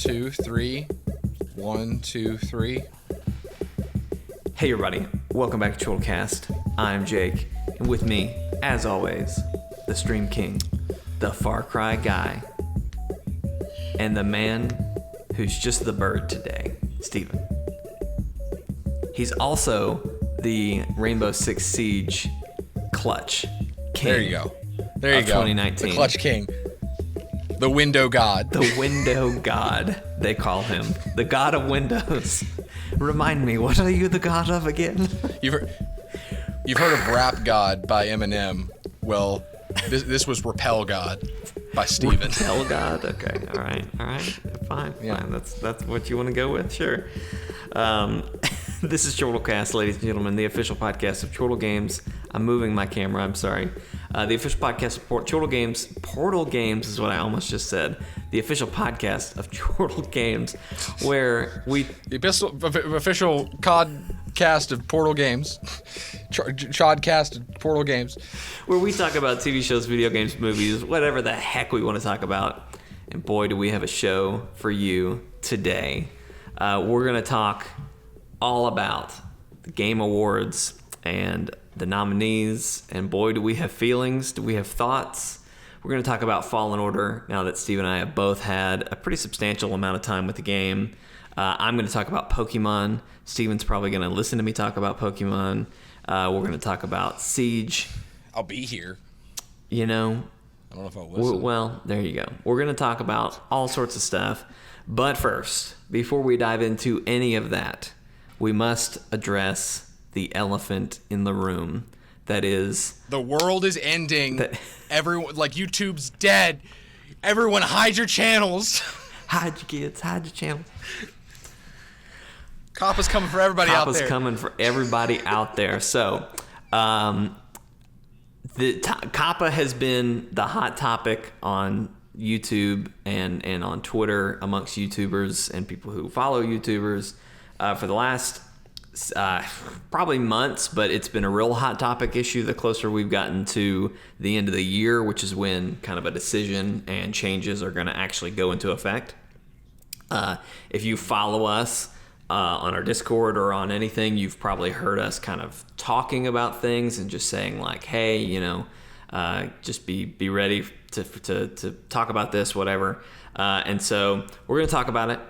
2, 3. 1, 2, 3. Hey everybody, welcome back to ChortleCast. I'm Jake, and with me, as always, the Stream King, the Far Cry guy, and the man who's just the bird today, Steven. He's also the Rainbow Six Siege clutch king. There you go. There you go. 2019. The clutch king. The window god. The window god, they call him. The god of windows. Remind me, what are you the god of again? You've heard of Rap God by Eminem. Well, this was Repel God by Steven. Repel God? Okay, all right. Fine. That's what you want to go with? Sure. This is ChortleCast, ladies and gentlemen, the official podcast of Chortle Games. I'm moving my camera, I'm sorry. The official podcast of Chortle Games. Portal Games is what I almost just said. The official podcast of Chortle Games, where we... The official codcast of Portal Games. Chodcast of Portal Games. Where we talk about TV shows, video games, movies, whatever the heck we want to talk about. And boy, do we have a show for you today. We're going to talk all about the Game Awards and the nominees, and boy, do we have feelings, do we have thoughts. We're going to talk about Fallen Order now that Steve and I have both had a pretty substantial amount of time with the game. I'm going to talk about Pokemon. Steven's probably going to listen to me talk about Pokemon. We're going to talk about Siege. I'll be here. You know, I don't know if I'll listen. Well, there you go. We're going to talk about all sorts of stuff. But first, before we dive into any of that, we must address the elephant in the room. That is... The world is ending. Everyone, like, YouTube's dead. Everyone hide your channels. Hide your kids. Hide your channels. COPPA's coming for everybody out there. COPPA's coming for everybody out there. So, COPPA has been the hot topic on YouTube and on Twitter amongst YouTubers and people who follow YouTubers for the last probably months, but it's been a real hot topic issue the closer we've gotten to the end of the year, which is when kind of a decision and changes are going to actually go into effect. If you follow us on our Discord or on anything, you've probably heard us kind of talking about things and just saying like, hey, you know, just be ready to talk about this, whatever. And so we're going to talk about it.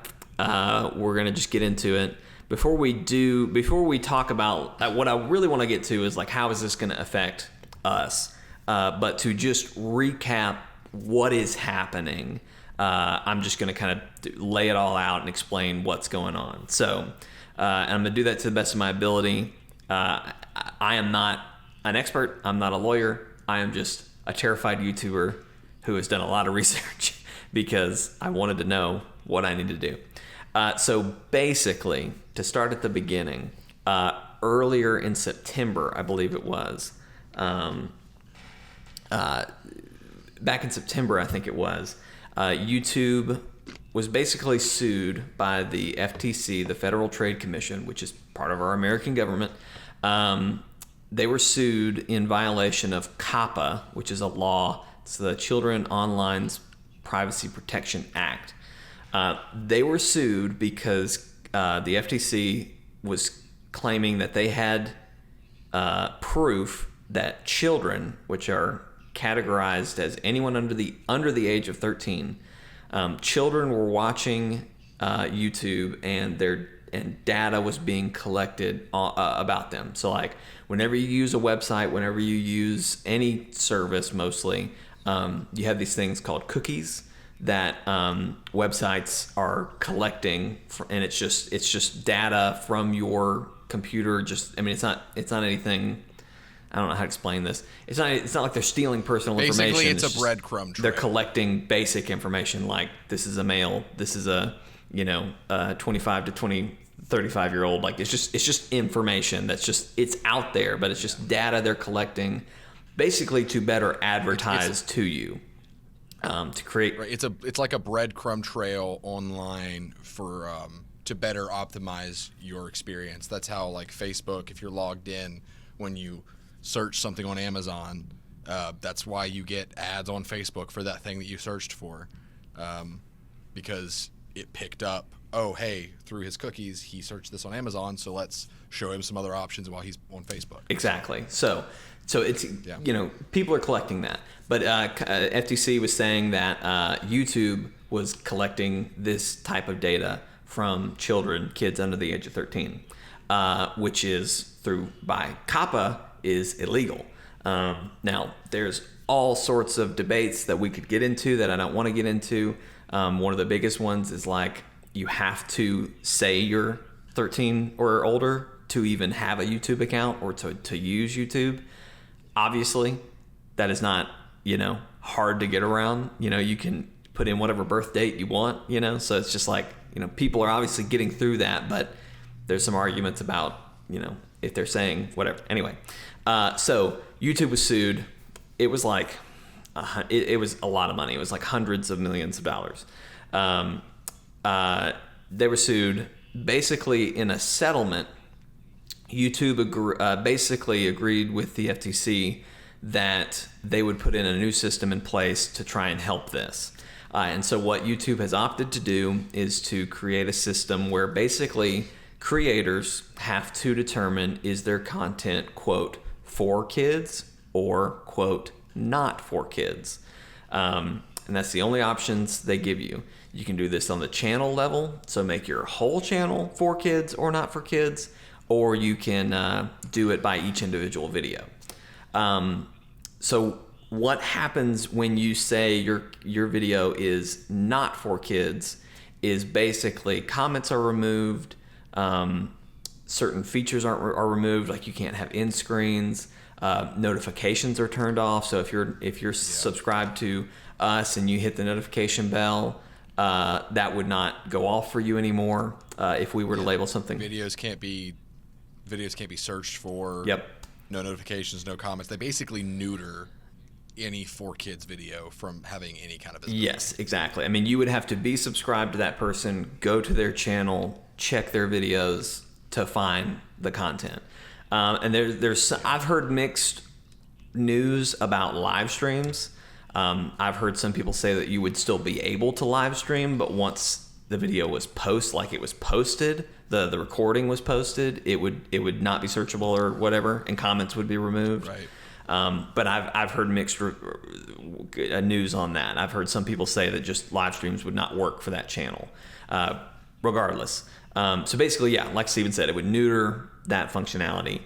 We're going to just get into it. Before we talk about what I really want to get to is like, how is this going to affect us? But to just recap what is happening, I'm just going to kind of lay it all out and explain what's going on. So and I'm going to do that to the best of my ability. I am not an expert. I'm not a lawyer. I am just a terrified YouTuber who has done a lot of research because I wanted to know what I need to do. So basically, to start at the beginning, earlier in September, I believe it was, back in September, I think it was, YouTube was basically sued by the FTC, the Federal Trade Commission, which is part of our American government. They were sued in violation of COPPA, which is a law. It's the Children Online Privacy Protection Act. They were sued because the FTC was claiming that they had proof that children, which are categorized as anyone under the age of 13, children were watching YouTube and data was being collected about them. So like whenever you use a website, whenever you use any service, mostly you have these things called cookies that websites are collecting, and it's just data from your computer. It's not anything. I don't know how to explain this. It's not like they're stealing personal information. Basically, it's a breadcrumb trail. They're collecting basic information like this is a male, this is a 25 to 35-year-old. Like it's just information it's out there, but it's just data they're collecting, basically to better advertise to you. To create, right, it's like a breadcrumb trail online for to better optimize your experience. That's how, like, Facebook, if you're logged in, when you search something on Amazon, that's why you get ads on Facebook for that thing that you searched for, because it picked up, oh, hey, through his cookies, he searched this on Amazon, so let's show him some other options while he's on Facebook. Exactly. So it's, people are collecting that. But FTC was saying that YouTube was collecting this type of data from kids under the age of 13, which is by COPPA is illegal. Now, there's all sorts of debates that we could get into that I don't want to get into. One of the biggest ones is like you have to say you're 13 or older to even have a YouTube account or to use YouTube. Obviously, that is not, hard to get around. You can put in whatever birth date you want, so it's just like, people are obviously getting through that, but there's some arguments about, if they're saying whatever. Anyway, so YouTube was sued. It was like, it was a lot of money. It was like hundreds of millions of dollars. They were sued basically in a settlement. YouTube basically agreed with the FTC that they would put in a new system in place to try and help this. And so what YouTube has opted to do is to create a system where basically creators have to determine is their content, quote, for kids or, quote, not for kids. And that's the only options they give you. You can do this on the channel level, so make your whole channel for kids or not for kids, or you can do it by each individual video. So what happens when you say your video is not for kids is basically comments are removed, certain features are removed, like you can't have end screens, notifications are turned off. So if you're subscribed to us and you hit the notification bell, that would not go off for you anymore. If we were to label something, videos can't be searched for. Yep. No notifications, no comments. They basically neuter any 4Kids video from having any kind of visibility. Yes, exactly. I mean, you would have to be subscribed to that person, go to their channel, check their videos to find the content. And there's I've heard mixed news about live streams. I've heard some people say that you would still be able to live stream, but once the video was posted, the recording was posted, it would not be searchable or whatever, and comments would be removed. Right. But I've heard mixed news on that. I've heard some people say that just live streams would not work for that channel, regardless. So basically, like Steven said, it would neuter that functionality.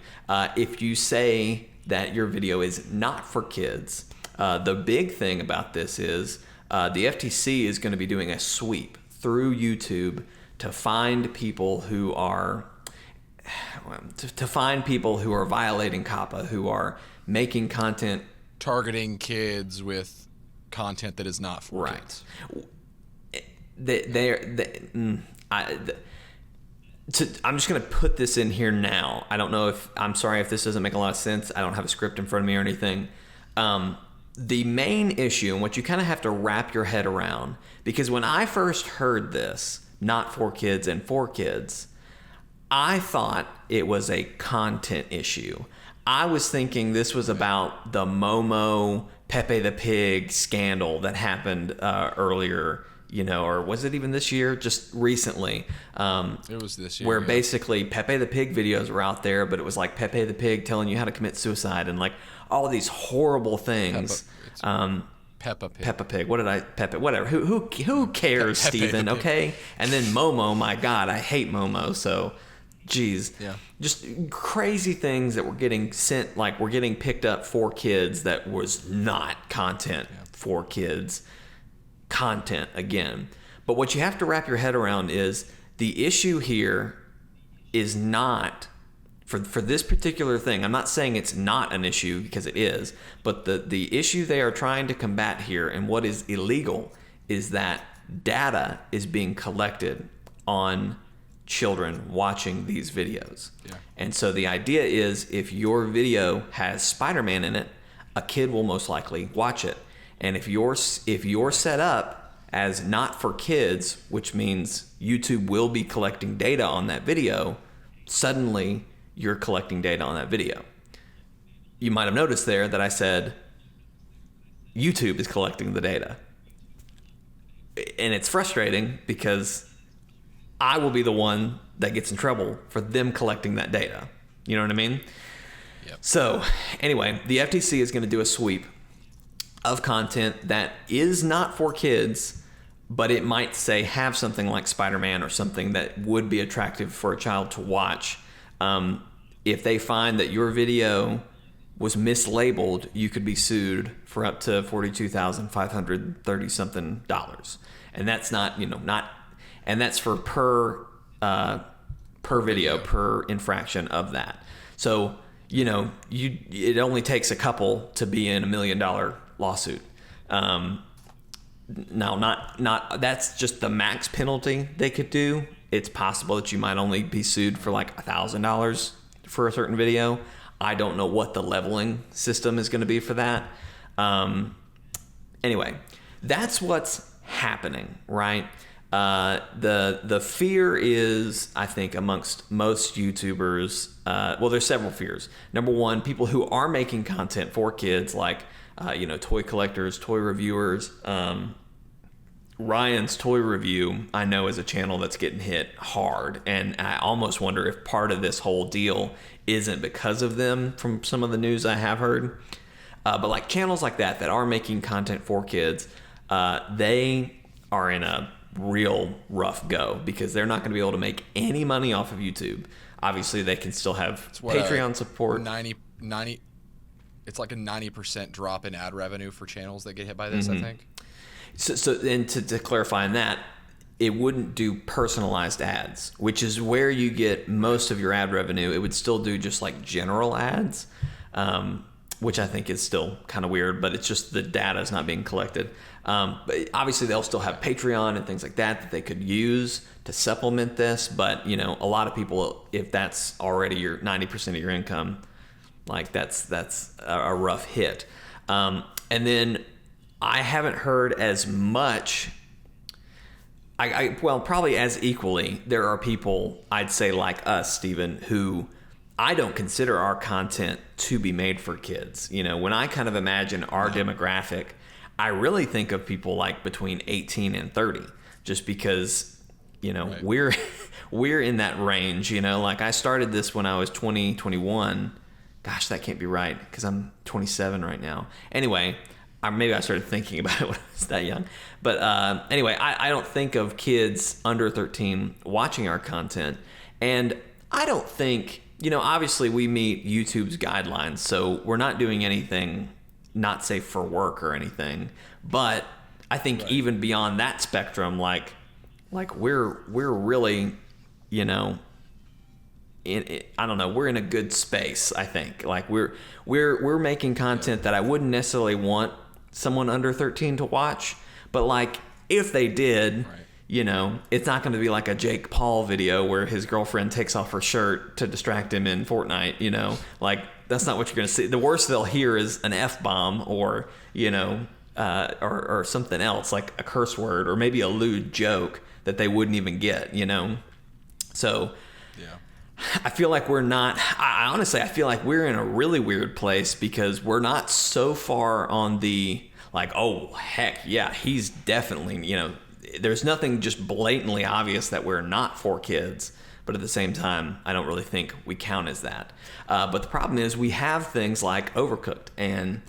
If you say that your video is not for kids, the big thing about this is the FTC is going to be doing a sweep through YouTube to find people who are violating COPPA, who are making content targeting kids with content that is not for kids. I'm just going to put this in here now. I'm sorry if this doesn't make a lot of sense. I don't have a script in front of me or anything. The main issue, and what you kind of have to wrap your head around, because when I first heard this, not for kids and for kids, I thought it was a content issue. I was thinking this was about the Momo Pepe the Pig scandal that happened earlier, or was it even this year? Just recently. It was this year. Where basically Pepe the Pig videos were out there, but it was like Pepe the Pig telling you how to commit suicide and like all these horrible things. Peppa Pig. Peppa Pig. What did I? Pepe. Whatever. Who cares, Steven? Okay. And then Momo. My God, I hate Momo. So, geez. Yeah. Just crazy things that were getting sent. Like we're getting picked up for kids that was not content for kids. Content again. But what you have to wrap your head around is the issue here is not for this particular thing. I'm not saying it's not an issue, because it is, but the issue they are trying to combat here and what is illegal is that data is being collected on children watching these videos. Yeah. And so the idea is if your video has Spider-Man in it, a kid will most likely watch it. And if you're set up as not for kids, which means YouTube will be collecting data on that video, suddenly you're collecting data on that video. You might have noticed there that I said YouTube is collecting the data. and it's frustrating because I will be the one that gets in trouble for them collecting that data. You know what I mean? Yep. So anyway, the FTC is going to do a sweep of content that is not for kids, but it might say have something like Spider-Man or something that would be attractive for a child to watch. If they find that your video was mislabeled, you could be sued for up to $42,530 something, and that's not, and that's for per video, per infraction of that. So it only takes a couple to be in $1 million lawsuit. Now, not that's just the max penalty they could do. It's possible that you might only be sued for like $1,000 for a certain video. I don't know what the leveling system is going to be for that. Anyway, that's what's happening, right? The fear is, I think, amongst most YouTubers, well, there's several fears. Number one, people who are making content for kids, like, toy collectors, toy reviewers. Ryan's Toy Review, I know, is a channel that's getting hit hard, and I almost wonder if part of this whole deal isn't because of them from some of the news I have heard. But like channels like that are making content for kids, they are in a real rough go because they're not going to be able to make any money off of YouTube. Obviously, they can still have Patreon support. 90, it's like a 90% drop in ad revenue for channels that get hit by this, I think. So and to clarify on that, it wouldn't do personalized ads, which is where you get most of your ad revenue. It would still do just like general ads, which I think is still kind of weird, but it's just the data is not being collected. But obviously they'll still have Patreon and things like that they could use to supplement this. But, a lot of people, if that's already your 90% of your income, like that's a rough hit. And then I haven't heard as much. Well, probably as equally, there are people, I'd say like us, Stephen, who I don't consider our content to be made for kids. When I kind of imagine our demographic, I really think of people like between 18 and 30, just because, right. we're in that range, like I started this when I was 20, 21. Gosh, that can't be right because I'm 27 right now. Anyway, maybe I started thinking about it when I was that young. But anyway, I don't think of kids under 13 watching our content. And I don't think, obviously we meet YouTube's guidelines, so we're not doing anything not safe for work or anything. But I think even beyond that spectrum, like we're really, I don't know, we're in a good space, I think. Like we're making content that I wouldn't necessarily want someone under 13 to watch, but like if they did, it's not going to be like a Jake Paul video where his girlfriend takes off her shirt to distract him in Fortnite, like that's not what you're going to see. The worst they'll hear is an F-bomb or, or something else like a curse word or maybe a lewd joke that they wouldn't even get, So yeah. I feel like I feel like we're in a really weird place because we're not so far on the like, oh, heck yeah, he's definitely, there's nothing just blatantly obvious that we're not for kids. But at the same time, I don't really think we count as that. But the problem is we have things like Overcooked and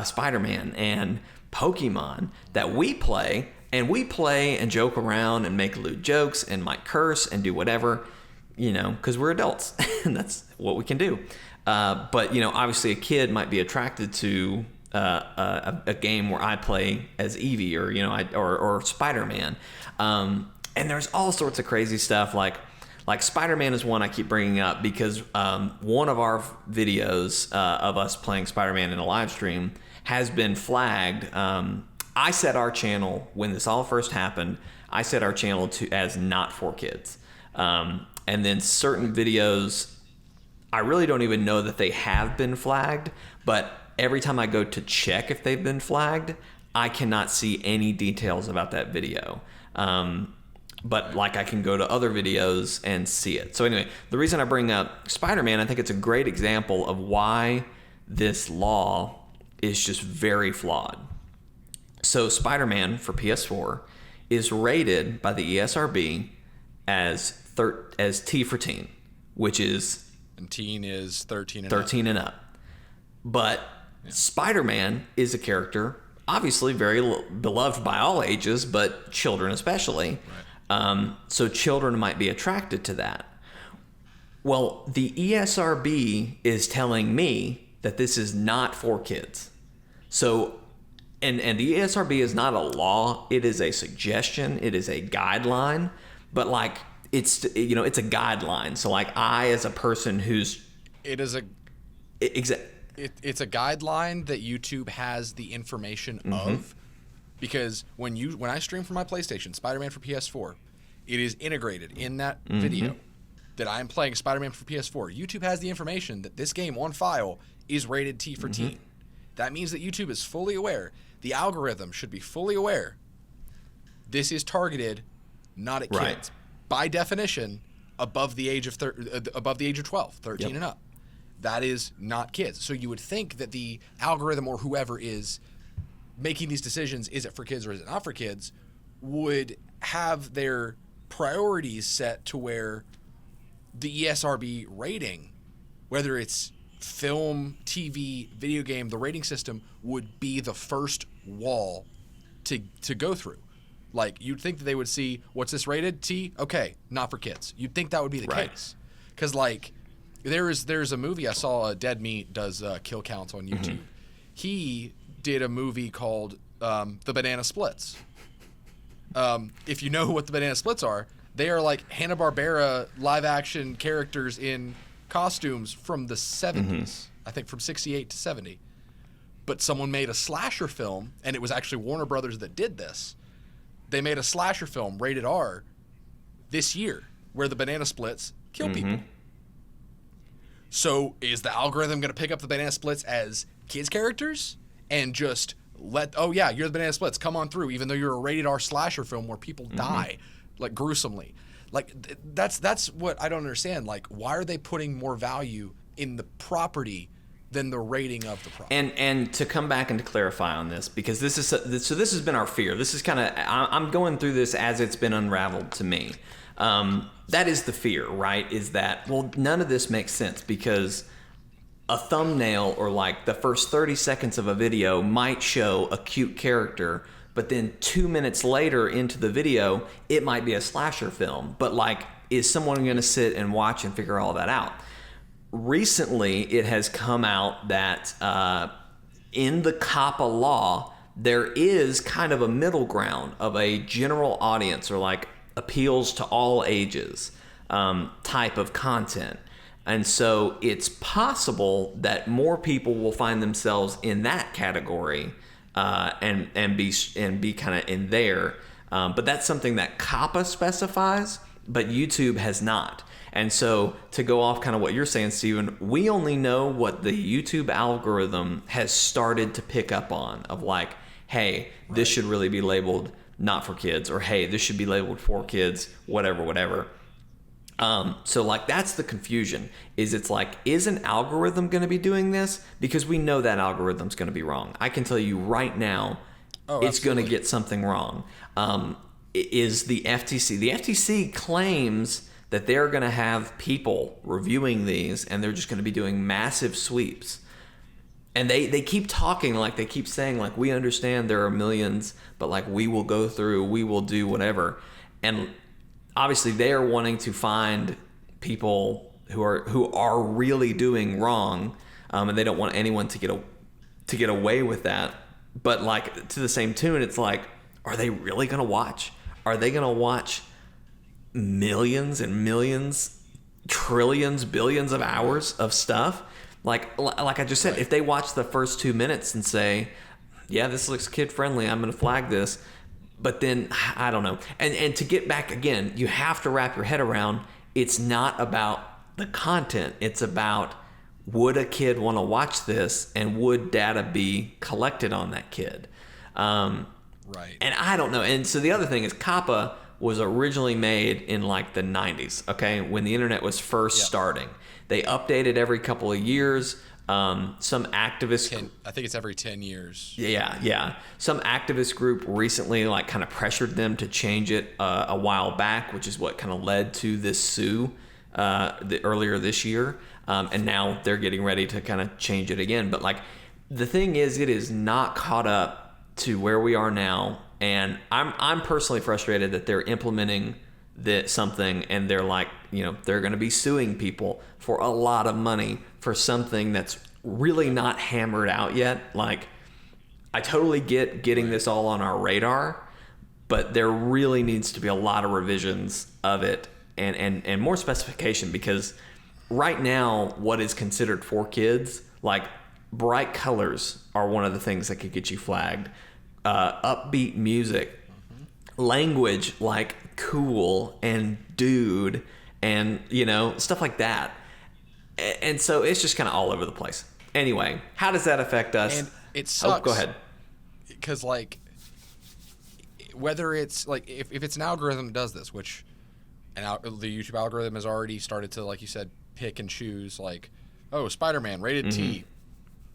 Spider-Man and Pokemon that we play and joke around and make lewd jokes and might curse and do whatever, because we're adults and that's what we can do. But, obviously a kid might be attracted to a game where I play as Eevee or Spider-Man. And there's all sorts of crazy stuff like Spider-Man is one I keep bringing up because one of our videos of us playing Spider-Man in a live stream has been flagged. I set our channel, when this all first happened, I set our channel as not for kids. And then certain videos, I really don't even know that they have been flagged, but every time I go to check if they've been flagged, I cannot see any details about that video. But like I can go to other videos and see it. So anyway, the reason I bring up Spider-Man, I think it's a great example of why this law is just very flawed. So Spider-Man for PS4 is rated by the ESRB as T for teen, which is... And teen is 13 and 13 up. and up. But Spider-Man is a character, obviously very beloved by all ages, but children especially. Right. So children might be attracted to that. Well, the ESRB is telling me that this is not for kids. So, and the ESRB is not a law. It is a suggestion. It is a guideline. But like, it's a guideline. So like, I as a person who's... It's a guideline that YouTube has the information of, because when I stream from my PlayStation, Spider-Man for PS4, it is integrated in that video that I am playing Spider-Man for PS4. YouTube has the information that this game on file is rated T for teen. That means that YouTube is fully aware. The algorithm should be fully aware. This is targeted not at kids. By definition, above the age of 12, 13 and up. That is not kids. So you would think that the algorithm or whoever is making these decisions, is it for kids or is it not for kids, would have their priorities set to where the ESRB rating, whether it's film, TV, video game, the rating system would be the first wall to go through. Like, you'd think that they would see, what's this rated? T? Okay, not for kids. You'd think that would be the case. Because, like, there's a movie I saw, Dead Meat does kill counts on YouTube. He did a movie called The Banana Splits. If you know what the Banana Splits are, they are like Hanna-Barbera live-action characters in costumes from the 70s. I think from 68 to 70. But someone made a slasher film, and it was actually Warner Brothers that did this. They made a slasher film, rated R, this year, where the Banana Splits kill people. So is the algorithm going to pick up the Banana Splits as kids' characters and just you're the Banana Splits, come on through, even though you're a rated R slasher film where people die, like, gruesomely? Like, that's what I don't understand. Like, why are they putting more value in the property than the rating of the property? And to come back and to clarify on this, because this has been our fear. This is kind of, I'm going through this as it's been unraveled to me. That is the fear, right? Is that, well, none of this makes sense, because a thumbnail or like the first 30 seconds of a video might show a cute character, but then 2 minutes later into the video, it might be a slasher film. But like, is someone going to sit and watch and figure all that out? Recently, it has come out that in the COPPA law, there is kind of a middle ground of a general audience, or like appeals to all ages type of content. And so it's possible that more people will find themselves in that category and be kind of in there. But that's something that COPPA specifies, but YouTube has not. And so to go off kind of what you're saying, Steven, we only know what the YouTube algorithm has started to pick up on, of like, hey, this should really be labeled not for kids, or hey, this should be labeled for kids, whatever. So like, that's the confusion, is it's like, is an algorithm going to be doing this? Because we know that algorithm's going to be wrong. I can tell you right now, it's going to get something wrong. Is the FTC. The FTC claims that they're going to have people reviewing these, and they're just going to be doing massive sweeps. And they keep talking, like they keep saying, like, we understand there are millions, but like, we will go through, we will do whatever. And obviously they are wanting to find people who are really doing wrong, and they don't want anyone to get away with that. But like, to the same tune, it's like, are they really going to watch? Are they going to watch millions and millions, trillions, billions of hours of stuff? Like I just said, if they watch the first 2 minutes and say, yeah, this looks kid friendly, I'm going to flag this. But then, I don't know. And to get back again, you have to wrap your head around, it's not about the content. It's about, would a kid want to watch this, and would data be collected on that kid? Right. And I don't know. And so the other thing is, COPPA was originally made in like the 90s, okay, when the internet was first starting. They updated every couple of years. Some activist... I think it's every 10 years. Yeah. Some activist group recently like kind of pressured them to change it a while back, which is what kind of led to this sue earlier this year. And now they're getting ready to kind of change it again. But like the thing is, it is not caught up to where we are now. And I'm personally frustrated that they're implementing something and they're like, they're going to be suing people for a lot of money for something that's really not hammered out yet. Like, I totally get getting this all on our radar, but there really needs to be a lot of revisions of it and more specification, because right now what is considered for kids, like bright colors are one of the things that could get you flagged. Upbeat music, language like cool and dude and stuff like that. And so it's just kind of all over the place. Anyway, how does that affect us? And it sucks. Oh, go ahead. Because like, whether it's like if it's an algorithm that does this, which the YouTube algorithm has already started to, like you said, pick and choose, like, oh, Spider-Man rated T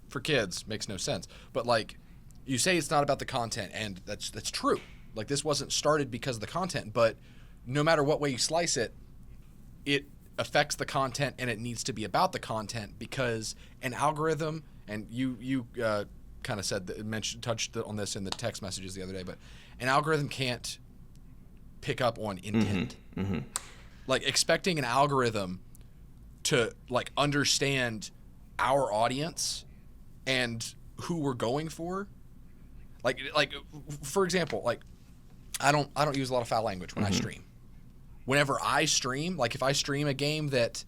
for kids, makes no sense. But like, you say it's not about the content, and that's true. Like, this wasn't started because of the content, but no matter what way you slice it, it affects the content, and it needs to be about the content, because an algorithm, and you kind of said that, touched on this in the text messages the other day, but an algorithm can't pick up on intent. Like, expecting an algorithm to like understand our audience and who we're going for. Like for example, like I don't use a lot of foul language when I stream. Whenever I stream, like if I stream a game that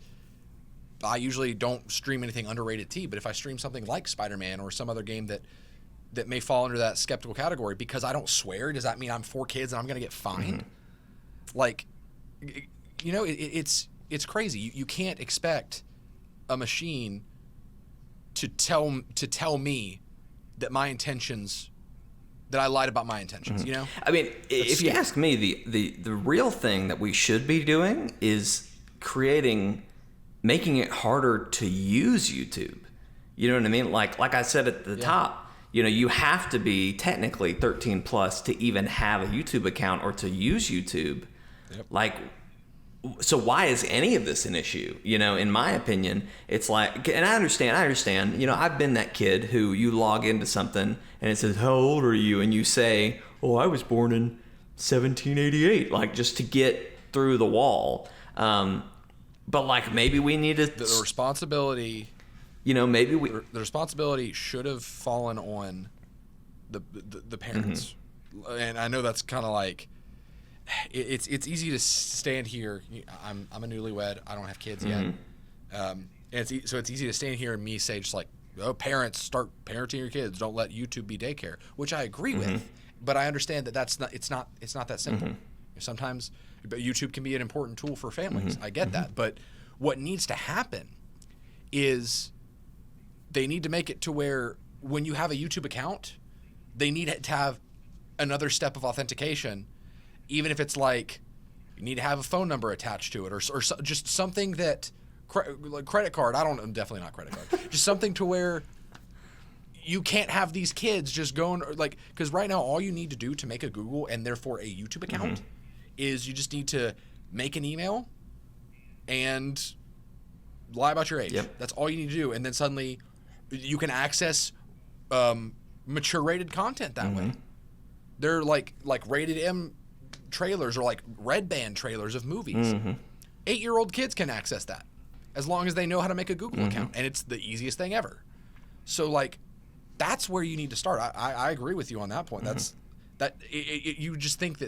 I usually don't stream anything under rated T, but if I stream something like Spider-Man or some other game that may fall under that skeptical category, because I don't swear, does that mean I'm for kids and I'm going to get fined? Like, it's crazy. You can't expect a machine to tell me that my intentions, that I lied about my intentions, I mean, if you ask me, the real thing that we should be doing is making it harder to use YouTube. You know what I mean? Like I said at the top, you have to be technically 13 plus to even have a YouTube account or to use YouTube. Yep. Like, so why is any of this an issue? In my opinion, it's like, and I understand, I've been that kid who you log into something and it says, how old are you? And you say, oh, I was born in 1788, like just to get through the wall. But like, maybe we need to... The responsibility... maybe the responsibility should have fallen on the parents. And I know that's kind of like... It's easy to stand here. I'm a newlywed. I don't have kids yet. So it's easy to stand here and me say just like, oh, parents, start parenting your kids. Don't let YouTube be daycare, which I agree with. But I understand that it's not that simple. Sometimes YouTube can be an important tool for families. I get that. But what needs to happen is they need to make it to where when you have a YouTube account, they need to have another step of authentication. Even if it's like you need to have a phone number attached to it, or just something that like credit card. Definitely not credit card. Just something to where you can't have these kids just going like, because right now all you need to do to make a Google and therefore a YouTube account is you just need to make an email and lie about your age. Yep. That's all you need to do, and then suddenly you can access mature rated content that way. They're like rated M trailers or like red band trailers of movies. 8-year-old kids can access that as long as they know how to make a Google account, and it's the easiest thing ever. So like, that's where you need to start. I agree with you on that point. You just think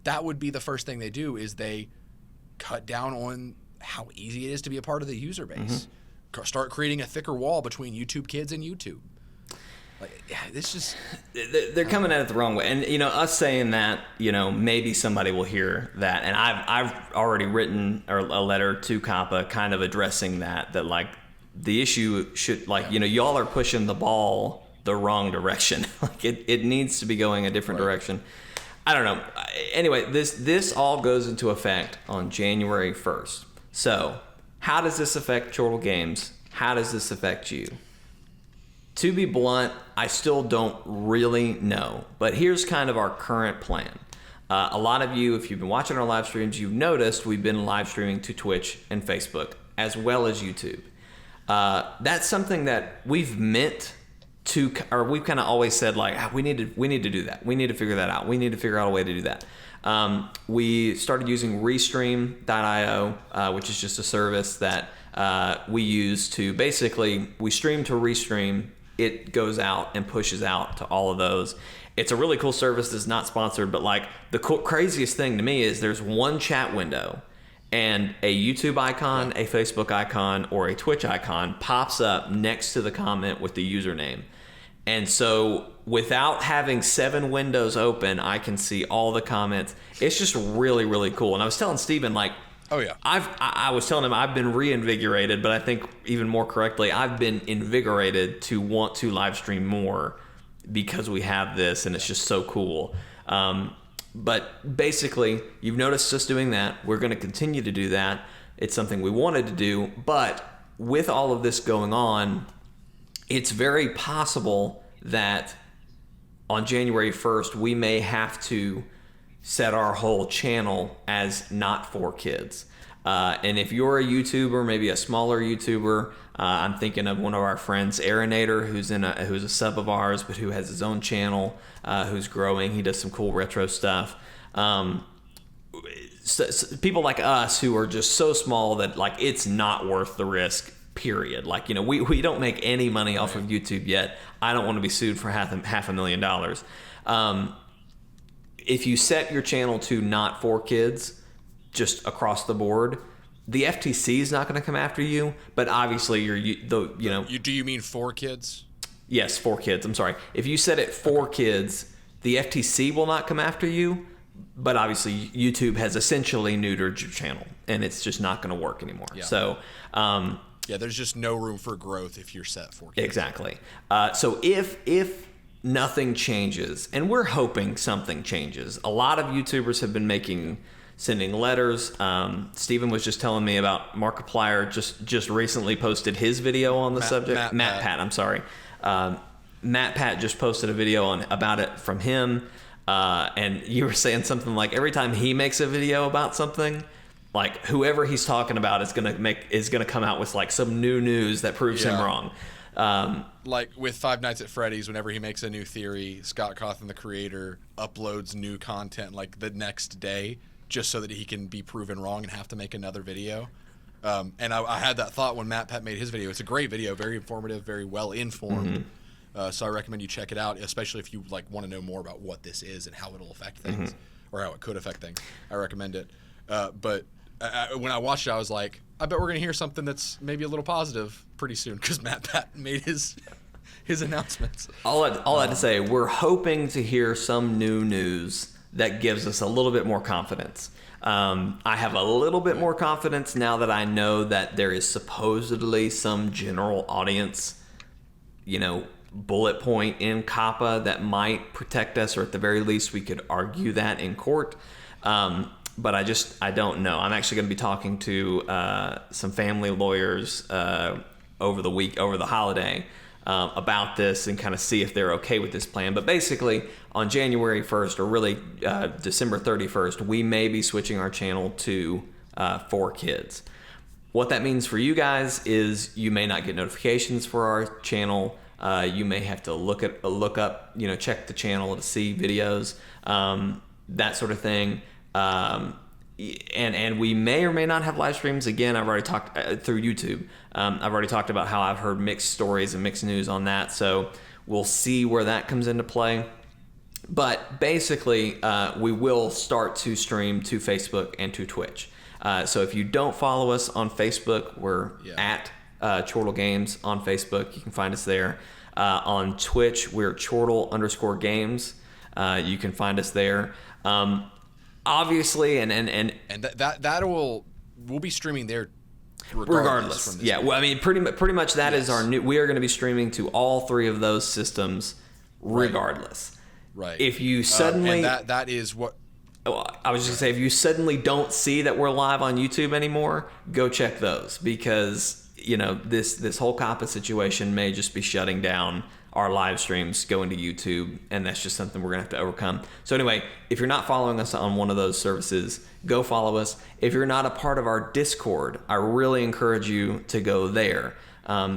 that would be the first thing they do, is they cut down on how easy it is to be a part of the user base. Start creating a thicker wall between YouTube kids and YouTube. Like, yeah, this just... They're coming at it the wrong way. And, us saying that, maybe somebody will hear that. And I've already written a letter to COPPA kind of addressing that like, the issue should, like, y'all are pushing the ball the wrong direction. Like, it needs to be going a different direction. I don't know. Anyway, this all goes into effect on January 1st. So, how does this affect Chortle Games? how does this affect you? To be blunt, I still don't really know, but here's kind of our current plan. A lot of you, if you've been watching our live streams, you've noticed we've been live streaming to Twitch and Facebook as well as YouTube. That's something that we've meant to, or we've kind of always said like, we need to do that. We need to figure that out. We need to figure out a way to do that. We started using Restream.io, which is just a service that we use to basically, we stream to Restream. It goes out and pushes out to all of those. It's a really cool service that's not sponsored, but like the craziest thing to me is there's one chat window and a YouTube icon, a Facebook icon, or a Twitch icon pops up next to the comment with the username. And so without having 7 windows open, I can see all the comments. It's just really, really cool. And I was telling Steven, like, oh yeah, I was telling him I've been reinvigorated, but I think even more correctly, I've been invigorated to want to live stream more because we have this, and it's just so cool. But basically, you've noticed us doing that. We're going to continue to do that. It's something we wanted to do, but with all of this going on, it's very possible that on January 1st, we may have to set our whole channel as not for kids. And if you're a YouTuber, maybe a smaller YouTuber, I'm thinking of one of our friends, Aaronator, who's a sub of ours, but who has his own channel, who's growing. He does some cool retro stuff. So people like us who are just so small that like it's not worth the risk. Period. Like, you know, we don't make any money off of YouTube yet. I don't want to be sued for $500,000. If you set your channel to not for kids, just across the board, the FTC is not going to come after you. But obviously, do you mean for kids? Yes, for kids. I'm sorry. If you set it for kids, the FTC will not come after you. But obviously, YouTube has essentially neutered your channel, and it's just not going to work anymore. Yeah. So. Yeah, there's just no room for growth if you're set for kids. Exactly. So if nothing changes, and we're hoping something changes, a lot of YouTubers have been sending letters. Steven was just telling me about Markiplier just recently posted his video on the subject. Matt Pat, I'm sorry. Matt Pat just posted a video about it from him, and you were saying something like every time he makes a video about something, like whoever he's talking about is gonna come out with like some new news that proves him wrong. Like with Five Nights at Freddy's, whenever he makes a new theory, Scott Cawthon, the creator, uploads new content like the next day, just so that he can be proven wrong and have to make another video. And I had that thought when Matt Pat made his video. It's a great video, very informative, very well informed. Mm-hmm. So I recommend you check it out, especially if you like want to know more about what this is and how it'll affect things, or how it could affect things. I recommend it. But when I watched it, I was like, I bet we're going to hear something that's maybe a little positive pretty soon, because Matt Pat made his announcements. All I had to say, we're hoping to hear some new news that gives us a little bit more confidence. I have a little bit more confidence now that I know that there is supposedly some general audience, bullet point in COPPA that might protect us, or at the very least we could argue that in court. But I don't know. I'm actually going to be talking to some family lawyers over the holiday about this and kind of see if they're okay with this plan. But basically, on January 1st, or really December 31st, we may be switching our channel to 4Kids. What that means for you guys is you may not get notifications for our channel. You may have to look up, check the channel to see videos, that sort of thing. And we may or may not have live streams. Again, I've already talked through YouTube. I've already talked about how I've heard mixed stories and mixed news on that. So we'll see where that comes into play. But basically, we will start to stream to Facebook and to Twitch. So if you don't follow us on Facebook, we're at Chortle Games on Facebook. You can find us there. On Twitch, we're Chortle_Games. You can find us there. Obviously, and we'll be streaming there regardless. From this well, I mean, pretty much that is our new. We are going to be streaming to all 3 of those systems, regardless. Right. If you suddenly and that is what. I was just gonna say, if you suddenly don't see that we're live on YouTube anymore, go check those, because this whole COPPA situation may just be shutting down our live streams going to YouTube, and that's just something we're gonna have to overcome. So anyway, if you're not following us on one of those services, go follow us. If you're not a part of our Discord, I really encourage you to go there.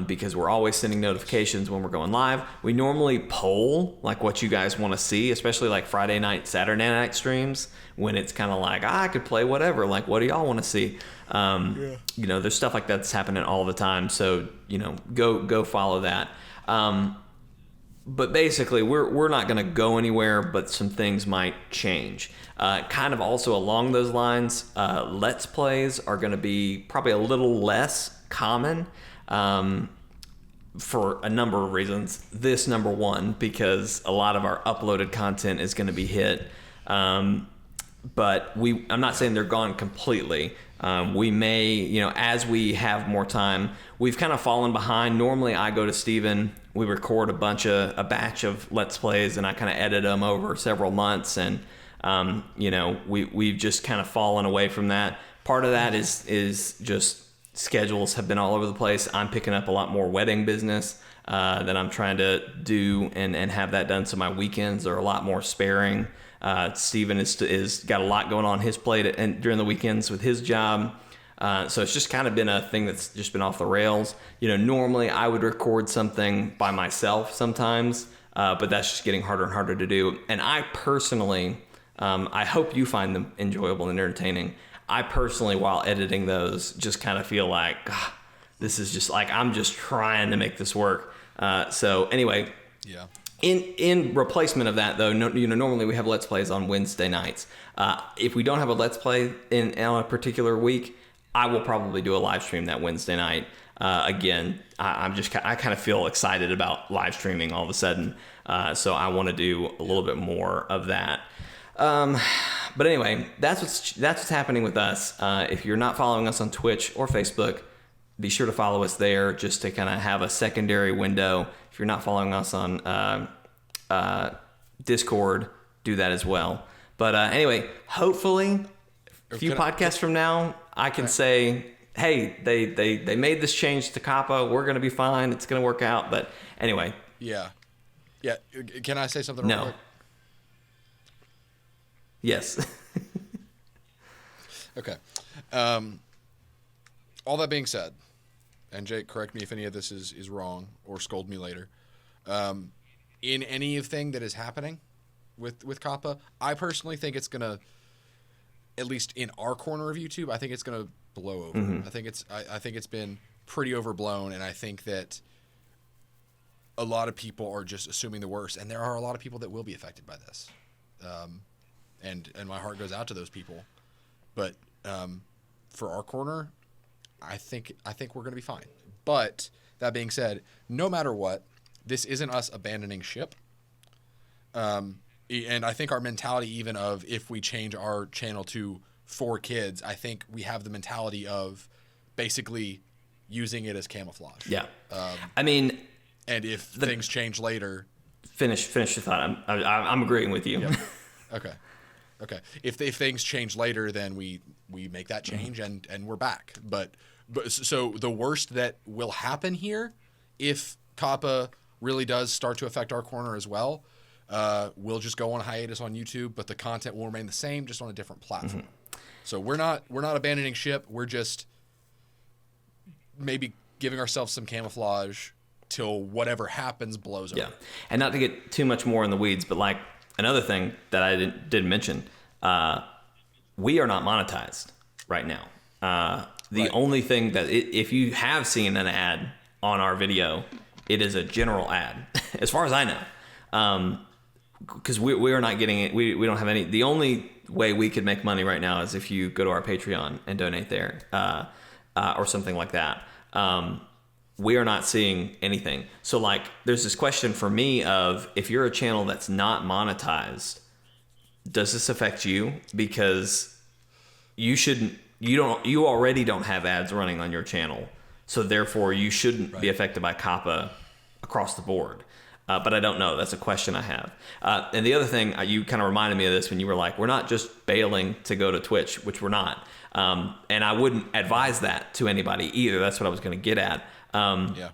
Because we're always sending notifications when we're going live. We normally poll like what you guys want to see, especially like Friday night, Saturday night streams, when it's kind of like, I could play whatever. Like, what do y'all want to see? There's stuff like that's happening all the time. So, go follow that. But basically, we're not going to go anywhere, but some things might change. Kind of also along those lines, Let's Plays are going to be probably a little less common. For a number of reasons. This number one, because a lot of our uploaded content is going to be hit. But I'm not saying they're gone completely. We may, as we have more time, we've kind of fallen behind. Normally I go to Steven, we record a batch of Let's Plays, and I kind of edit them over several months. And, we've just kind of fallen away from that. Part of that is just schedules have been all over the place. I'm picking up a lot more wedding business that I'm trying to do and have that done. So my weekends are a lot more sparing. Steven is got a lot going on his plate and during the weekends with his job. So it's just kind of been a thing that's just been off the rails. Normally I would record something by myself sometimes, but that's just getting harder and harder to do. And I personally, I hope you find them enjoyable and entertaining. I personally, while editing those, just kind of feel like, this is just like, I'm just trying to make this work. So anyway, yeah. In replacement of that, though, normally we have Let's Plays on Wednesday nights. If we don't have a Let's Play on a particular week, I will probably do a live stream that Wednesday night. Again, I kind of feel excited about live streaming all of a sudden. So I want to do a little bit more of that. But anyway, that's what's happening with us. If you're not following us on Twitch or Facebook, be sure to follow us there just to kind of have a secondary window. If you're not following us on Discord, do that as well. But anyway, hopefully a few podcasts from now, I can say, hey, they made this change to COPPA. We're going to be fine. It's going to work out. But anyway. Yeah. Yeah. Can I say something real quick? Yes. Okay. All that being said, and Jake, correct me if any of this is wrong or scold me later. In anything that is happening with COPPA, I personally think it's gonna, at least in our corner of YouTube, I think it's gonna blow over. Mm-hmm. I think it's been pretty overblown, and I think that a lot of people are just assuming the worst, and there are a lot of people that will be affected by this. And my heart goes out to those people, but for our corner, I think we're going to be fine. But that being said, no matter what, this isn't us abandoning ship. And I think our mentality, even of if we change our channel to 4 kids, I think we have the mentality of basically using it as camouflage. Yeah. I mean, and if things change later, finish your thought. I'm agreeing with you. Yep. Okay. If things change later, then we make that change and we're back. But so the worst that will happen here, if COPPA really does start to affect our corner as well, we'll just go on hiatus on YouTube, but the content will remain the same, just on a different platform. Mm-hmm. So we're not abandoning ship. We're just maybe giving ourselves some camouflage till whatever happens blows over. Yeah, and not to get too much more in the weeds, but like another thing that I didn't mention, we are not monetized right now. The only thing that if you have seen an ad on our video, it is a general ad, as far as I know. Because we are not getting it. We don't have any. The only way we could make money right now is if you go to our Patreon and donate there, or something like that. We are not seeing anything. So like, there's this question for me of, if you're a channel that's not monetized, does this affect you? Because you already don't have ads running on your channel. So therefore you shouldn't be affected by COPPA across the board. but I don't know. That's a question I have. And the other thing, you kind of reminded me of this when you were like, we're not just bailing to go to Twitch, which we're not. And I wouldn't advise that to anybody either. That's what I was going to get at.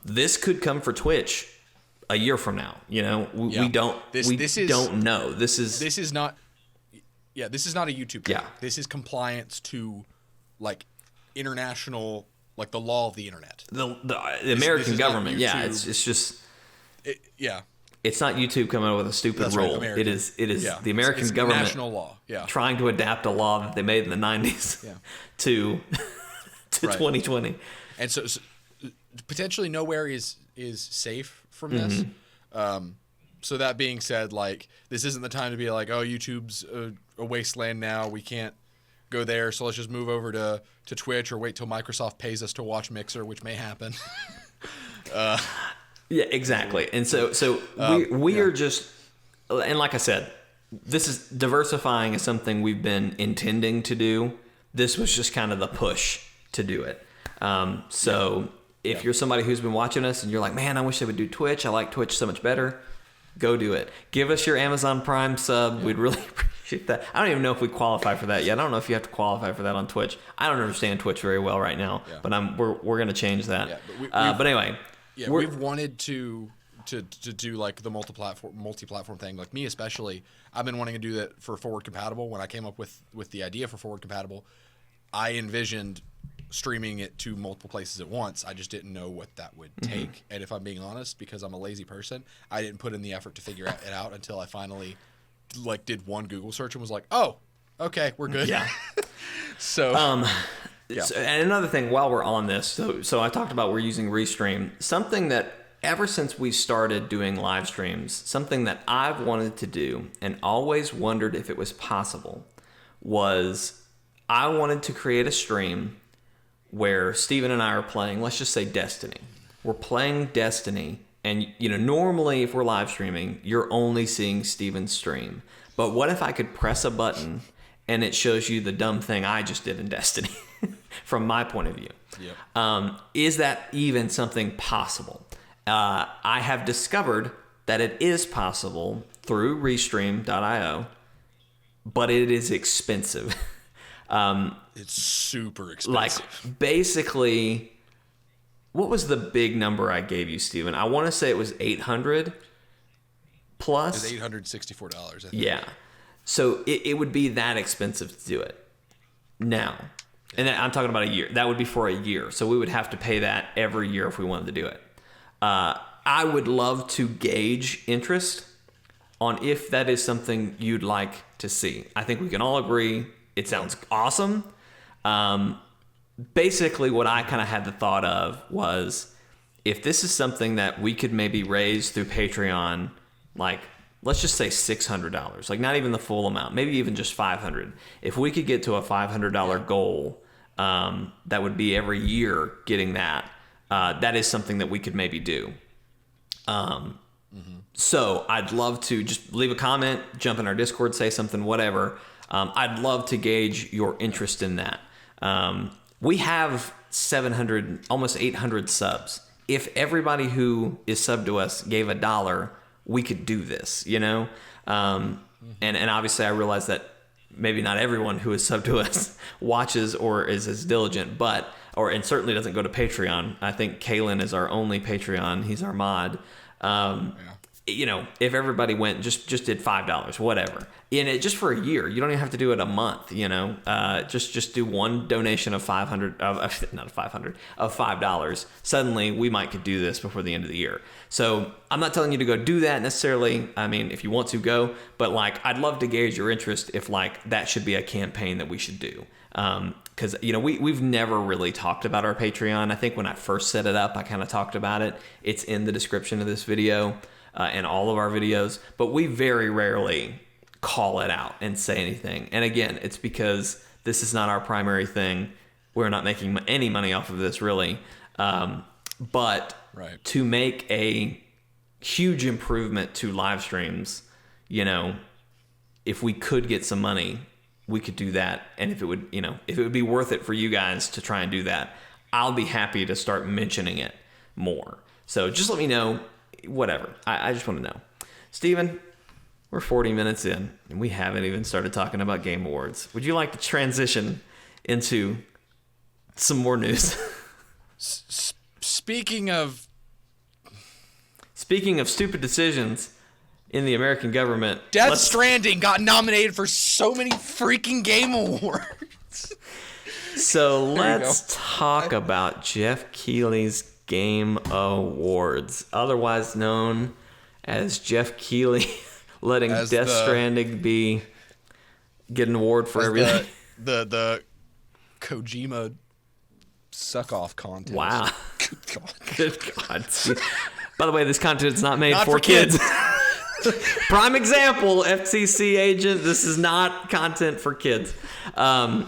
This could come for Twitch a year from now. We don't know. This is not a YouTube thing. This is compliance to like international, like the law of the internet. The American government. Yeah, it's just it's not YouTube coming up with a stupid rule. Right, it is the American government national law. Trying to adapt a law that they made in the 90s to 2020. And so potentially nowhere is safe from this. So that being said, like, this isn't the time to be like, oh, YouTube's a wasteland now, we can't go there, so let's just move over to Twitch or wait till Microsoft pays us to watch Mixer, which may happen. Yeah, exactly. And so we are just, and like I said, this is diversifying is something we've been intending to do. This was just kind of the push to do it. If you're somebody who's been watching us and you're like, man, I wish I would do Twitch. I like Twitch so much better. Go do it. Give us your Amazon Prime sub. We'd really appreciate that. I don't even know if we qualify for that yet. I don't know if you have to qualify for that on Twitch. I don't understand Twitch very well right now, but we're going to change that. Yeah, but anyway. Yeah, we've wanted to do like the multi-platform thing. Like me especially, I've been wanting to do that for forward compatible. When I came up with the idea for forward compatible, I envisioned streaming it to multiple places at once. I just didn't know what that would take. And if I'm being honest, because I'm a lazy person, I didn't put in the effort to figure it out until I finally like did one Google search and was like, oh, okay, we're good. Yeah. So and another thing while we're on this, so I talked about we're using Restream. Something that ever since we started doing live streams, something that I've wanted to do and always wondered if it was possible was I wanted to create a stream where Steven and I are playing, let's just say Destiny. We're playing Destiny, and normally if we're live streaming, you're only seeing Steven's stream. But what if I could press a button and it shows you the dumb thing I just did in Destiny from my point of view? Yep. Is that even something possible? I have discovered that it is possible through Restream.io, but it is expensive. It's super expensive. Like, basically, what was the big number I gave you, Steven? I want to say it was $800 plus. It was $864, I think. Yeah. So it would be that expensive to do it now. And I'm talking about a year. That would be for a year. So we would have to pay that every year if we wanted to do it. I would love to gauge interest on if that is something you'd like to see. I think we can all agree it sounds awesome. Basically, what I kind of had the thought of was if this is something that we could maybe raise through Patreon, like, let's just say $600, like not even the full amount, maybe even just $500. If we could get to a $500 goal, that would be every year getting that. That is something that we could maybe do. So I'd love to just leave a comment, jump in our Discord, say something, whatever. I'd love to gauge your interest in that. We have 700, almost 800 subs. If everybody who is subbed to us gave $1, we could do this, And obviously I realize that maybe not everyone who is subbed to us watches or is as diligent, and certainly doesn't go to Patreon. I think Kalen is our only Patreon. He's our mod. If everybody went, just did $5, whatever. And it just for a year, you don't even have to do it a month, just do one donation of $5. Suddenly we might could do this before the end of the year. So I'm not telling you to go do that necessarily. I mean, if you want to go, but like, I'd love to gauge your interest if like that should be a campaign that we should do. Because, we've never really talked about our Patreon. I think when I first set it up, I kind of talked about it. It's in the description of this video and all of our videos, but we very rarely call it out and say anything. And again, it's because this is not our primary thing. We're not making any money off of this, really. But to make a huge improvement to live streams, if we could get some money, we could do that. And if it would be worth it for you guys to try and do that, I'll be happy to start mentioning it more. So just let me know whatever. I just want to know. Steven, we're 40 minutes in, and we haven't even started talking about Game Awards. Would you like to transition into some more news? Speaking of stupid decisions in the American government, Death Stranding got nominated for so many freaking Game Awards. So let's talk about Jeff Keighley's Game Awards, otherwise known as Jeff Keighley letting Death Stranding get an award for everything. The Kojima suck-off content. Wow. Good God. Good God. By the way, this content is not made for kids. Prime example, FCC agent. This is not content for kids. We're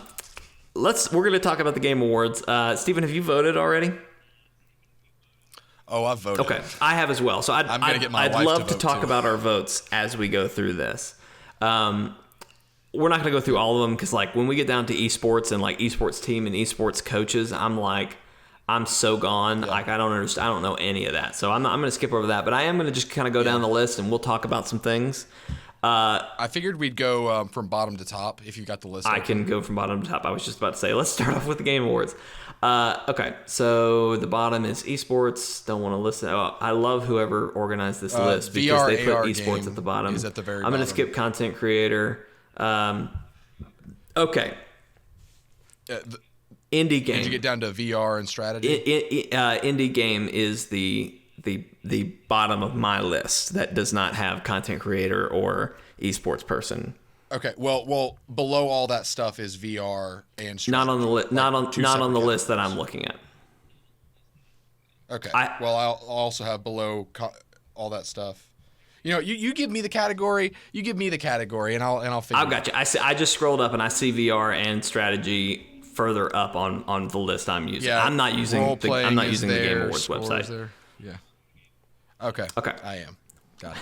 going to talk about the Game Awards. Steven, have you voted already? Oh, I've voted. Okay, I have as well. So I'd love to talk about our votes as we go through this. We're not going to go through all of them because, like, when we get down to esports and like esports team and esports coaches, I'm so gone. Yeah. Like, I don't understand. I don't know any of that. So I'm going to skip over that. But I am going to just kind of go down the list and we'll talk about some things. I figured we'd go from bottom to top if you got the list. I can go from bottom to top. I was just about to say, let's start off with the Game Awards. Okay, so the bottom is esports. Don't want to listen. Oh, I love whoever organized this list because VR, they put AR esports at the bottom. Is at the very I'm going to skip content creator. Okay. Indie game. Did you get down to VR and strategy? Indie game is the bottom of my list that does not have content creator or esports person. Okay, well, below all that stuff is VR and strategy. Not on the list. Not on the list that I'm looking at. Okay. I'll also have below all that stuff. You know, you give me the category. You give me the category, and I'll figure. I've got you. I just scrolled up and I see VR and strategy further up on the list I'm using. Yeah, I'm not using the Game Awards website. There. Yeah. Okay. Okay. I am. Got it.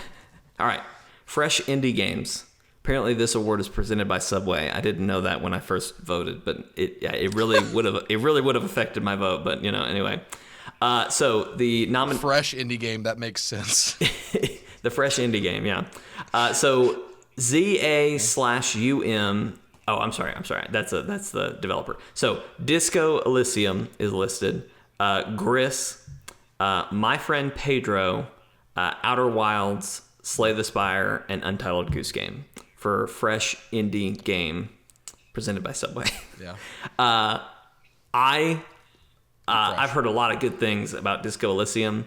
All right. Fresh indie games. Apparently, this award is presented by Subway. I didn't know that when I first voted, but it really would have affected my vote. But anyway. So the fresh indie game, that makes sense. The fresh indie game, yeah. So ZA/UM. Oh, I'm sorry. That's the developer. So Disco Elysium is listed. Gris, My Friend Pedro, Outer Wilds, Slay the Spire, and Untitled Goose Game for fresh indie game presented by Subway. Yeah. I've heard a lot of good things about Disco Elysium.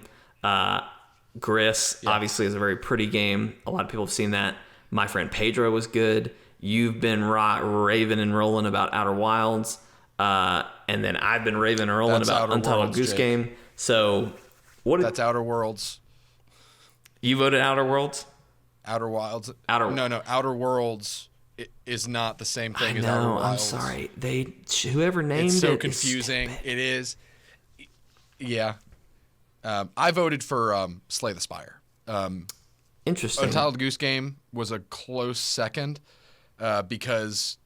Gris obviously is a very pretty game. A lot of people have seen that. My Friend Pedro was good. You've been raving and rolling about Outer Wilds. And then I've been raving and rolling about Untitled Goose Game. So that's Outer Worlds. You voted Outer Worlds? Outer Wilds. No. Outer Worlds is not the same thing as Outer Wilds. I'm sorry. Whoever named it's so confusing. It is. Yeah. I voted for Slay the Spire. Interesting. Untitled Goose Game was a close second because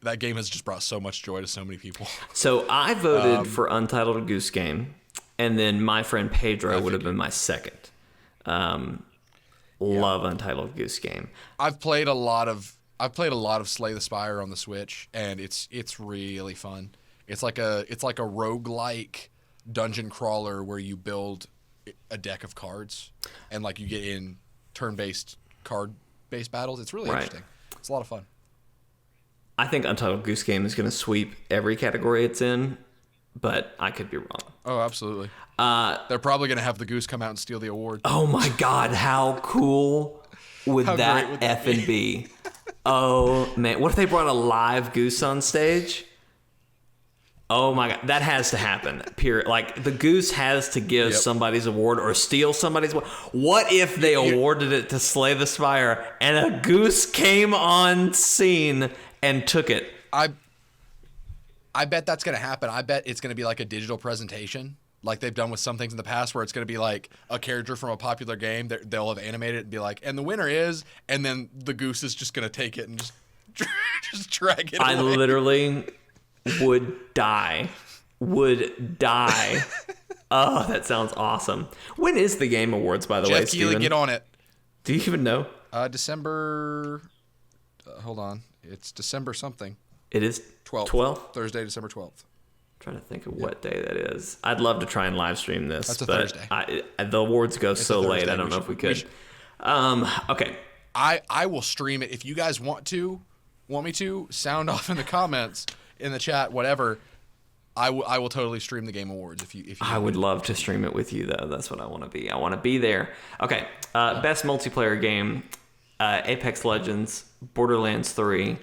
that game has just brought so much joy to so many people. So I voted for Untitled Goose Game, and then My Friend Pedro would have been my second. Love Untitled Goose Game. I've played a lot of Slay the Spire on the Switch, and it's really fun. It's like a roguelike dungeon crawler where you build a deck of cards and like you get in turn-based card-based battles. It's really interesting. It's a lot of fun. I think Untitled Goose Game is going to sweep every category it's in, but I could be wrong. Oh, absolutely. They're probably going to have the goose come out and steal the award. Oh my God, how cool would that effing be? Oh man, what if they brought a live goose on stage? Oh my God, that has to happen. Period. Like the goose has to give somebody's award or steal somebody's award. What if they awarded it to Slay the Spire and a goose came on scene and took it? I bet that's going to happen. I bet it's going to be like a digital presentation, like they've done with some things in the past, where it's going to be like a character from a popular game. They'll have animated it and be like, and the winner is, and then the goose is just going to take it and just drag it away. I literally would die would die. Oh, that sounds awesome. When is the Game Awards, by the way, Jeff Keighley, Steven? get on it. Do you even know? December. Hold on. It's December something. It is 12th. Thursday, December 12th. Trying to think of what day that is. I'd love to try and live stream this. That's a but Thursday. The awards go so late. Thursday. I don't know if we could. Okay. I will stream it if you guys want me to. Sound off in the comments, in the chat, whatever. I will totally stream the Game Awards if you. I would love to stream it with you though. That's what I want to be. I want to be there. Okay. Best multiplayer game: Apex Legends, Borderlands 3,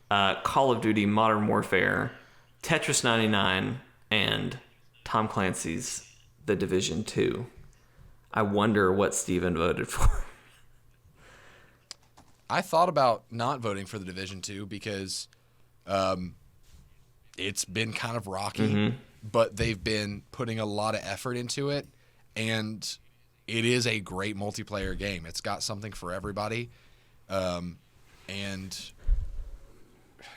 Call of Duty: Modern Warfare, Tetris 99, and Tom Clancy's The Division 2. I wonder what Steven voted for. I thought about not voting for The Division 2 because it's been kind of rocky, but they've been putting a lot of effort into it, and it is a great multiplayer game. It's got something for everybody, and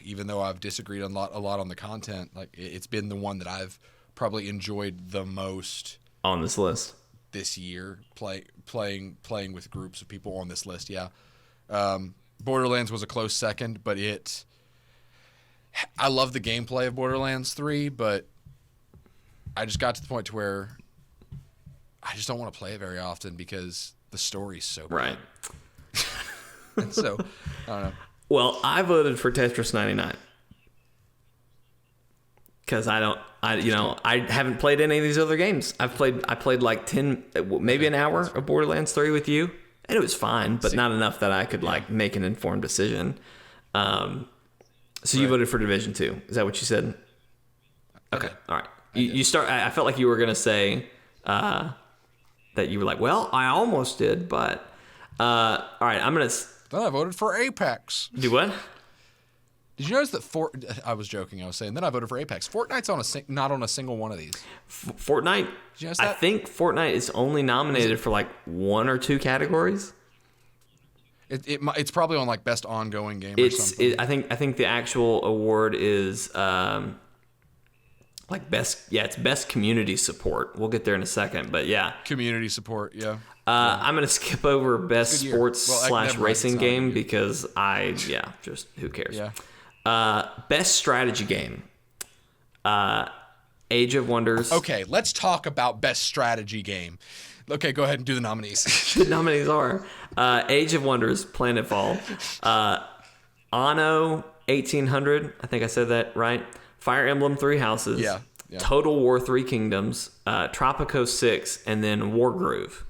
even though I've disagreed a lot on the content, like it's been the one that I've probably enjoyed the most on this list this year. Playing with groups of people on this list, yeah. Borderlands was a close second, but I love the gameplay of Borderlands 3, but I just got to the point to where I just don't want to play it very often because the story's so good. Right. And so, I don't know. Well, I voted for Tetris 99 because I haven't played any of these other games. I played like 10, maybe an hour of Borderlands 3 with you, and it was fine, but not enough that I could like make an informed decision. So you voted for Division 2. Is that what you said? Okay. All right. You start. I felt like you were gonna say that you were like, well, I almost did, but all right. I'm gonna. Then I voted for Apex. Do what? Did you notice that I was joking. I was saying then I voted for Apex. Fortnite's not on a single one of these. Fortnite. Did you notice that? I think Fortnite is only nominated for like 1 or 2 categories. It's probably on like best ongoing game or something. I think the actual award is like best. Yeah, it's best community support. We'll get there in a second, but yeah, community support. Yeah. I'm gonna skip over best sports / racing game because just who cares? Yeah. Best strategy game. Age of Wonders. Okay, let's talk about best strategy game. Okay, go ahead and do the nominees. The nominees are Age of Wonders, Planetfall, Anno 1800. I think I said that right. Fire Emblem 3 Houses. Yeah. Total War 3 Kingdoms, Tropico 6, and then Wargroove.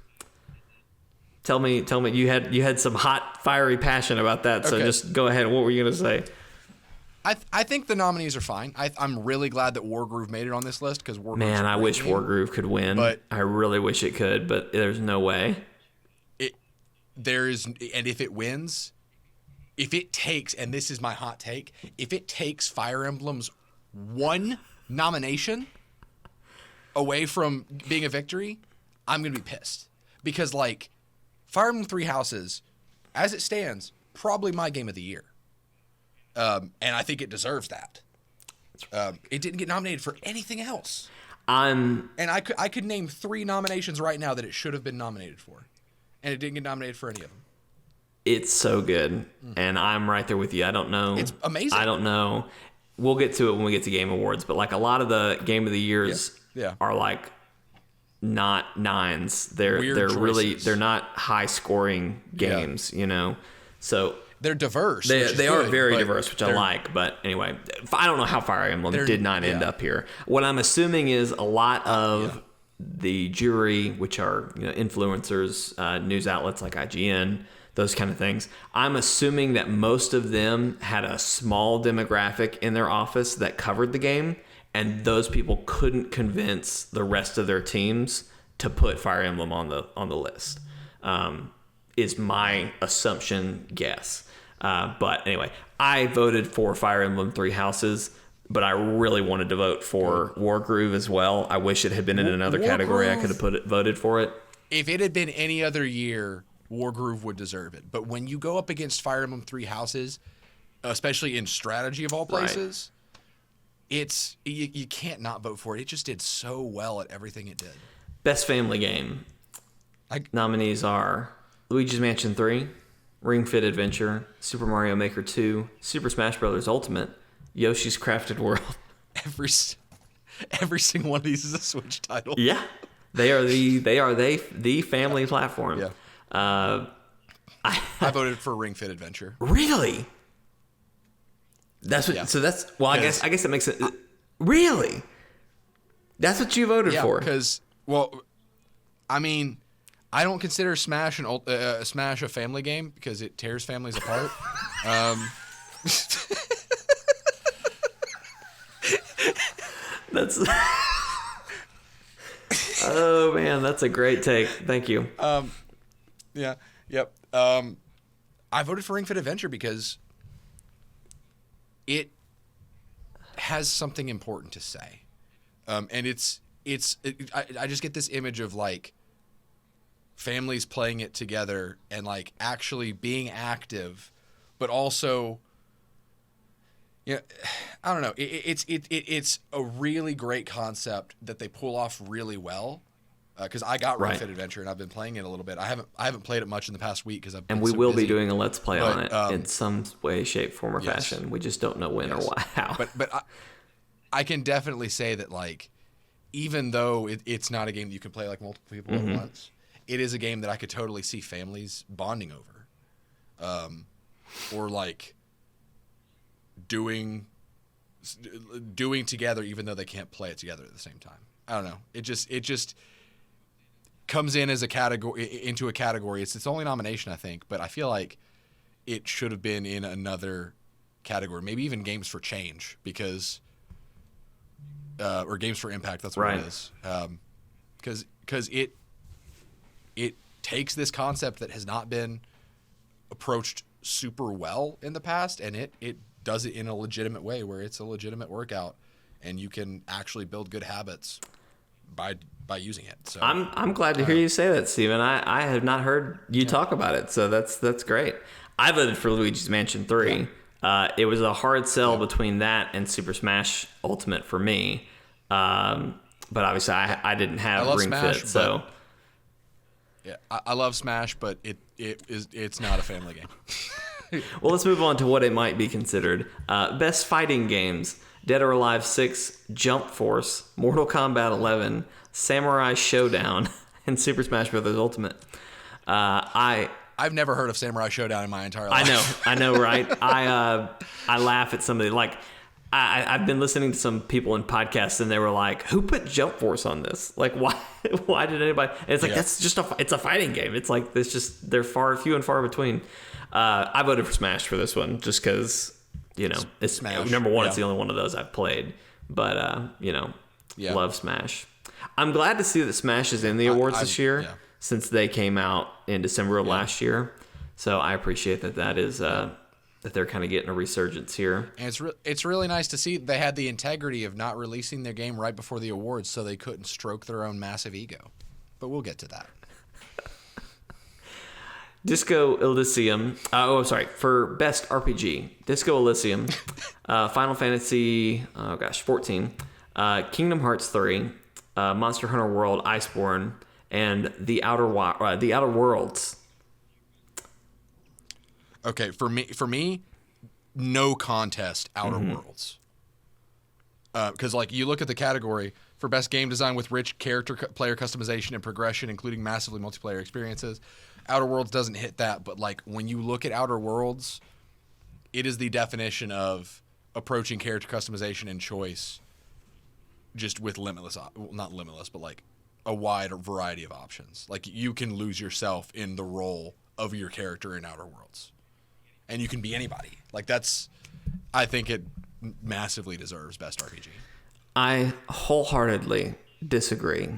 Tell me, you had some hot, fiery passion about that. So just go ahead. What were you gonna say? I think the nominees are fine. I'm really glad that Wargroove made it on this list because Wargroove. Man, I wish Wargroove could win. But I really wish it could, but there's no way. And if it wins, if it takes, and this is my hot take, if it takes Fire Emblem's 1 nomination away from being a victory, I'm gonna be pissed because like Fire Emblem 3 Houses, as it stands, probably my game of the year. And I think it deserves that. It didn't get nominated for anything else. And I could name 3 nominations right now that it should have been nominated for, and it didn't get nominated for any of them. It's so good, and I'm right there with you. I don't know. It's amazing. I don't know. We'll get to it when we get to Game Awards, but like a lot of the Game of the Years are like not 9s. They're really not high scoring games, you know. So they're diverse. They are very diverse, which I like. But anyway, I don't know how Fire Emblem did not end up here. What I'm assuming is a lot of the jury, which are influencers, news outlets like IGN, those kind of things. I'm assuming that most of them had a small demographic in their office that covered the game, and those people couldn't convince the rest of their teams to put Fire Emblem on the list. Is my assumption guess. But anyway, I voted for Fire Emblem 3 Houses, but I really wanted to vote for Wargroove as well. I wish it had been in another category. I could have voted for it. If it had been any other year, Wargroove would deserve it. But when you go up against Fire Emblem 3 Houses, especially in strategy of all places, you can't not vote for it. It just did so well at everything it did. Best family game. Nominees are Luigi's Mansion 3, Ring Fit Adventure, Super Mario Maker 2, Super Smash Bros. Ultimate, Yoshi's Crafted World. Every single one of these is a Switch title. Yeah, they are the family platform. Yeah. I voted for Ring Fit Adventure. Really? That's what. Yeah. So that's I guess that makes it. Really? That's what you voted for? Because I mean, I don't consider Smash Smash a family game because it tears families apart. That's. Oh man, that's a great take. Thank you. Yeah. Yep. I voted for Ring Fit Adventure because it has something important to say, and I just get this image of like families playing it together and like actually being active, but also, I don't know. It's a really great concept that they pull off really well. Because I got Ring Fit Adventure and I've been playing it a little bit. I haven't played it much in the past week because I've been and we so will busy. be doing a Let's Play on it in some way, shape, form, or fashion. We just don't know when or how. But I can definitely say that like, even though it's not a game that you can play like multiple people at once, it is a game that I could totally see families bonding over, or like doing together even though they can't play it together at the same time. I don't know. It just comes in as a category into a category. It's its only nomination, I think, but I feel like it should have been in another category, maybe even Games for Change, because or Games for Impact. That's what it is. Because it takes this concept that has not been approached super well in the past, and it does it in a legitimate way where it's a legitimate workout, and you can actually build good habits by using it. So I'm glad to hear you say that, Steven. I have not heard you talk about it, so that's great. I voted for Luigi's Mansion 3. Yeah. It was a hard sell between that and Super Smash Ultimate for me. But obviously I didn't have Ring Smash, Fit, so yeah, I love Smash, but it's not a family game. Well, let's move on to what it might be considered. Best fighting games: Dead or Alive 6, Jump Force, Mortal Kombat 11, Samurai Showdown, and Super Smash Bros. Ultimate. I've never heard of Samurai Showdown in my entire life. I know, right? I laugh at somebody like I've been listening to some people in podcasts and they were like, "Who put Jump Force on this? Like, why did anybody?" And it's like that's just it's a fighting game. It's like it's just they're few and far between. I voted for Smash for this one just because it's Smash. Number one. It's the only one of those I've played, but love Smash. I'm glad to see that Smash is in the awards this year since they came out in December of last year. So I appreciate that is that they're kind of getting a resurgence here. And it's really nice to see they had the integrity of not releasing their game right before the awards so they couldn't stroke their own massive ego. But we'll get to that. Disco Elysium. For Best RPG, Disco Elysium, Final Fantasy 14, Kingdom Hearts 3, Monster Hunter World Iceborne, and The Outer Worlds. Okay, for me, no contest. Outer Worlds, because like you look at the category for best game design with rich character player customization and progression, including massively multiplayer experiences. Outer Worlds doesn't hit that, but like when you look at Outer Worlds, it is the definition of approaching character customization and choice just with not limitless, but like a wide variety of options. Like you can lose yourself in the role of your character in Outer Worlds. And you can be anybody. Like I think it massively deserves Best RPG. I wholeheartedly disagree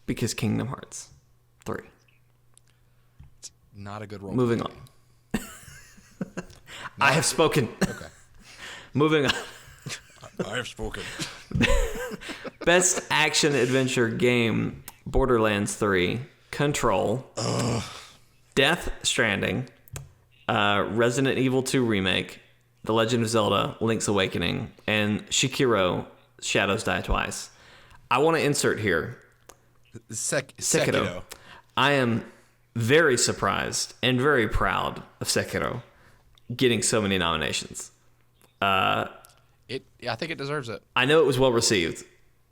because Kingdom Hearts 3. It's not a good role. Moving on. I have spoken. Okay. Moving on. I have spoken. Best action adventure game: Borderlands 3, Control, Death Stranding, Resident Evil 2 Remake, The Legend of Zelda: Link's Awakening, and Sekiro: Shadows Die Twice. I want to insert here Sekiro. I am very surprised and very proud of Sekiro getting so many nominations. I think it deserves it. I know it was well received,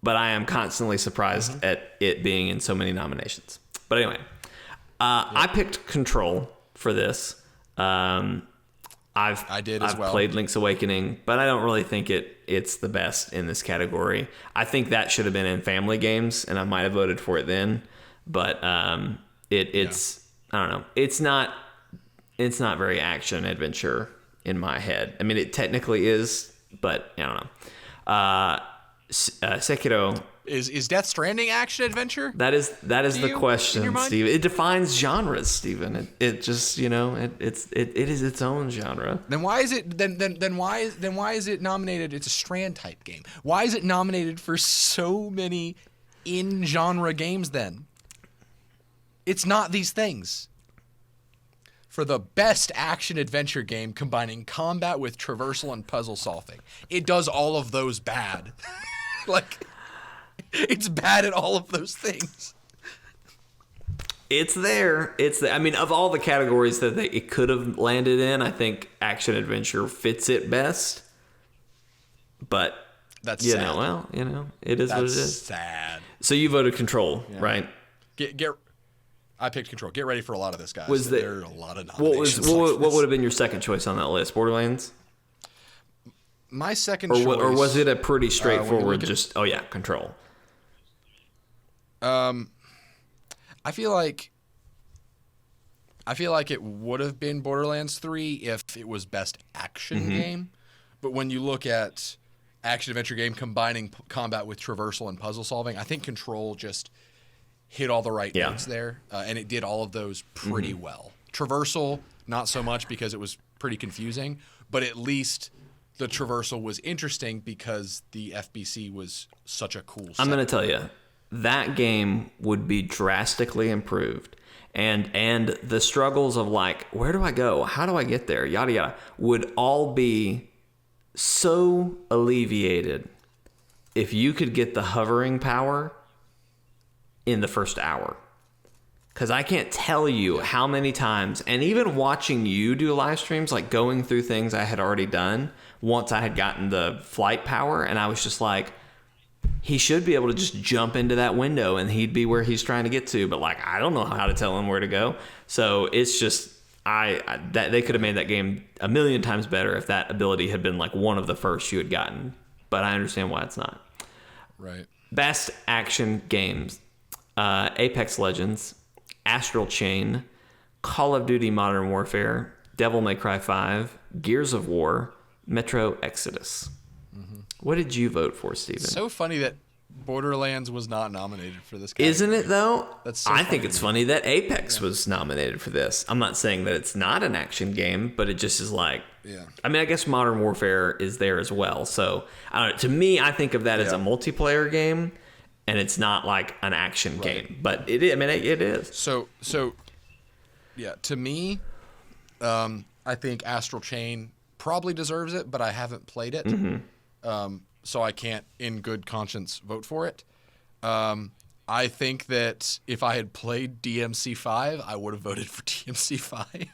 but I am constantly surprised at it being in so many nominations. But anyway, I picked Control for this. I've played Link's Awakening, but I don't really think it's the best in this category. I think that should have been in family games, and I might have voted for it then. But it's I don't know. It's not very action adventure in my head. I mean, it technically is, but I don't know. Sekiro. Is Death Stranding action adventure? That is the question, Steve. It defines genres, Steven. It just it is its own genre. Then why is it why is it nominated? It's a Strand type game. Why is it nominated for so many in genre games then? It's not these things. For the best action adventure game combining combat with traversal and puzzle solving. It does all of those bad. It's bad at all of those things. It's there. I mean, of all the categories that it could have landed in, I think action adventure fits it best. But that's sad. It is what it is. That's sad. So you voted Control, right? I picked Control. Get ready for a lot of this, guys. There are a lot of nominations. What would have been your second choice on that list? Borderlands? My second choice. Or was it a pretty straightforward Control? I feel like it would have been Borderlands 3 if it was best action game. But when you look at action adventure game combining combat with traversal and puzzle solving, I think Control just hit all the right notes there, and it did all of those pretty well. Traversal, not so much because it was pretty confusing, but at least the traversal was interesting because the FBC was such a cool set. I'm going to tell you, that game would be drastically improved. And the struggles of where do I go? How do I get there? Yada, yada, would all be so alleviated if you could get the hovering power in the first hour. Because I can't tell you how many times, and even watching you do live streams, going through things I had already done once I had gotten the flight power, and I was just like, he should be able to just jump into that window and he'd be where he's trying to get to, but I don't know how to tell him where to go. So it's just that they could have made that game a million times better if that ability had been one of the first you had gotten. But I understand why it's not. Right. Best action games: Apex Legends, Astral Chain, Call of Duty Modern Warfare, Devil May Cry 5, Gears of War, Metro Exodus. What did you vote for, Steven? So funny that Borderlands was not nominated for this category. Isn't it, though? That's so I think it's funny that Apex was nominated for this. I'm not saying that it's not an action game, but it just is I mean, I guess Modern Warfare is there as well. So, I don't know, to me, I think of that as a multiplayer game, and it's not an action game. But it is. So to me, I think Astral Chain probably deserves it, but I haven't played it. So I can't, in good conscience, vote for it. I think that if I had played DMC5, I would have voted for DMC5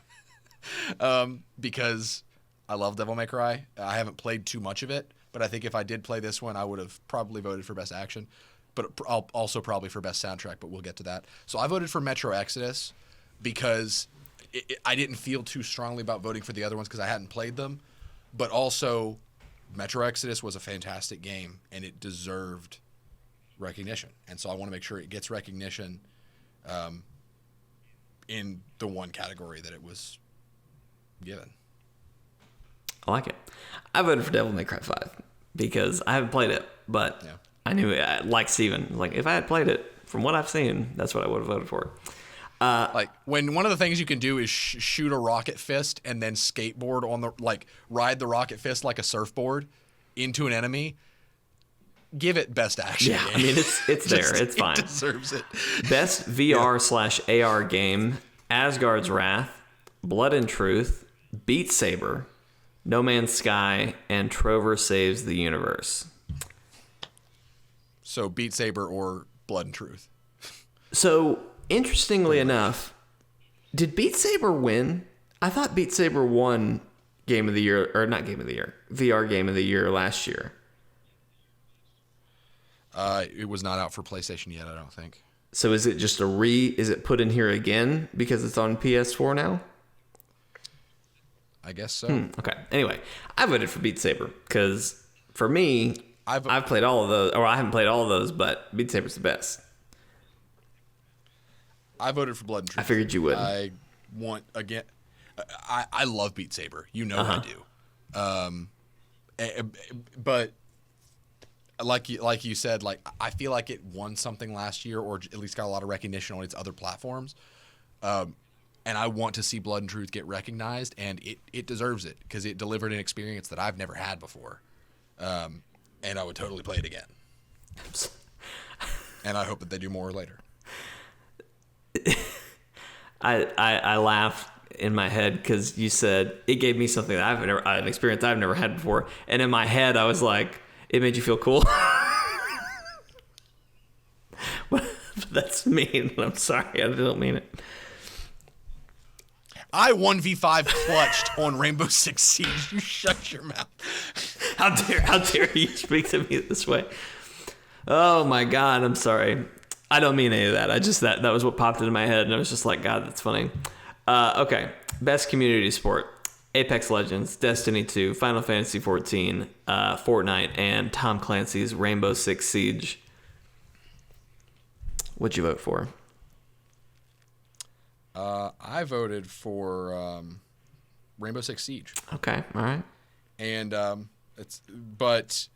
because I love Devil May Cry. I haven't played too much of it, but I think if I did play this one, I would have probably voted for Best Action, but also probably for Best Soundtrack, but we'll get to that. So I voted for Metro Exodus because I didn't feel too strongly about voting for the other ones because I hadn't played them, but also Metro Exodus was a fantastic game, and it deserved recognition. And so I want to make sure it gets recognition in the one category that it was given. I like it. I voted for Devil May Cry 5 because I haven't played it, but I knew it. Like Steven, if I had played it, from what I've seen, that's what I would have voted for. When one of the things you can do is shoot a rocket fist and then skateboard on ride the rocket fist like a surfboard into an enemy, give it Best Action game. I mean, it's there. It's fine. It deserves it. Best VR/AR game: Asgard's Wrath, Blood and Truth, Beat Saber, No Man's Sky, and Trover Saves the Universe. So Beat Saber or Blood and Truth. So, interestingly enough, did Beat Saber win? I thought Beat Saber won Game of the Year, or not Game of the Year, VR Game of the Year last year. It was not out for PlayStation yet, I don't think. So is it just is it put in here again because it's on PS4 now? I guess so. Okay. Anyway, I voted for Beat Saber because for me, I've played all of those, or I haven't played all of those, but Beat Saber's the best. I voted for Blood and Truth. I figured you would. I want, again, I love Beat Saber. You know I do. But like you said, like I feel like it won something last year, or at least got a lot of recognition on its other platforms. And I want to see Blood and Truth get recognized, and it deserves it because it delivered an experience that I've never had before. And I would totally play it again. And I hope that they do more later. I laughed in my head because you said it gave me something that an experience I've never had before, and in my head I was like, it made you feel cool. But that's mean. I'm sorry, I don't mean it. I 1v5 clutched on Rainbow Six Siege. You shut your mouth. How dare you speak to me this way? Oh my God, I'm sorry. I don't mean any of that. I just that was what popped into my head, and I was just like, God, that's funny. Okay, best community sport: Apex Legends, Destiny 2, Final Fantasy 14, Fortnite, and Tom Clancy's Rainbow Six Siege. What'd you vote for? I voted for Rainbow Six Siege. Okay, all right. And but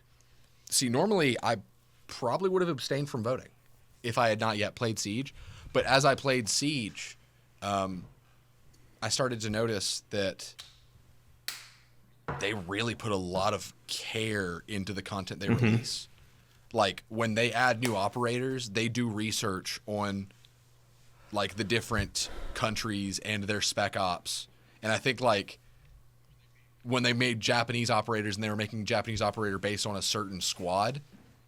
see, normally I probably would have abstained from voting if I had not yet played Siege. But as I played Siege, I started to notice that they really put a lot of care into the content they release. Like when they add new operators, they do research on like the different countries and their spec ops. And I think like when they made Japanese operators and they were making Japanese operator based on a certain squad,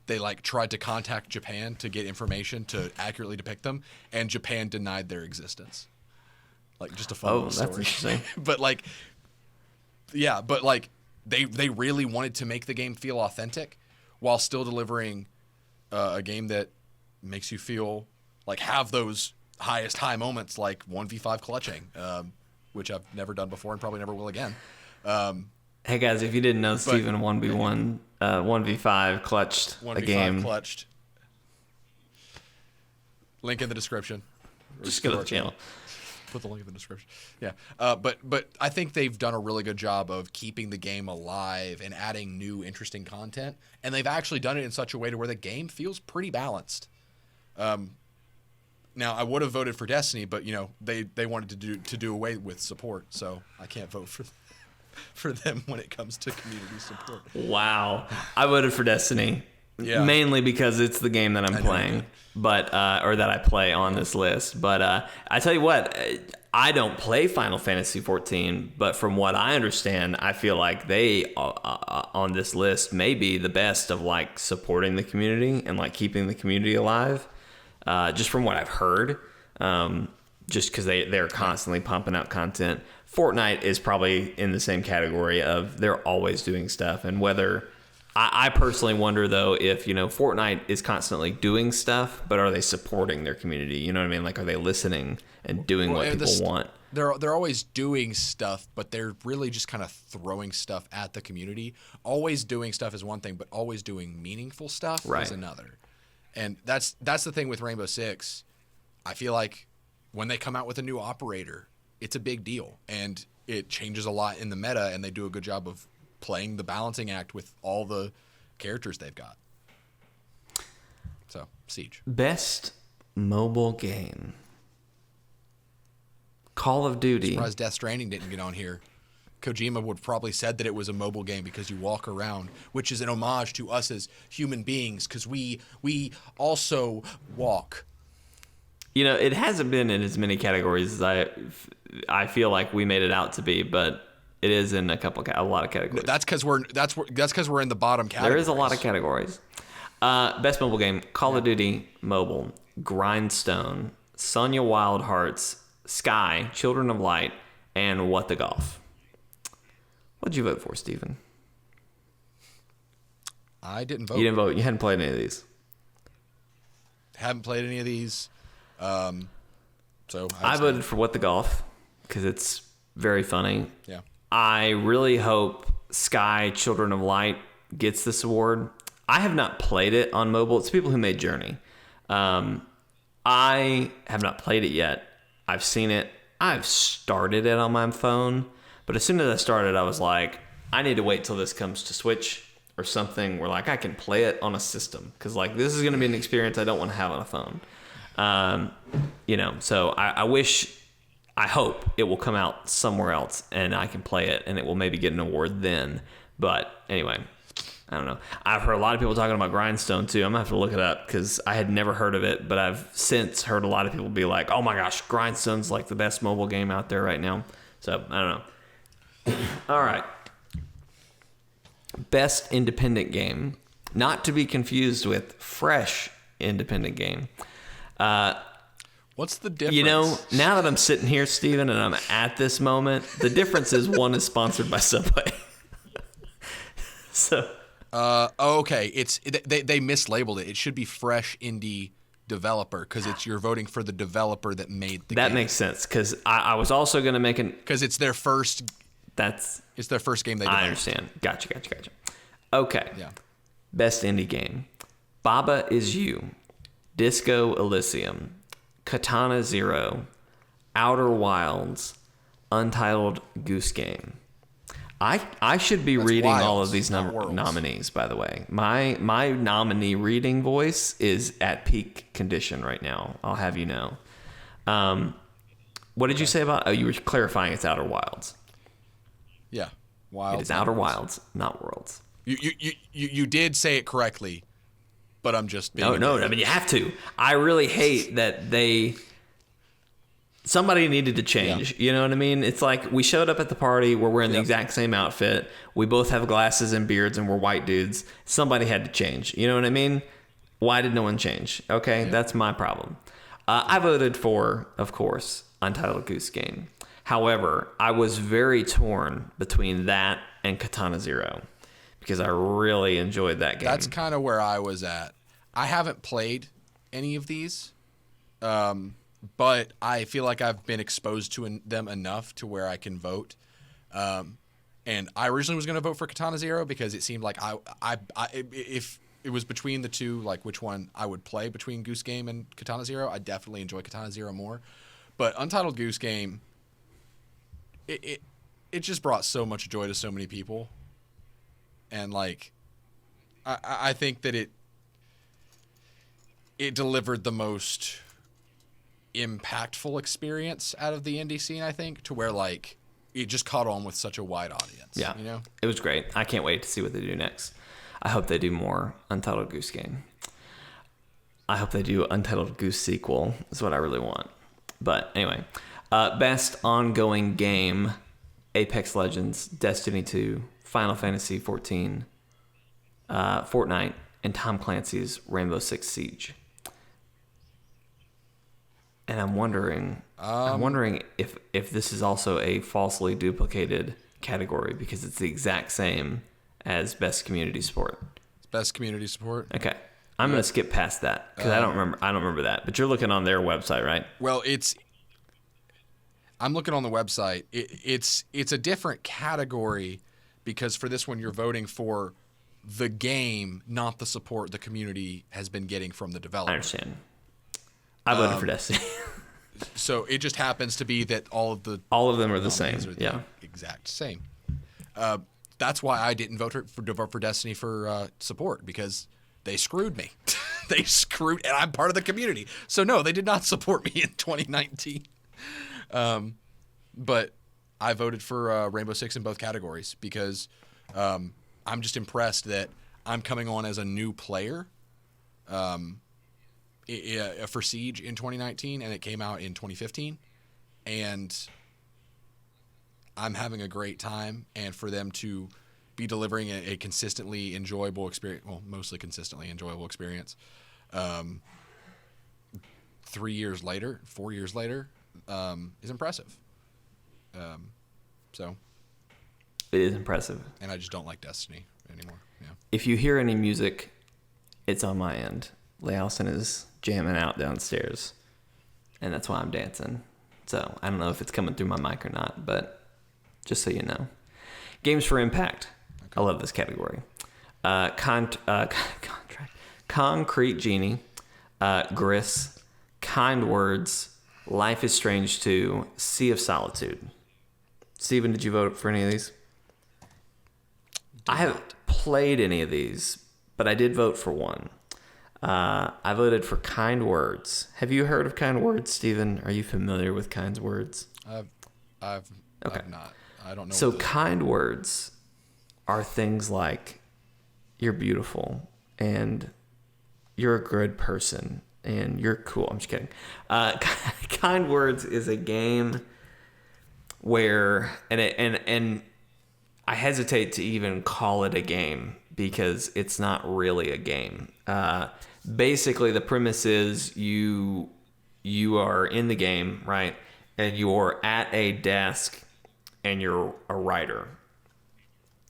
they like tried to contact Japan to get information to accurately depict them, and Japan denied their existence. Like just a fun little story. That's interesting. But like, yeah, but like they really wanted to make the game feel authentic while still delivering a game that makes you feel like have those highest high moments like 1v5 clutching, which I've never done before and probably never will again. Hey guys, if you didn't know, Steven 1v1, 1v5 clutched 1v5 a game. Clutched. Link in the description. Just go to the channel. Put the link in the description. Yeah. But I think they've done a really good job of keeping the game alive and adding new interesting content. And they've actually done it in such a way to where the game feels pretty balanced. Now I would have voted for Destiny, but you know, they wanted to do away with support, so I can't vote for them when it comes to community support. Wow. I voted for Destiny. Yeah. Mainly because it's the game that I'm playing, but or that I play on this list. But I tell you what, I don't play Final Fantasy 14, but from what I understand, I feel like they on this list may be the best of like supporting the community and like keeping the community alive. Just from what I've heard, just because they're constantly pumping out content. Fortnite is probably in the same category of they're always doing stuff, and whether I personally wonder though if, you know, Fortnite is constantly doing stuff, but are they supporting their community? You know what I mean? Like, are they listening and doing what people want? They're always doing stuff, but they're really just kind of throwing stuff at the community. Always doing stuff is one thing, but always doing meaningful stuff is another. And that's the thing with Rainbow Six. I feel like when they come out with a new operator, it's a big deal, and it changes a lot in the meta, and they do a good job of playing the balancing act with all the characters they've got. So, Siege. Best mobile game. Call of Duty. I'm surprised Death Stranding didn't get on here. Kojima would have probably said that it was a mobile game because you walk around, which is an homage to us as human beings, because we also walk. You know, it hasn't been in as many categories as I feel like we made it out to be, but It is in a lot of categories. That's because we're in the bottom category. There is a lot of categories. Best mobile game: Call of Duty Mobile, Grindstone, Sonya Wild Hearts, Sky, Children of Light, and What the Golf. What'd you vote for, Steven? I didn't vote. You didn't vote. You hadn't played any of these. Haven't played any of these. So I voted for What the Golf because it's very funny. Yeah. I really hope Sky, Children of Light gets this award. I have not played it on mobile. It's people who made Journey. I have not played it yet. I've seen it. I've started it on my phone. But as soon as I started, I was like, I need to wait till this comes to Switch or something where like I can play it on a system. Because like this is going to be an experience I don't want to have on a phone. So I hope it will come out somewhere else and I can play it and it will maybe get an award then. But anyway, I don't know. I've heard a lot of people talking about Grindstone too. I'm gonna have to look it up because I had never heard of it, but I've since heard a lot of people be like, "Oh my gosh, Grindstone's like the best mobile game out there right now." So I don't know. All right, best independent game, not to be confused with fresh independent game. What's the difference? Now that I'm sitting here, Steven, and I'm at this moment, the difference is one is sponsored by Subway. So. Okay. They mislabeled it. It should be fresh indie developer because you're voting for the developer that made the game. That makes sense because I was also going to make because it's their first. It's their first game they developed. I understand. Gotcha. Okay. Yeah. Best indie game: Baba Is You, Disco Elysium, Katana Zero, Outer Wilds, Untitled Goose Game. I should be reading all of these nominees, by the way. My nominee reading voice is at peak condition right now. I'll have you know. What did you say about? Oh, you were clarifying it's Outer Wilds. Yeah, Wilds. It is Outer Wilds, not Worlds. You did say it correctly, but I'm just being no. I mean, you have to. I really hate that somebody needed to change. Yeah. You know what I mean? It's like we showed up at the party. We're wearing the exact same outfit. We both have glasses and beards and we're white dudes. Somebody had to change. You know what I mean? Why did no one change? Okay, that's my problem. I voted for, of course, Untitled Goose Game. However, I was very torn between that and Katana Zero because I really enjoyed that game. That's kind of where I was at. I haven't played any of these. But I feel like I've been exposed to them enough to where I can vote. And I originally was going to vote for Katana Zero because it seemed like if it was between the two, like which one I would play between Goose Game and Katana Zero, I definitely enjoy Katana Zero more. But Untitled Goose Game, it just brought so much joy to so many people. And like, I think that it delivered the most impactful experience out of the indie scene, I think, to where like it just caught on with such a wide audience. Yeah, it was great. I can't wait to see what they do next. I hope they do more Untitled Goose Game. I hope they do Untitled Goose sequel. Is what I really want. But anyway, best ongoing game: Apex Legends, Destiny 2, Final Fantasy 14, Fortnite, and Tom Clancy's Rainbow Six Siege. And I'm wondering if this is also a falsely duplicated category because it's the exact same as Best Community Support. It's Best Community Support. Okay, I'm gonna skip past that because I don't remember that. But you're looking on their website, right? Well, I'm looking on the website. It's a different category because for this one you're voting for the game, not the support the community has been getting from the developer. I understand. I voted for Destiny. So it just happens to be that all of them are the same. Yeah, exact same. That's why I didn't vote for Destiny for support because they screwed me. And I'm part of the community. So no, they did not support me in 2019. But I voted for Rainbow Six in both categories because I'm just impressed that I'm coming on as a new player. For Siege in 2019, and it came out in 2015, and I'm having a great time, and for them to be delivering a consistently enjoyable experience, well, mostly consistently enjoyable experience, 4 years later, is impressive. So it is impressive. And I just don't like Destiny anymore. Yeah. If you hear any music, it's on my end. Leigh Allison is jamming out downstairs, and that's why I'm dancing. So I don't know if it's coming through my mic or not, but just so you know. Games for Impact. Okay. I love this category. Concrete Genie, Gris, Kind Words, Life is Strange 2, Sea of Solitude. Steven, did you vote for any of these? I haven't played any of these, but I did vote for one. I voted for Kind Words. Have you heard of Kind Words, Steven? Are you familiar with Kind Words? I've not. I don't know. So Kind Words are things like, you're beautiful, and you're a good person, and you're cool. I'm just kidding. Kind Words is a game where, and I hesitate to even call it a game because it's not really a game. Basically, the premise is you are in the game, right? And you're at a desk and you're a writer.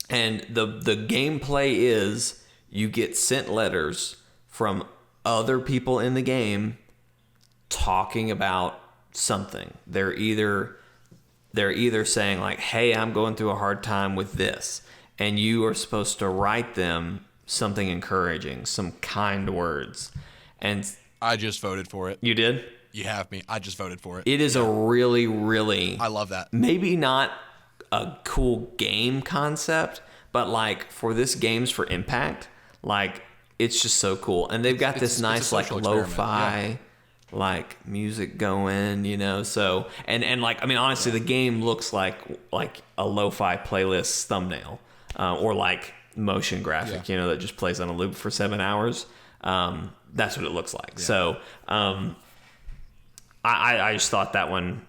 And the gameplay is you get sent letters from other people in the game talking about something. They're either saying like, hey, I'm going through a hard time with this. And you are supposed to write them something encouraging, some kind words. And I just voted for it. You did? You have me. I just voted for it. It is a really, really... I love that. Maybe not a cool game concept, but like for this Games for Impact, like it's just so cool. And they've got this nice like lo-fi like music going, you know. So and like, I mean, honestly, the game looks like a lo-fi playlist thumbnail, or like motion graphic, you know, that just plays on a loop for 7 hours. That's what it looks like. Yeah. So I just thought that one.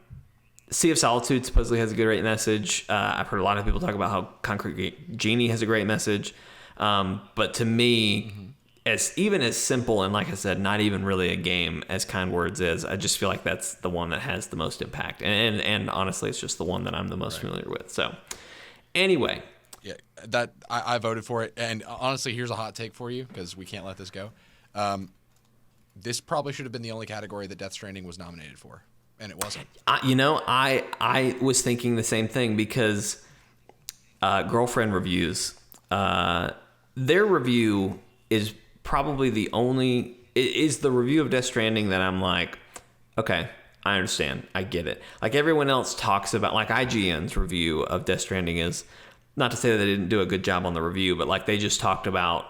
Sea of Solitude supposedly has a great message. I've heard a lot of people talk about how Concrete Genie has a great message. But to me, as simple and, like I said, not even really a game as Kind Words is, I just feel like that's the one that has the most impact. And honestly, it's just the one that I'm the most familiar with. So anyway. Yeah, that I voted for it. And honestly, here's a hot take for you because we can't let this go. This probably should have been the only category that Death Stranding was nominated for. And it wasn't. I was thinking the same thing because Girlfriend Reviews, their review is probably the only... It is the review of Death Stranding that I'm like, okay, I understand. I get it. Like everyone else talks about... Like IGN's review of Death Stranding is... Not to say that they didn't do a good job on the review, but like they just talked about...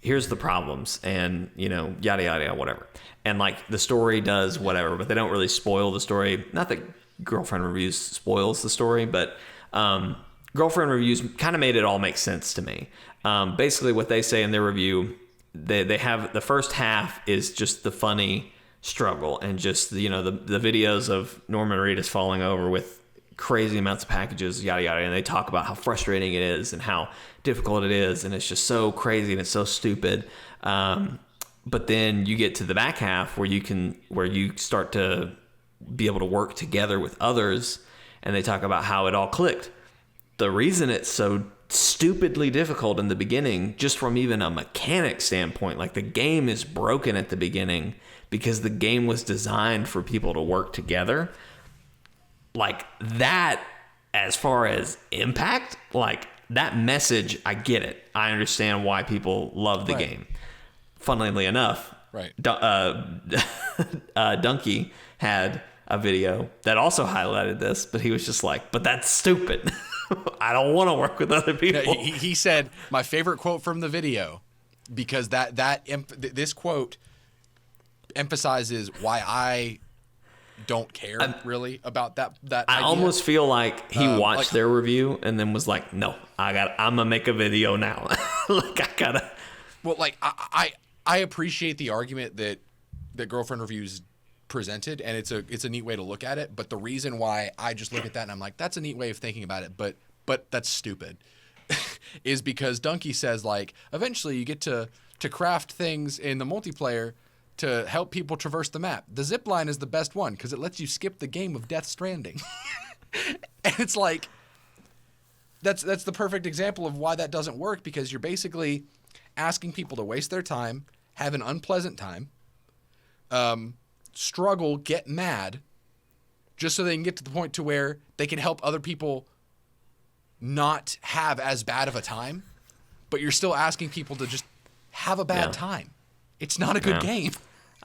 Here's the problems and, you know, yada, yada, yada, whatever. And, like, the story does whatever, but they don't really spoil the story. Not that Girlfriend Reviews spoils the story, but Girlfriend Reviews kind of made it all make sense to me. Basically, what they say in their review, they have the first half is just the funny struggle and just, you know, the videos of Norman Reedus falling over with crazy amounts of packages, yada yada, and they talk about how frustrating it is and how difficult it is, and it's just so crazy and it's so stupid. But then you get to the back half where you start to be able to work together with others, and they talk about how it all clicked. The reason it's so stupidly difficult in the beginning, just from even a mechanic standpoint, like the game is broken at the beginning because the game was designed for people to work together. Like that, as far as impact, like that message, I get it. I understand why people love the game. Funnily enough, Donkey had a video that also highlighted this, but he was just like, but that's stupid. I don't want to work with other people. No, he said, my favorite quote from the video, because this quote emphasizes why I don't care really about that I idea. Almost feel like he watched their review and then was like, no, I'm gonna make a video now. Like I gotta. Well, like I appreciate the argument that Girlfriend Reviews presented, and it's a neat way to look at it. But the reason why I just look at that and I'm like, that's a neat way of thinking about it, but that's stupid, is because Donkey says, like, eventually you get to craft things in the multiplayer to help people traverse the map. The zip line is the best one because it lets you skip the game of Death Stranding. And it's like, that's the perfect example of why that doesn't work, because you're basically asking people to waste their time, have an unpleasant time, struggle, get mad, just so they can get to the point to where they can help other people not have as bad of a time, but you're still asking people to just have a bad time. It's not a good game.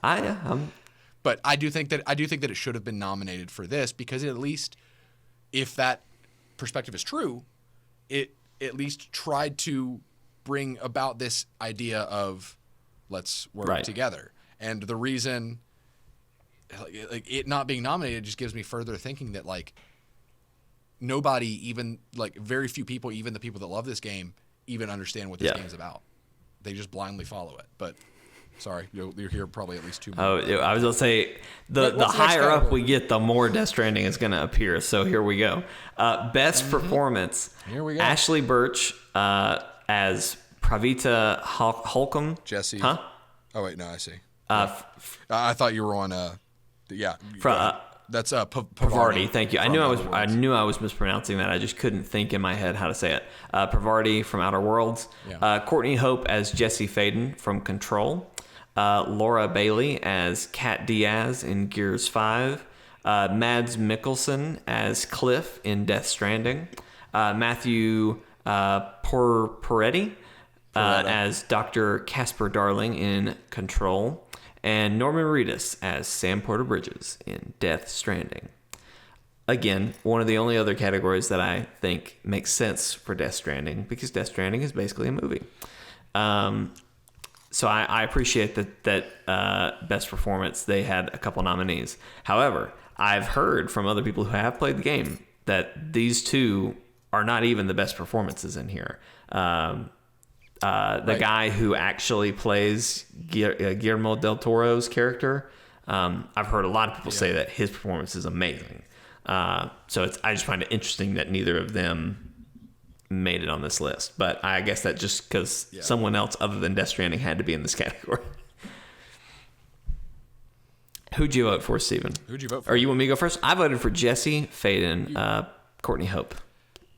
But I do think that it should have been nominated for this, because at least, if that perspective is true, it at least tried to bring about this idea of let's work together. And the reason, like, it not being nominated just gives me further thinking that, like, nobody, even, like, very few people, even the people that love this game, even understand what this game's about. They just blindly follow it. But sorry, you'll hear probably at least 2 more. Oh, I was going to say, the higher up we get, the more Death Stranding is going to appear. So here we go. Best performance. Here we go. Ashley Birch as Pravita Holcomb. Jesse. Huh? Oh, wait, no, I see. I thought you were on, that's Pravarti. Thank you. I knew I was mispronouncing that. I just couldn't think in my head how to say it. Pravarti from Outer Worlds. Yeah. Courtney Hope as Jesse Faden from Control. Laura Bailey as Kat Diaz in Gears 5. Mads Mikkelsen as Cliff in Death Stranding. Matthew Porretti as Dr. Casper Darling in Control. And Norman Reedus as Sam Porter Bridges in Death Stranding. Again, one of the only other categories that I think makes sense for Death Stranding, because Death Stranding is basically a movie. So I appreciate that Best Performance, they had a couple nominees. However, I've heard from other people who have played the game that these two are not even the best performances in here. The guy who actually plays Guillermo del Toro's character, I've heard a lot of people say that his performance is amazing. So I just find it interesting that neither of them made it on this list. But I guess that just because someone else other than Death Stranding had to be in this category. Who'd you vote for, Steven? Who'd you vote for? Or you want me to go first? I voted for Jesse Faden, Courtney Hope,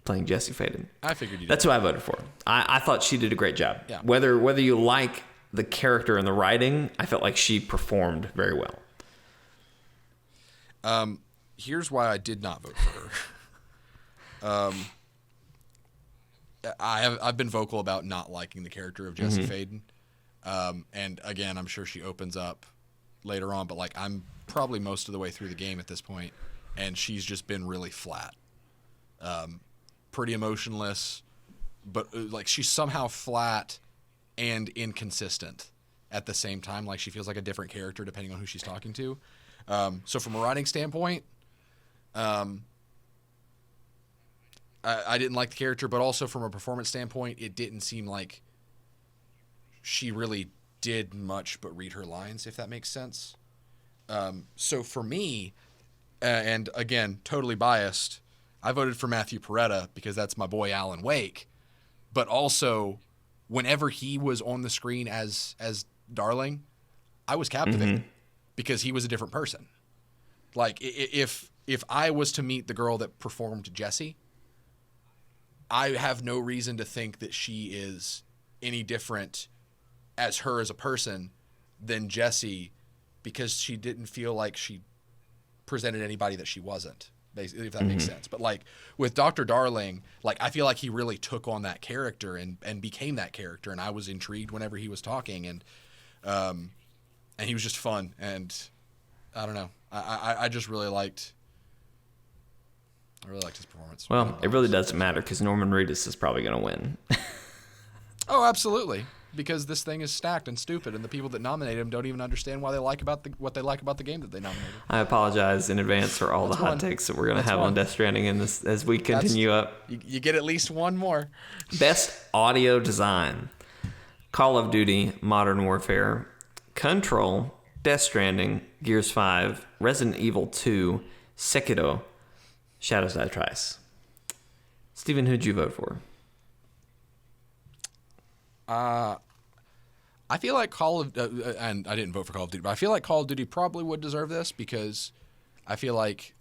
playing Jesse Faden. I figured you did. That's who I voted for. I thought she did a great job. Yeah. Whether you like the character and the writing, I felt like she performed very well. Here's why I did not vote for her. I've been vocal about not liking the character of Jesse Faden. And again, I'm sure she opens up later on, but, like, I'm probably most of the way through the game at this point, and she's just been really flat. Pretty emotionless, but like, she's somehow flat and inconsistent at the same time. Like, she feels like a different character depending on who she's talking to. So from a writing standpoint, I didn't like the character, but also from a performance standpoint, it didn't seem like she really did much but read her lines, if that makes sense. So for me, and again, totally biased, I voted for Matthew Porretta because that's my boy Alan Wake. But also, whenever he was on the screen as Darling, I was captivated because he was a different person. Like, if I was to meet the girl that performed Jessie, I have no reason to think that she is any different as her as a person than Jessie, because she didn't feel like she presented anybody that she wasn't, basically, if that makes sense. But, like, with Dr. Darling, like, I feel like he really took on that character and became that character, and I was intrigued whenever he was talking, and he was just fun, and I don't know. I just really liked his performance. Well, it really doesn't matter because Norman Reedus is probably going to win. Oh, absolutely. Because this thing is stacked and stupid, and the people that nominate him don't even understand why they like what they like about the game that they nominated. I apologize in advance for all the hot takes that we're going to have on Death Stranding in this as we continue up. You get at least one more. Best audio design: Call of Duty, Modern Warfare, Control, Death Stranding, Gears 5, Resident Evil 2, Sekiro, Shadows Die Twice. Steven, who'd you vote for? I feel like and I didn't vote for Call of Duty, but I feel like Call of Duty probably would deserve this because I feel like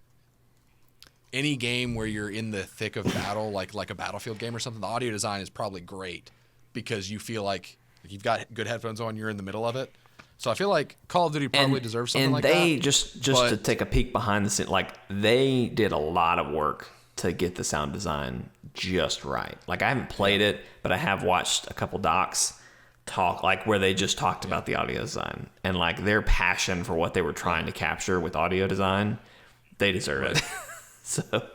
any game where you're in the thick of battle, like a Battlefield game or something, the audio design is probably great because you feel like you've got good headphones on, you're in the middle of it. So I feel like Call of Duty probably deserves something like that. And they just to take a peek behind the scenes, like they did a lot of work to get the sound design just right. Like I haven't played it, but I have watched a couple docs talk, like where they just talked about the audio design and like their passion for what they were trying to capture with audio design. They deserve it. So,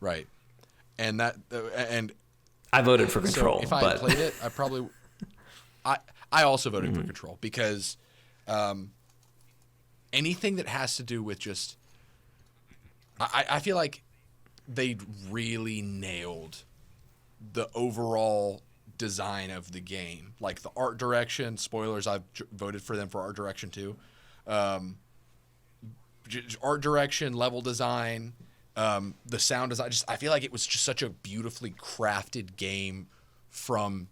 right, and I voted for Control. So if I had played it, I probably, I also voted for Control because anything that has to do with just, I feel like they really nailed the overall design of the game, like the art direction. Spoilers, I've voted for them for art direction too. Art direction, level design, the sound design. I feel like it was just such a beautifully crafted game from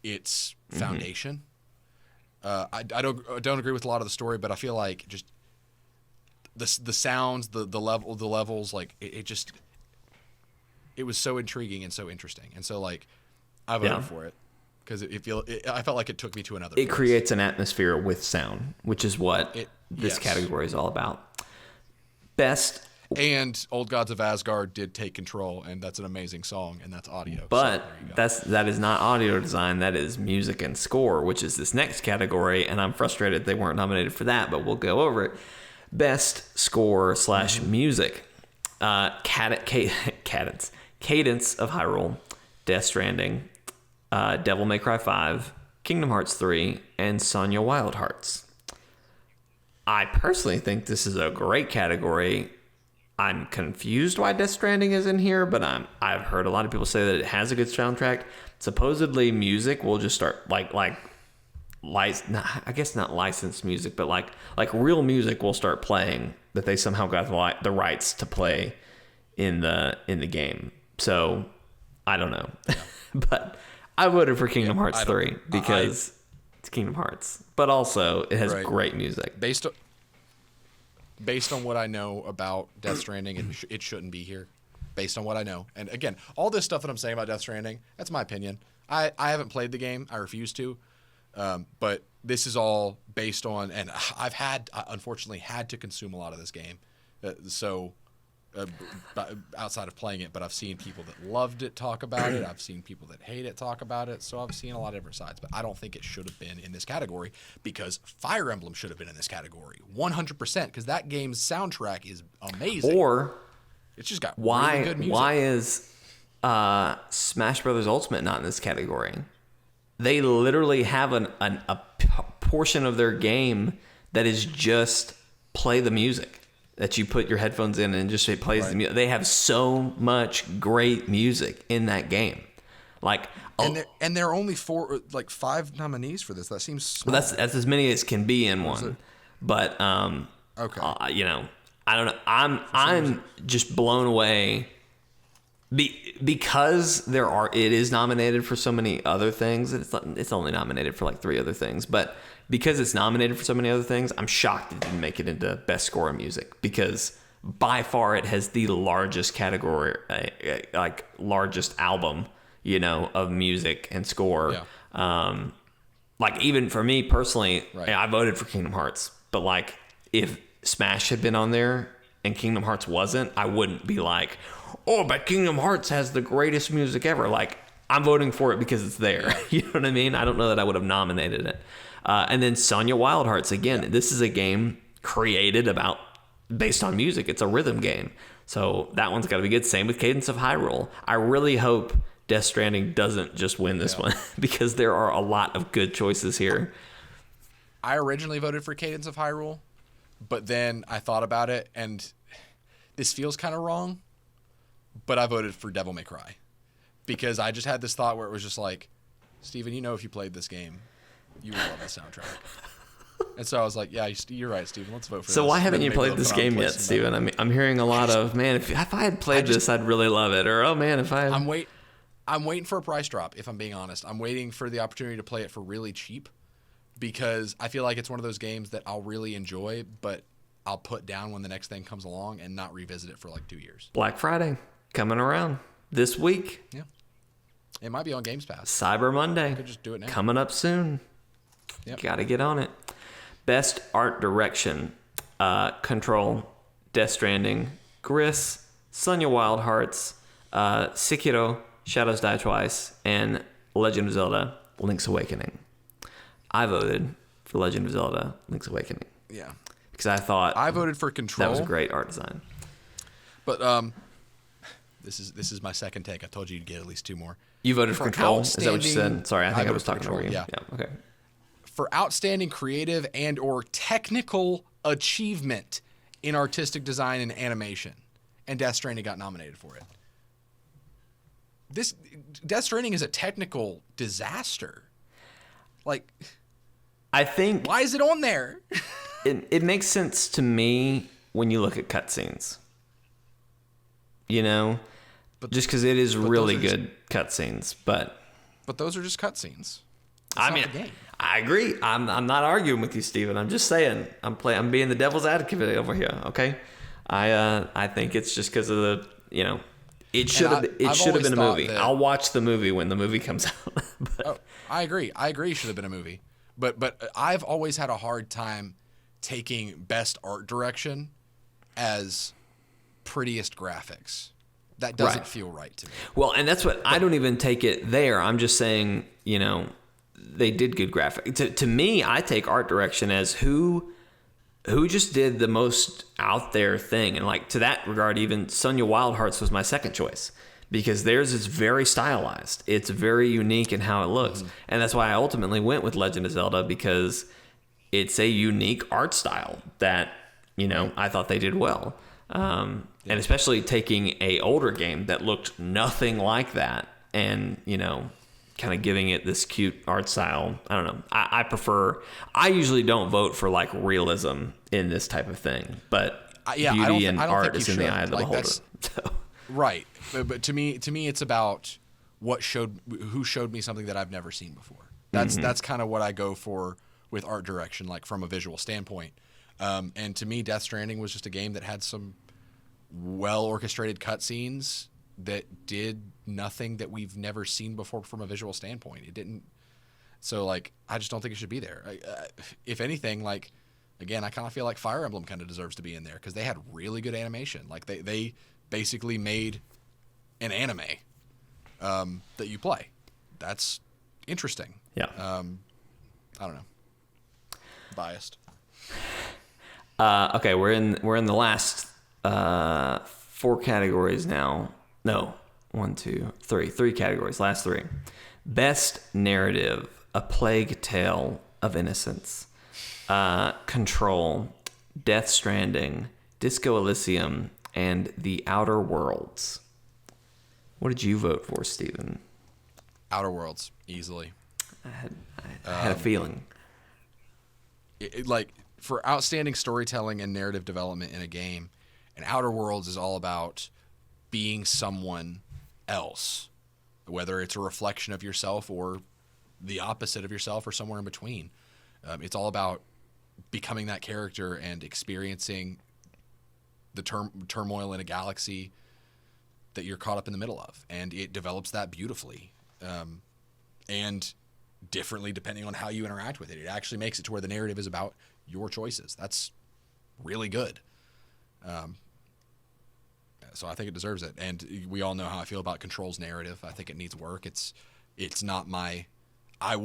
its foundation. I don't agree with a lot of the story, but I feel like just the sounds, the levels, like it was so intriguing and so interesting, and so like I voted for it because I felt like it took me to another place. It creates an atmosphere with sound, which is what this category is all about. Best. And Old Gods of Asgard did take Control, and that's an amazing song, and that's audio. But that is not audio design. That is music and score, which is this next category, and I'm frustrated they weren't nominated for that, but we'll go over it. Best score / music. Cadence of Hyrule, Death Stranding, Devil May Cry 5, Kingdom Hearts 3, and Sonya Wild Hearts. I personally think this is a great category. I'm confused why Death Stranding is in here, but I've heard a lot of people say that it has a good soundtrack. Supposedly music will just start I guess not licensed music, but like real music will start playing that they somehow got the rights to play in the game. So I don't know. But I voted for Kingdom Hearts 3 because it's Kingdom Hearts, but also it has great music. Based on what I know about Death Stranding, it shouldn't be here. Based on what I know. And again, all this stuff that I'm saying about Death Stranding, that's my opinion. I haven't played the game. I refuse to. But this is all based on, and I unfortunately had to consume a lot of this game. Outside of playing it, but I've seen people that loved it talk about it. I've seen people that hate it talk about it. So I've seen a lot of different sides, but I don't think it should have been in this category because Fire Emblem should have been in this category 100% because that game's soundtrack is amazing. Or it's just got really good music. Why is Smash Brothers Ultimate not in this category? They literally have a portion of their game that is just play the music. That you put your headphones in and just it plays the music. They have so much great music in that game, and there are only 5 nominees for this. That seems small. Well, that's as many as can be in one. But okay, I don't know. I'm just blown away because it is nominated for so many other things. It's only nominated for 3 other things, but. Because it's nominated for so many other things, I'm shocked it didn't make it into Best Score in Music because by far it has the largest category, largest album, of music and score. Yeah. Even for me personally, I voted for Kingdom Hearts, but if Smash had been on there and Kingdom Hearts wasn't, I wouldn't be like, oh, but Kingdom Hearts has the greatest music ever. I'm voting for it because it's there. Yeah. You know what I mean? I don't know that I would have nominated it. And then Sonya Wild Hearts, again, this is a game created based on music. It's a rhythm game. So that one's got to be good. Same with Cadence of Hyrule. I really hope Death Stranding doesn't just win this one because there are a lot of good choices here. I originally voted for Cadence of Hyrule, but then I thought about it, and this feels kind of wrong, but I voted for Devil May Cry because I just had this thought where it was just like, Steven, if you played this game, you would love the soundtrack. And so I was like, yeah, you're right, Steven. Let's vote for this. So why haven't you Maybe played they'll this put it on game yet, PlayStation. Steven? I'm hearing a lot of, man, if I had played this, I'd really love it. Or, oh, man, if I... I'm waiting for a price drop, if I'm being honest. I'm waiting for the opportunity to play it for really cheap because I feel like it's one of those games that I'll really enjoy, but I'll put down when the next thing comes along and not revisit it for like 2 years. Black Friday coming around this week. Yeah. It might be on Games Pass. Cyber Monday. Could just do it now. Coming up soon. Yep. Got to get on it. Best art direction. Control, Death Stranding, Gris, Sunya Wild Hearts, Sekiro, Shadows Die Twice, and Legend of Zelda, Link's Awakening. I voted for Legend of Zelda, Link's Awakening. Yeah. Because I thought I voted for Control. that was a great art design. But this is my second take. I told you you'd get at least 2 more. You voted for Control? Is that what you said? outstanding- Sorry, I think I voted was for talking Control, over you. yeah. Okay. For outstanding creative and or technical achievement in artistic design and animation. And Death Stranding got nominated for it. This Death Stranding is a technical disaster. Like, I think why is it on there? it makes sense to me when you look at cutscenes. You know? Just because it is really good cutscenes, but those are just cutscenes. I mean, I agree. I'm not arguing with you, Steven. I'm just saying I'm being the devil's advocate over here. Okay, I think it's just because of the it should have been a movie. I'll watch the movie when the movie comes out. But, I agree. It should have been a movie. But I've always had a hard time taking best art direction as prettiest graphics. That doesn't feel right to me. Well, and that's what I don't even take it there. I'm just saying, they did good graphics. To me, I take art direction as who just did the most out there thing. And like to that regard, even Sunya Wild Hearts was my second choice because theirs is very stylized. It's very unique in how it looks. Mm-hmm. And that's why I ultimately went with Legend of Zelda because it's a unique art style that, I thought they did well. And especially taking a older game that looked nothing like that and, kind of giving it this cute art style. I don't know. I usually don't vote for like realism in this type of thing, but beauty and art is in the eye of the beholder. Right. But to me, it's about who showed me something that I've never seen before. That's kind of what I go for with art direction, like from a visual standpoint. And to me, Death Stranding was just a game that had some well-orchestrated cutscenes that did nothing that we've never seen before from a visual standpoint. It didn't. So, like, I just don't think it should be there. If anything, like, again, I kind of feel like Fire Emblem kind of deserves to be in there because they had really good animation. Like, they basically made an anime that you play. That's interesting. Yeah. I don't know. Biased. Okay, we're in the last 4 categories now. No, 1, 2, 3. 3 categories. Last 3. Best narrative: A Plague Tale of Innocence, Control, Death Stranding, Disco Elysium, and The Outer Worlds. What did you vote for, Steven? Outer Worlds, easily. I had a feeling. Like, for outstanding storytelling and narrative development in a game, and Outer Worlds is all about being someone else, whether it's a reflection of yourself or the opposite of yourself or somewhere in between. It's all about becoming that character and experiencing the turmoil in a galaxy that you're caught up in the middle of. And it develops that beautifully and differently depending on how you interact with it. It actually makes it to where the narrative is about your choices. That's really good. So I think it deserves it. And we all know how I feel about Control's narrative. I think it needs work. It's not my. I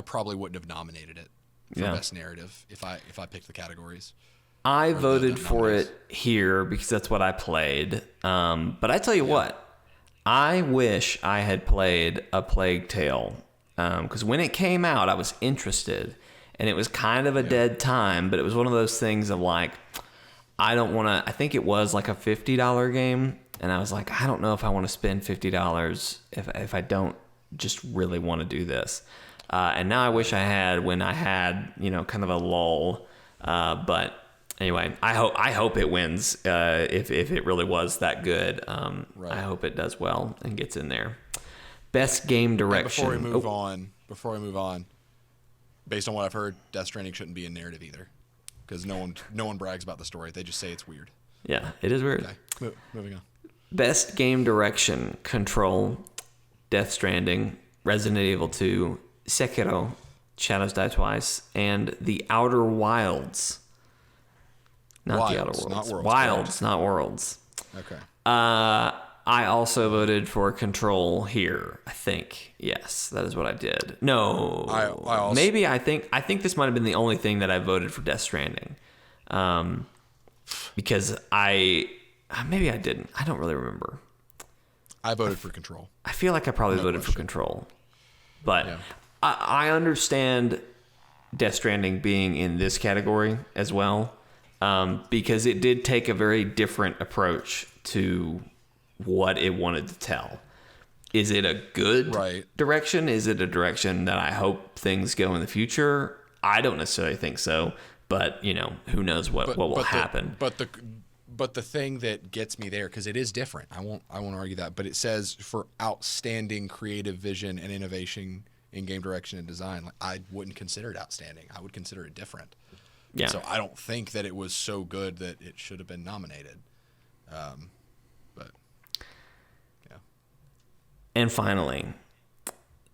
probably wouldn't have nominated it for best narrative if I picked the categories. I voted for it here because that's what I played. But I tell you what, I wish I had played A Plague Tale because when it came out, I was interested, and it was kind of a dead time. But it was one of those things of like, I don't want to. I think it was like a $50 game, and I was like, I don't know if I want to spend $50 if I don't just really want to do this. And now I wish I had when I had, kind of a lull. But anyway, I hope it wins. If it really was that good, Right. I hope it does well and gets in there. Best game direction. And before we move on, based on what I've heard, Death Stranding shouldn't be in narrative either, because no one brags about the story. They just say it's weird. Yeah, it is weird. Okay, moving on. Best game direction: Control, Death Stranding, Resident Evil 2, Sekiro, Shadows Die Twice, and The Outer Wilds. Not The Outer Worlds. Not Worlds. Wilds, not Worlds. Okay. I also voted for Control here. I think yes, that is what I did. No, I also, maybe I think this might have been the only thing that I voted for Death Stranding, because maybe I didn't. I don't really remember. I voted for Control. I feel like I probably voted for Control, but yeah. I understand Death Stranding being in this category as well, because it did take a very different approach to what it wanted to tell. Is it a good direction? Is it a direction that I hope things go in the future? I don't necessarily think so, but who knows what will happen. But the thing that gets me there, because it is different, I won't argue that, but it says for outstanding creative vision and innovation in game direction and design. Like, I wouldn't consider it outstanding. I would consider it different. Yeah. So I don't think that it was so good that it should have been nominated. But yeah. And finally,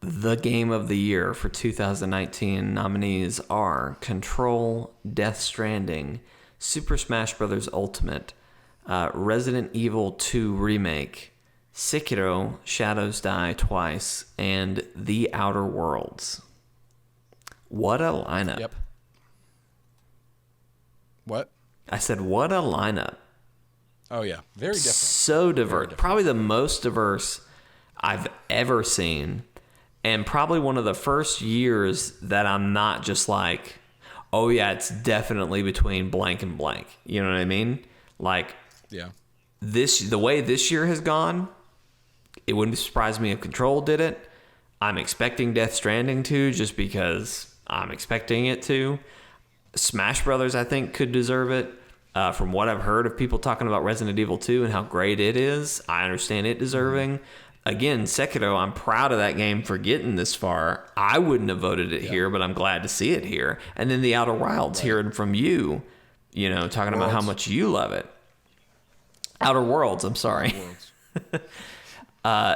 the game of the year for 2019 nominees are Control, Death Stranding, Super Smash Bros. Ultimate, Resident Evil 2 Remake, Sekiro, Shadows Die Twice, and The Outer Worlds. What a lineup. Yep. What? I said, what a lineup. Oh, yeah. Very different. So diverse. Probably the most diverse I've ever seen. And probably one of the first years that I'm not just like, oh, yeah, it's definitely between blank and blank. You know what I mean? Like, yeah. The way this year has gone, it wouldn't surprise me if Control did it. I'm expecting Death Stranding to, just because I'm expecting it to. Smash Brothers, I think, could deserve it. From what I've heard of people talking about Resident Evil 2 and how great it is, I understand it deserving. Again, Sekiro, I'm proud of that game for getting this far. I wouldn't have voted it here, but I'm glad to see it here. And then The Outer Wilds, hearing from you, talking about how much you love it. Outer Worlds, I'm sorry.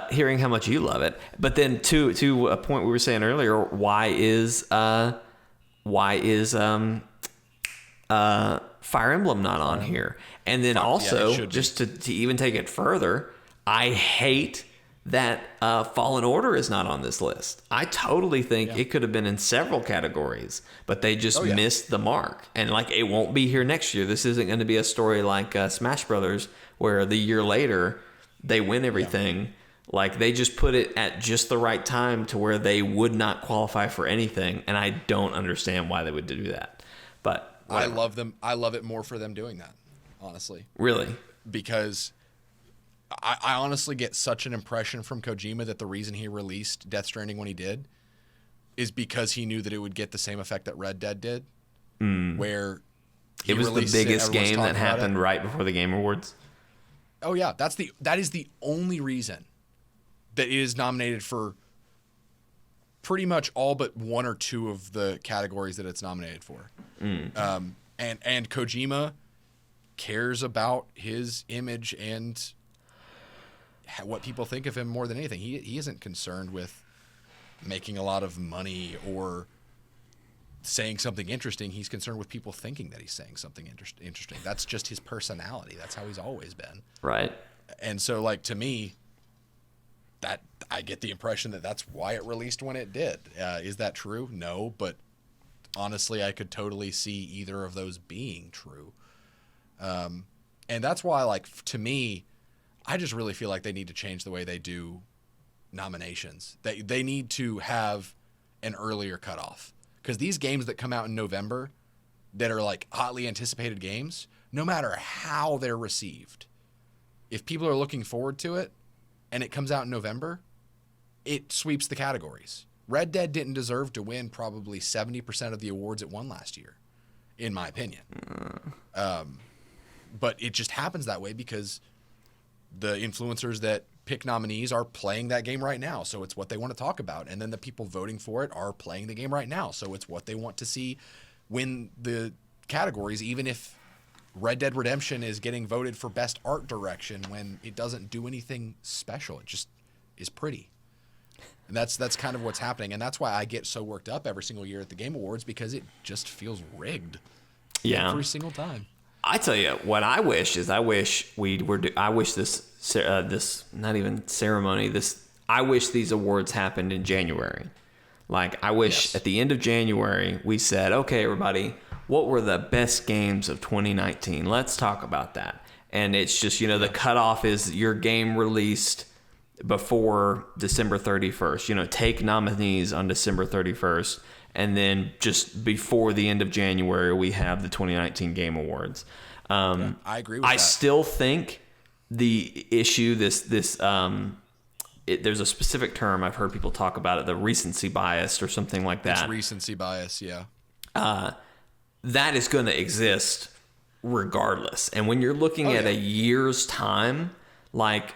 Hearing how much you love it. But then to a point we were saying earlier, why is Fire Emblem not on here? And then also, just to even take it further, I hate that Fallen Order is not on this list. I totally think it could have been in several categories, but they just missed the mark. And it won't be here next year. This isn't going to be a story like Smash Brothers, where the year later they win everything. They just put it at just the right time to where they would not qualify for anything, and I don't understand why they would do that. But whatever. I love them. I love it more for them doing that, honestly. Really? Because I honestly get such an impression from Kojima that the reason he released Death Stranding when he did is because he knew that it would get the same effect that Red Dead did, where it was the biggest game that happened right before the Game Awards. Oh yeah, that is the only reason that it is nominated for pretty much all but one or two of the categories that it's nominated for. And Kojima cares about his image and what people think of him more than anything. He isn't concerned with making a lot of money or saying something interesting. He's concerned with people thinking that he's saying something interesting. That's just his personality. That's how he's always been. Right. And so, to me, that I get the impression that that's why it released when it did. Is that true? No, but honestly, I could totally see either of those being true. And that's why, to me, I just really feel like they need to change the way they do nominations. They need to have an earlier cutoff. Because these games that come out in November that are hotly anticipated games, no matter how they're received, if people are looking forward to it and it comes out in November, it sweeps the categories. Red Dead didn't deserve to win probably 70% of the awards it won last year, in my opinion. But it just happens that way because the influencers that pick nominees are playing that game right now, so it's what they want to talk about. And then the people voting for it are playing the game right now, so it's what they want to see win the categories, even if Red Dead Redemption is getting voted for best art direction when it doesn't do anything special. It just is pretty. And that's kind of what's happening. And that's why I get so worked up every single year at the Game Awards, because it just feels rigged. Yeah. Every single time. I tell you what I wish is I wish this not even ceremony, I wish these awards happened in January. Like, I wish at the end of January we said, okay, everybody, what were the best games of 2019? Let's talk about that. And it's just, the cutoff is your game released before December 31st. Take nominees on December 31st. And then just before the end of January, we have the 2019 Game Awards. I agree with that. I still think the issue, there's a specific term I've heard people talk about it, the recency bias or something like that. It's recency bias, yeah. That is going to exist regardless. And when you're looking at a year's time, like,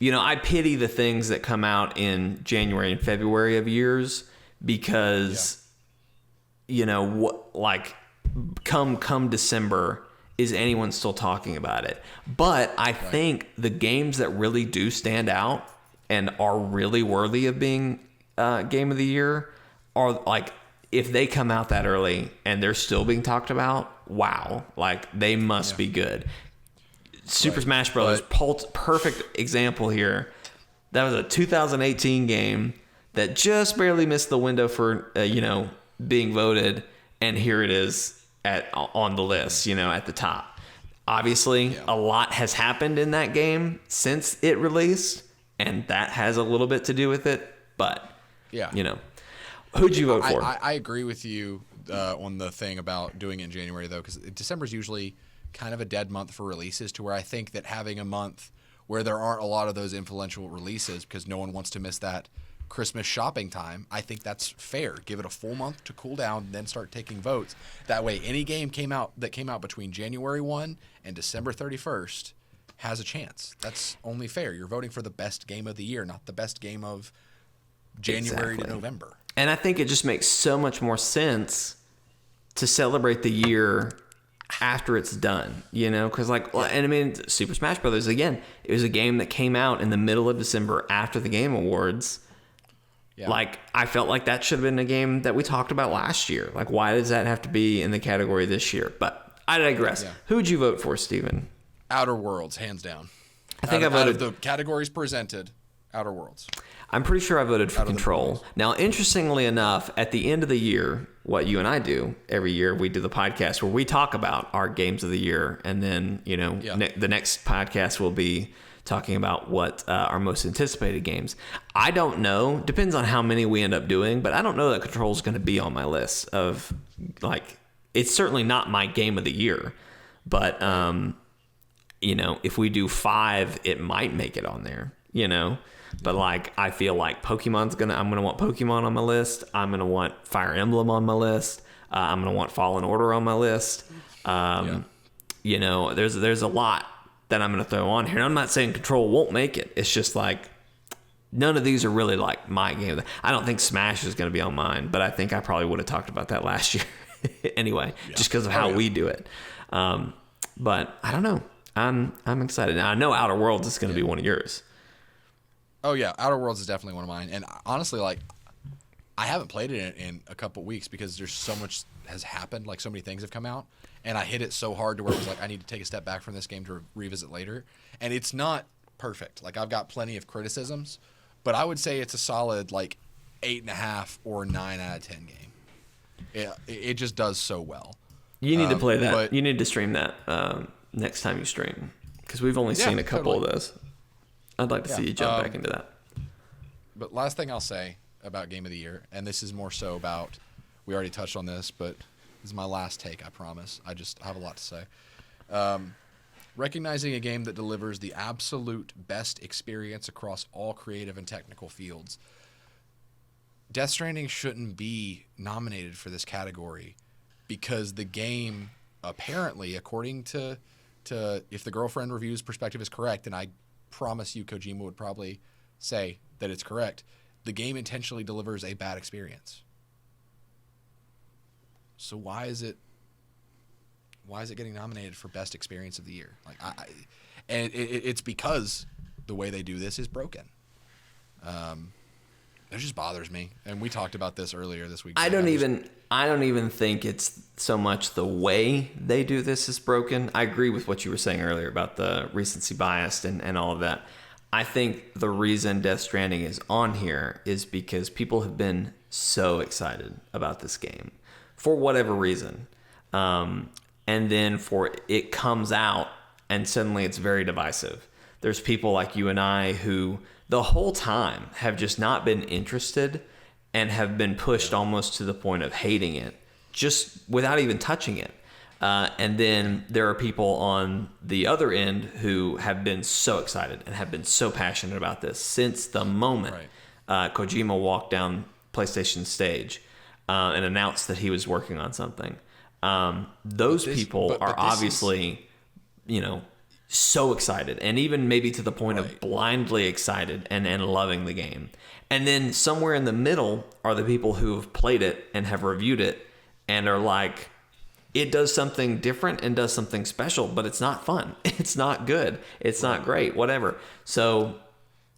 I pity the things that come out in January and February of years because, come December, is anyone still talking about it? But I think the games that really do stand out and are really worthy of being Game of the Year are, like, if they come out that early and they're still being talked about, wow, like, they must be good. Super Smash Bros. Perfect example here. That was a 2018 game that just barely missed the window for, being voted, and here it is on the list, at the top. Obviously, a lot has happened in that game since it released, and that has a little bit to do with it, but, who'd you vote for? I agree with you on the thing about doing it in January, though, because December's usually kind of a dead month for releases, to where I think that having a month where there aren't a lot of those influential releases because no one wants to miss that Christmas shopping time, I think that's fair. Give it a full month to cool down, and then start taking votes. That way, any game came out between January 1 and December 31st has a chance. That's only fair. You're voting for the best game of the year, not the best game of January to November. And I think it just makes so much more sense to celebrate the year after it's done, because and I mean, Super Smash Brothers, again, it was a game that came out in the middle of December after the Game Awards. Yeah. Like, I felt like that should have been a game that we talked about last year. Like, why does that have to be in the category this year? But I digress. Yeah. Who'd you vote for, Steven? Outer Worlds, hands down. I think I voted... Out of the categories presented, Outer Worlds. I'm pretty sure I voted for Control. Now, interestingly enough, at the end of the year, what you and I do every year, we do the podcast where we talk about our games of the year, and then the next podcast will be talking about what our most anticipated games. I don't know. Depends on how many we end up doing, but I don't know that Control is going to be on my list of, like, it's certainly not my game of the year, but if we do 5, it might make it on there. But, like, I feel like I'm gonna want Pokemon on my list. I'm gonna want Fire Emblem on my list. I'm gonna want Fallen Order on my list. There's a lot that I'm gonna throw on here. And I'm not saying Control won't make it. It's just like none of these are really like my game. I don't think Smash is gonna be on mine, but I think I probably would have talked about that last year anyway, just because of how we do it. But I don't know. I'm excited. Now I know Outer Worlds is gonna be one of yours. Oh, yeah. Outer Worlds is definitely one of mine. And honestly, like, I haven't played it in a couple weeks because there's so much has happened. Like, so many things have come out. And I hit it so hard to where it was like, I need to take a step back from this game to revisit later. And it's not perfect. Like, I've got plenty of criticisms. But I would say it's a solid, like, 8.5 or 9 out of 10 game. It just does so well. You need to play that. You need to stream that next time you stream. Because we've only seen a couple of those. I'd like to see you jump back into that. But last thing I'll say about Game of the Year, and this is more so about, we already touched on this, but this is my last take, I promise. I have a lot to say. Recognizing a game that delivers the absolute best experience across all creative and technical fields. Death Stranding shouldn't be nominated for this category because the game, apparently, according to if the girlfriend review's perspective is correct, and I promise you Kojima would probably say that it's correct, the game intentionally delivers a bad experience. So why is it getting nominated for best experience of the year? Like and it's because the way they do this is broken. It just bothers me, and we talked about this earlier this week. I don't even think it's so much the way they do this is broken. I agree with what you were saying earlier about the recency bias and all of that. I think the reason Death Stranding is on here is because people have been so excited about this game for whatever reason. And then it comes out and suddenly it's very divisive. There's people like you and I who the whole time have just not been interested and have been pushed almost to the point of hating it just without even touching it. And then there are people on the other end who have been so excited and have been so passionate about this since the moment Kojima walked down PlayStation stage and announced that he was working on something. Those people are obviously, so excited, and even maybe to the point of blindly excited and loving the game. And then somewhere in the middle are the people who have played it and have reviewed it and are like, it does something different and does something special, but it's not fun. It's not good. It's not great, whatever. So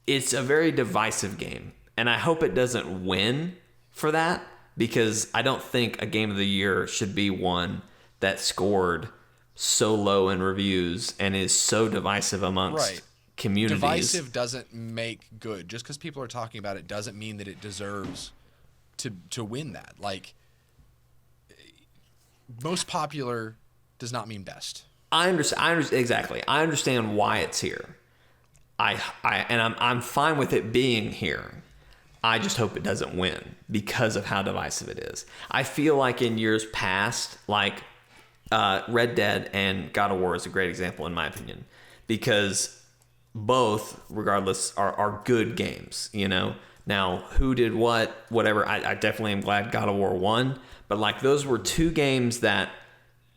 it's a very divisive game. And I hope it doesn't win for that, because I don't think a game of the year should be one that scored so low in reviews and is so divisive amongst communities. Divisive doesn't make good. Just because people are talking about it doesn't mean that it deserves to win that. Like, most popular does not mean best. I understand exactly. I understand why it's here. I'm fine with it being here. I just hope it doesn't win because of how divisive it is. I feel like in years past, like Red Dead and God of War is a great example in my opinion, because both, regardless, are good games. Now who did whatever. I definitely am glad God of War won, but like those were two games that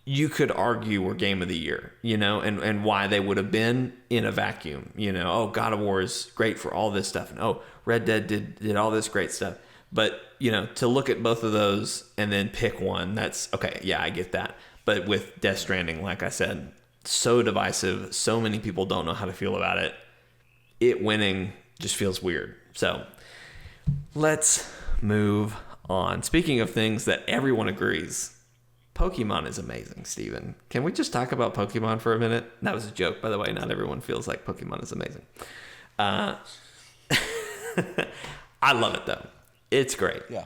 you could argue were game of the year, and why they would have been in a vacuum. Oh, God of War is great for all this stuff, and oh, Red Dead did all this great stuff. But to look at both of those and then pick one, that's okay. Yeah, I get that. But with Death Stranding, like I said, so divisive, so many people don't know how to feel about it. It winning just feels weird. So let's move on. Speaking of things that everyone agrees, Pokemon is amazing, Steven. Can we just talk about Pokemon for a minute? That was a joke, by the way. Not everyone feels like Pokemon is amazing. I love it, though. It's great. Yeah.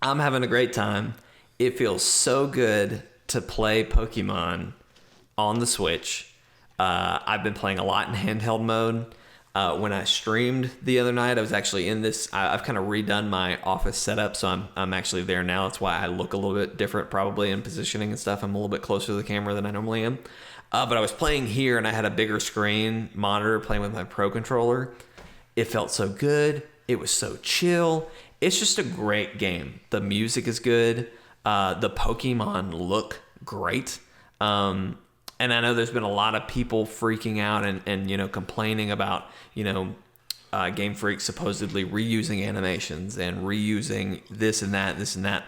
I'm having a great time. It feels so good to play Pokemon on the Switch. I've been playing a lot in handheld mode. When I streamed the other night, I was actually in this. I've kind of redone my office setup, so I'm actually there now. That's why I look a little bit different, probably in positioning and stuff. I'm a little bit closer to the camera than I normally am. But I was playing here, and I had a bigger screen monitor playing with my Pro controller. It felt so good. It was so chill. It's just a great game. The music is good. The Pokemon look great. And I know there's been a lot of people freaking out and complaining about, Game Freak supposedly reusing animations and reusing this and that.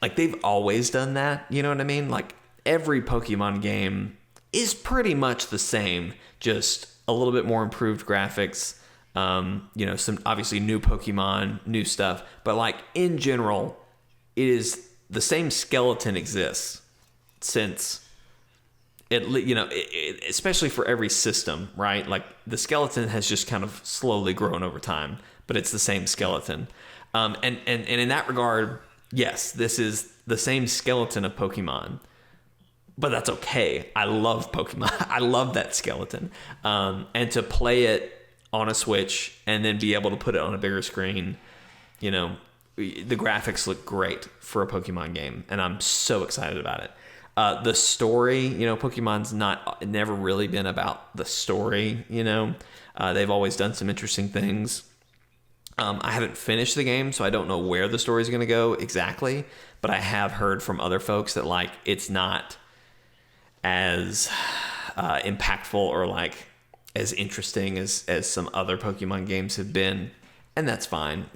Like, they've always done that. You know what I mean? Like, every Pokemon game is pretty much the same, just a little bit more improved graphics. Some obviously new Pokemon, new stuff. But, like, in general, it is the same skeleton exists since especially for every system, right? Like, the skeleton has just kind of slowly grown over time, but it's the same skeleton. And in that regard, yes, this is the same skeleton of Pokemon, but that's okay. I love Pokemon. I love that skeleton. And to play it on a Switch and then be able to put it on a bigger screen, the graphics look great for a Pokemon game, and I'm so excited about it. The story, Pokemon's never really been about the story, they've always done some interesting things. I haven't finished the game, so I don't know where the story is going to go exactly, but I have heard from other folks that like it's not as impactful or like as interesting as some other Pokemon games have been, and that's fine.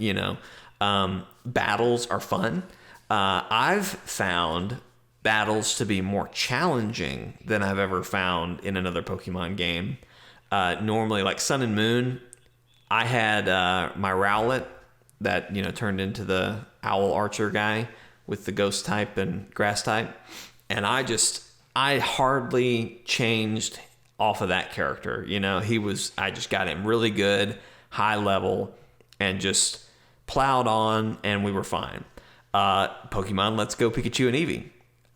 Battles are fun. I've found battles to be more challenging than I've ever found in another Pokemon game. Normally, like Sun and Moon, I had my Rowlet that turned into the Owl Archer guy with the Ghost type and Grass type, and I hardly changed off of that character. I just got him really good, high level, and just plowed on, and we were fine. Pokemon Let's Go Pikachu and Eevee.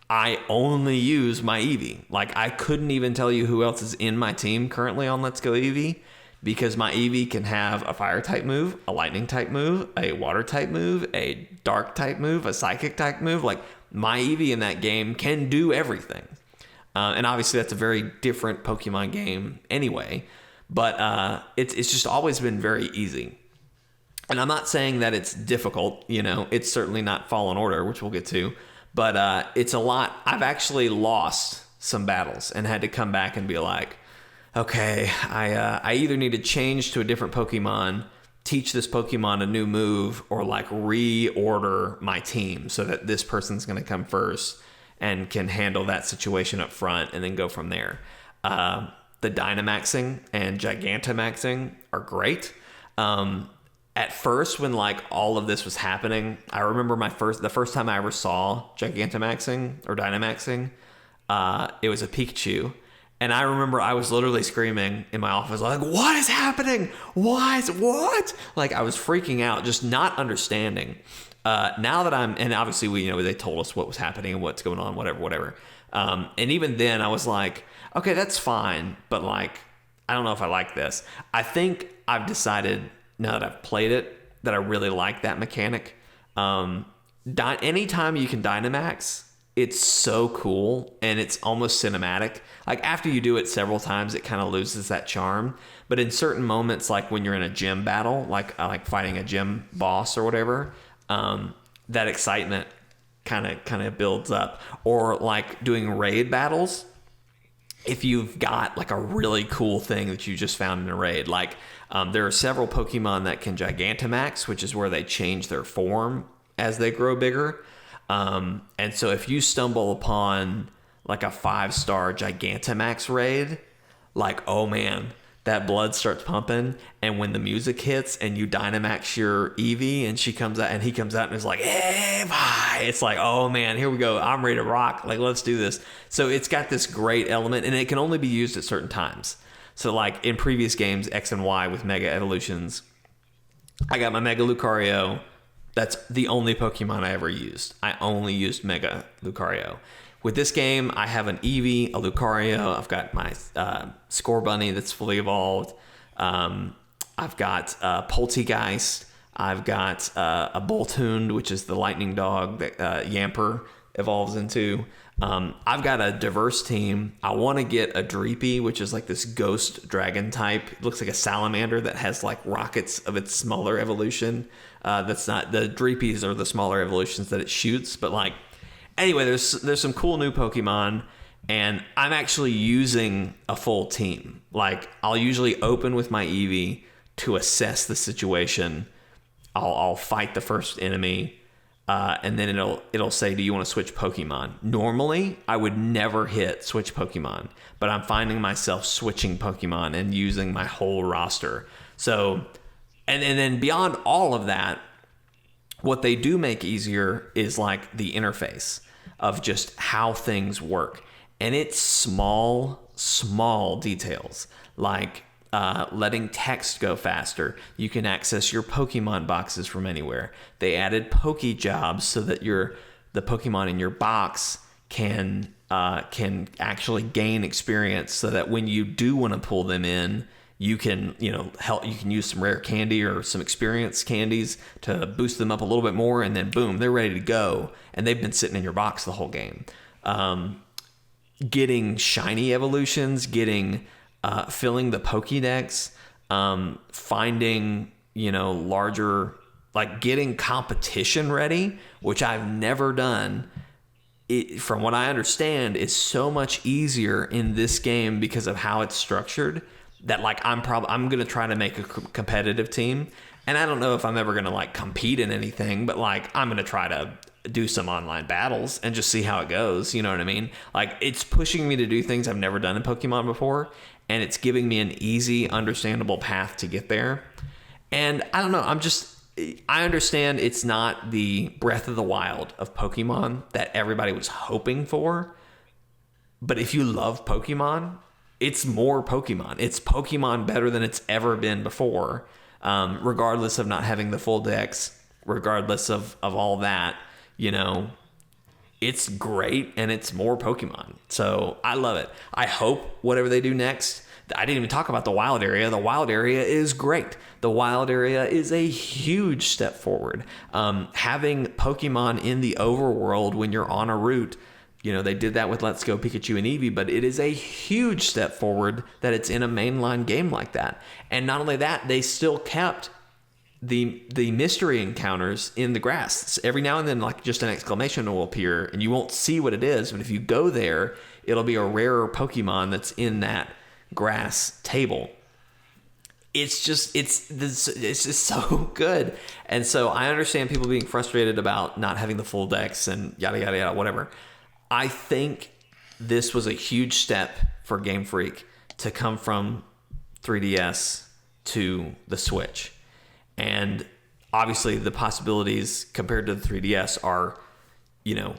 I only use my Eevee. Like, I couldn't even tell you who else is in my team currently on Let's Go Eevee, because my Eevee can have a fire type move, a lightning type move, a water type move, a dark type move, a psychic type move. Like, my Eevee in that game can do everything. And obviously that's a very different Pokemon game anyway, but it's just always been very easy. And I'm not saying that it's difficult, it's certainly not Fallen Order, which we'll get to, but it's a lot. I've actually lost some battles and had to come back and be like, okay, I either need to change to a different Pokemon, teach this Pokemon a new move, or like reorder my team so that this person's going to come first and can handle that situation up front and then go from there. The Dynamaxing and Gigantamaxing are great. At first, when like all of this was happening, I remember the first time I ever saw Gigantamaxing or Dynamaxing, it was a Pikachu. And I remember I was literally screaming in my office, like, what is happening? What? Like, I was freaking out, just not understanding. Now that and obviously they told us what was happening and what's going on, whatever. And even then I was like, okay, that's fine. But like, I don't know if I like this. I think I've decided now that I've played it that I really like that mechanic. Anytime you can Dynamax, it's so cool and it's almost cinematic. Like after you do it several times, it kind of loses that charm. But in certain moments, like when you're in a gym battle, like fighting a gym boss or whatever, that excitement kind of builds up. Or like doing raid battles, if you've got like a really cool thing that you just found in a raid. Like there are several Pokemon that can Gigantamax, which is where they change their form as they grow bigger. And so if you stumble upon like a 5-star Gigantamax raid, like, oh man, that blood starts pumping, and when the music hits and you Dynamax your Eevee and he comes out and is like, hey, bye. It's like, oh man, here we go. I'm ready to rock. Like, let's do this. So it's got this great element, and it can only be used at certain times. So like in previous games, X and Y with Mega Evolutions, I got my Mega Lucario. That's the only Pokemon I ever used. I only used Mega Lucario. With this game, I have an Eevee, a Lucario. I've got my Scorbunny that's fully evolved. I've got Poltegeist. I've got a Boltund, which is the lightning dog that Yamper evolves into. I've got a diverse team. I want to get a Dreepy, which is like this ghost dragon type. It looks like a salamander that has like rockets of its smaller evolution. That's not, the Dreepies are the smaller evolutions that it shoots, but like, anyway, there's some cool new Pokemon, and I'm actually using a full team. Like, I'll usually open with my Eevee to assess the situation. I'll fight the first enemy, and then it'll say, do you want to switch Pokemon? Normally, I would never hit switch Pokemon, but I'm finding myself switching Pokemon and using my whole roster. So, and then beyond all of that, what they do make easier is like the interface of just how things work. And it's small details, like letting text go faster. You can access your Pokemon boxes from anywhere. They added Pokejobs so that the Pokemon in your box can actually gain experience, so that when you do want to pull them in, you can, help. You can use some rare candy or some experience candies to boost them up a little bit more, and then boom, they're ready to go. And they've been sitting in your box the whole game. Getting shiny evolutions, filling the Pokédex, finding larger, like getting competition ready, which I've never done. From what I understand, is so much easier in this game because of how it's structured that like I'm going to try to make a competitive team. And I don't know if I'm ever going to like compete in anything, but like I'm going to try to do some online battles and just see how it goes. You know what I mean? Like it's pushing me to do things I've never done in Pokemon before. And it's giving me an easy, understandable path to get there. And I don't know. I understand it's not the Breath of the Wild of Pokemon that everybody was hoping for. But if you love Pokemon, it's more Pokemon. It's Pokemon better than it's ever been before, regardless of not having the full decks, regardless of all that. It's great and it's more Pokemon. So I love it. I hope whatever they do next. I didn't even talk about the wild area. The wild area is great. The wild area is a huge step forward. Having Pokemon in the overworld when you're on a route, they did that with Let's Go Pikachu and Eevee, but it is a huge step forward that it's in a mainline game like that. And not only that, they still kept the mystery encounters in the grass. Every now and then, like just an exclamation will appear, and you won't see what it is, but if you go there, it'll be a rarer Pokemon that's in that grass table. It's just so good. And so I understand people being frustrated about not having the full decks and yada yada yada, whatever. I think this was a huge step for Game Freak to come from 3DS to the Switch. And obviously the possibilities compared to the 3DS are,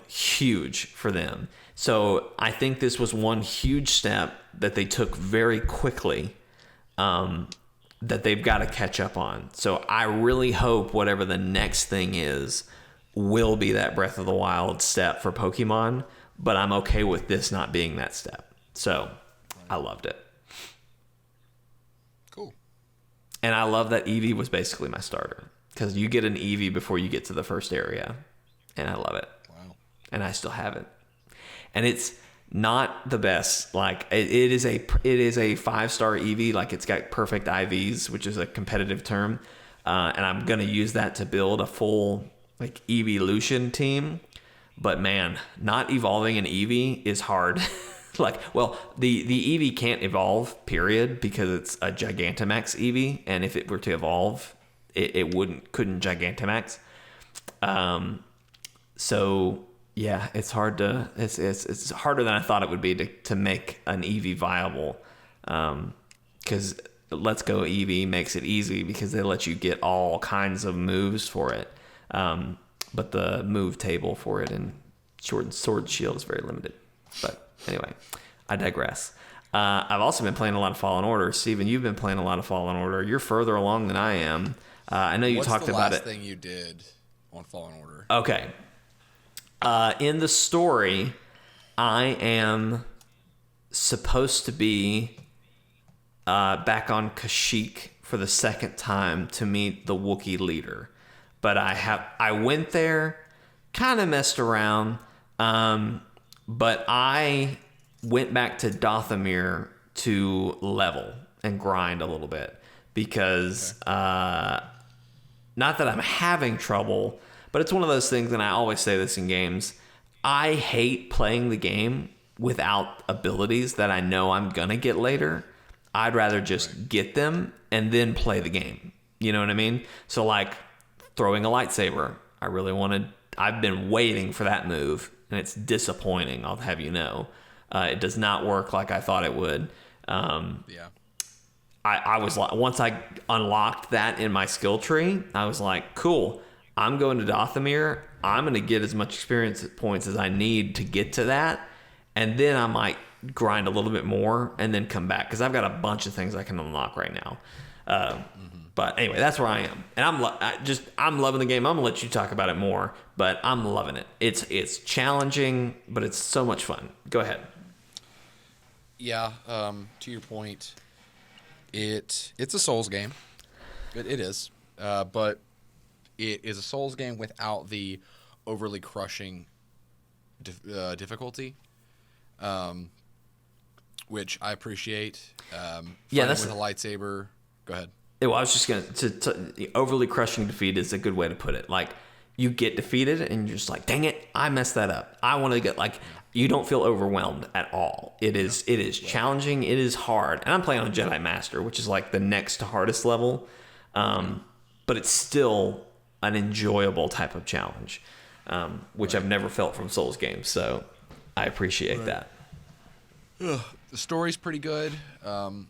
huge for them. So I think this was one huge step that they took very quickly, that they've got to catch up on. So I really hope whatever the next thing is will be that Breath of the Wild step for Pokemon, but I'm okay with this not being that step. So I loved it. Cool. And I love that Eevee was basically my starter, because you get an Eevee before you get to the first area, and I love it. Wow. And I still have it. And it's not the best. Like it is a 5-star Eevee. Like it's got perfect IVs, which is a competitive term. And I'm going to use that to build a full like Eeveelution team. But man, not evolving an Eevee is hard. the Eevee can't evolve, period, because it's a Gigantamax Eevee. And if it were to evolve, it couldn't Gigantamax. So yeah, it's hard to. It's harder than I thought it would be to make an Eevee viable, because Let's Go Eevee makes it easy because they let you get all kinds of moves for it, but the move table for it in Sword and Shield is very limited. But anyway, I digress. I've also been playing a lot of Fallen Order. Steven, you've been playing a lot of Fallen Order. You're further along than I am. I know you talked about it. What's the last thing you did on Fallen Order? Okay. In the story, I am supposed to be back on Kashyyyk for the second time to meet the Wookiee leader. But I went there, kind of messed around, but I went back to Dothamir to level and grind a little bit because not that I'm having trouble, but it's one of those things, and I always say this in games, I hate playing the game without abilities that I know I'm going to get later. I'd rather just get them and then play the game. You know what I mean? So like throwing a lightsaber, I've been waiting for that move, and it's disappointing, I'll have you know. It does not work like I thought it would. Yeah. I was like, once I unlocked that in my skill tree, I was like, cool, I'm going to Dothamir. I'm going to get as much experience points as I need to get to that. And then I might grind a little bit more and then come back, because I've got a bunch of things I can unlock right now. But anyway, that's where I am. And I'm loving the game. I'm going to let you talk about it more, but I'm loving it. It's challenging, but it's so much fun. Go ahead. Yeah, to your point, it's a Souls game. It is. But it is a Souls game without the overly crushing difficulty, which I appreciate. Yeah, that's with a lightsaber. Go ahead. Well, I was just going to overly crushing defeat is a good way to put it. Like, you get defeated and you're just like, dang it, I messed that up. I want to get, like, you don't feel overwhelmed at all. It is challenging. It is hard. And I'm playing on Jedi Master, which is like the next hardest level. But it's still an enjoyable type of challenge, which I've never felt from Souls games. So I appreciate that. The story's pretty good.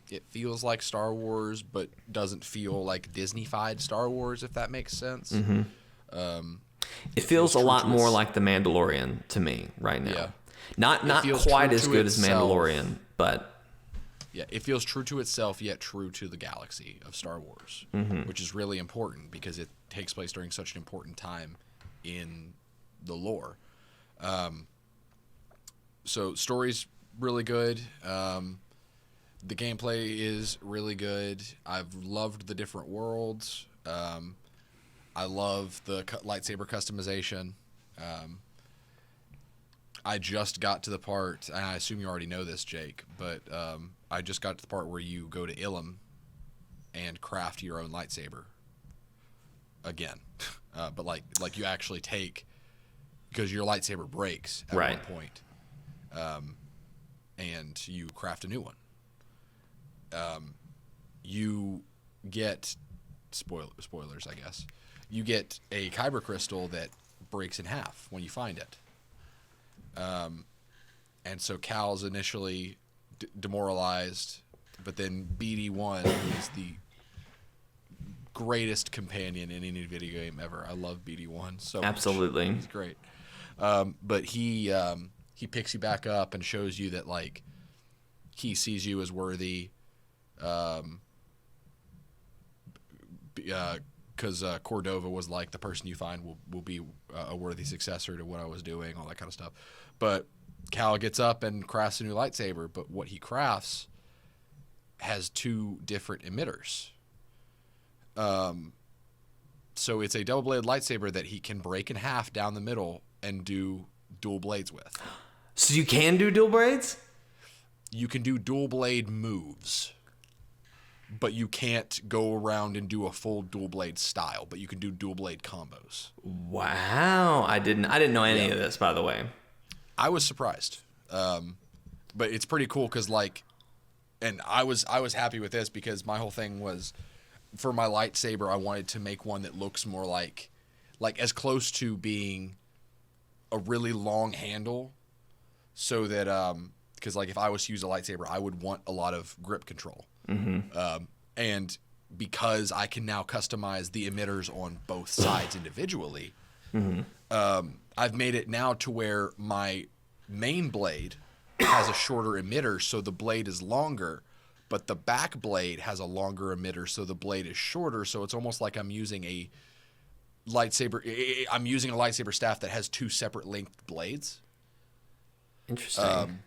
It feels like Star Wars, but doesn't feel like Disney-fied Star Wars, if that makes sense. It feels a lot more like The Mandalorian to me right now. Yeah. Not quite as good as Mandalorian, but yeah, it feels true to itself, yet true to the galaxy of Star Wars, which is really important because it takes place during such an important time in the lore. So story's really good. The gameplay is really good. I've loved the different worlds. I love the lightsaber customization. I just got to the part, and I assume you already know this, Jake, but I just got to the part where you go to Ilum and craft your own lightsaber again. But like you actually take, because your lightsaber breaks at one point, and you craft a new one. You get spoilers, I guess. You get a kyber crystal that breaks in half when you find it. And so Cal's initially demoralized, but then BD1 is the greatest companion in any video game ever. I love BD1 so much. Absolutely. He's great. But he picks you back up and shows you that, like, he sees you as worthy, because Cordova was like, the person you find will be a worthy successor to what I was doing, all that kind of stuff. But Cal gets up and crafts a new lightsaber, but what he crafts has two different emitters. So it's a double-bladed lightsaber that he can break in half down the middle and do dual blades with. So you can do dual blades? You can do dual blade moves, but you can't go around and do a full dual blade style, but you can do dual blade combos. Wow. I didn't know any of this, by the way. I was surprised. But it's pretty cool because, like, and I was happy with this because my whole thing was, for my lightsaber, I wanted to make one that looks more like as close to being a really long handle, so that because, like, if I was to use a lightsaber, I would want a lot of grip control. And because I can now customize the emitters on both sides individually, I've made it now to where my main blade has a shorter emitter, so the blade is longer, but the back blade has a longer emitter, so the blade is shorter. So it's almost like I'm using a lightsaber. I'm using a lightsaber staff that has two separate length blades. Interesting.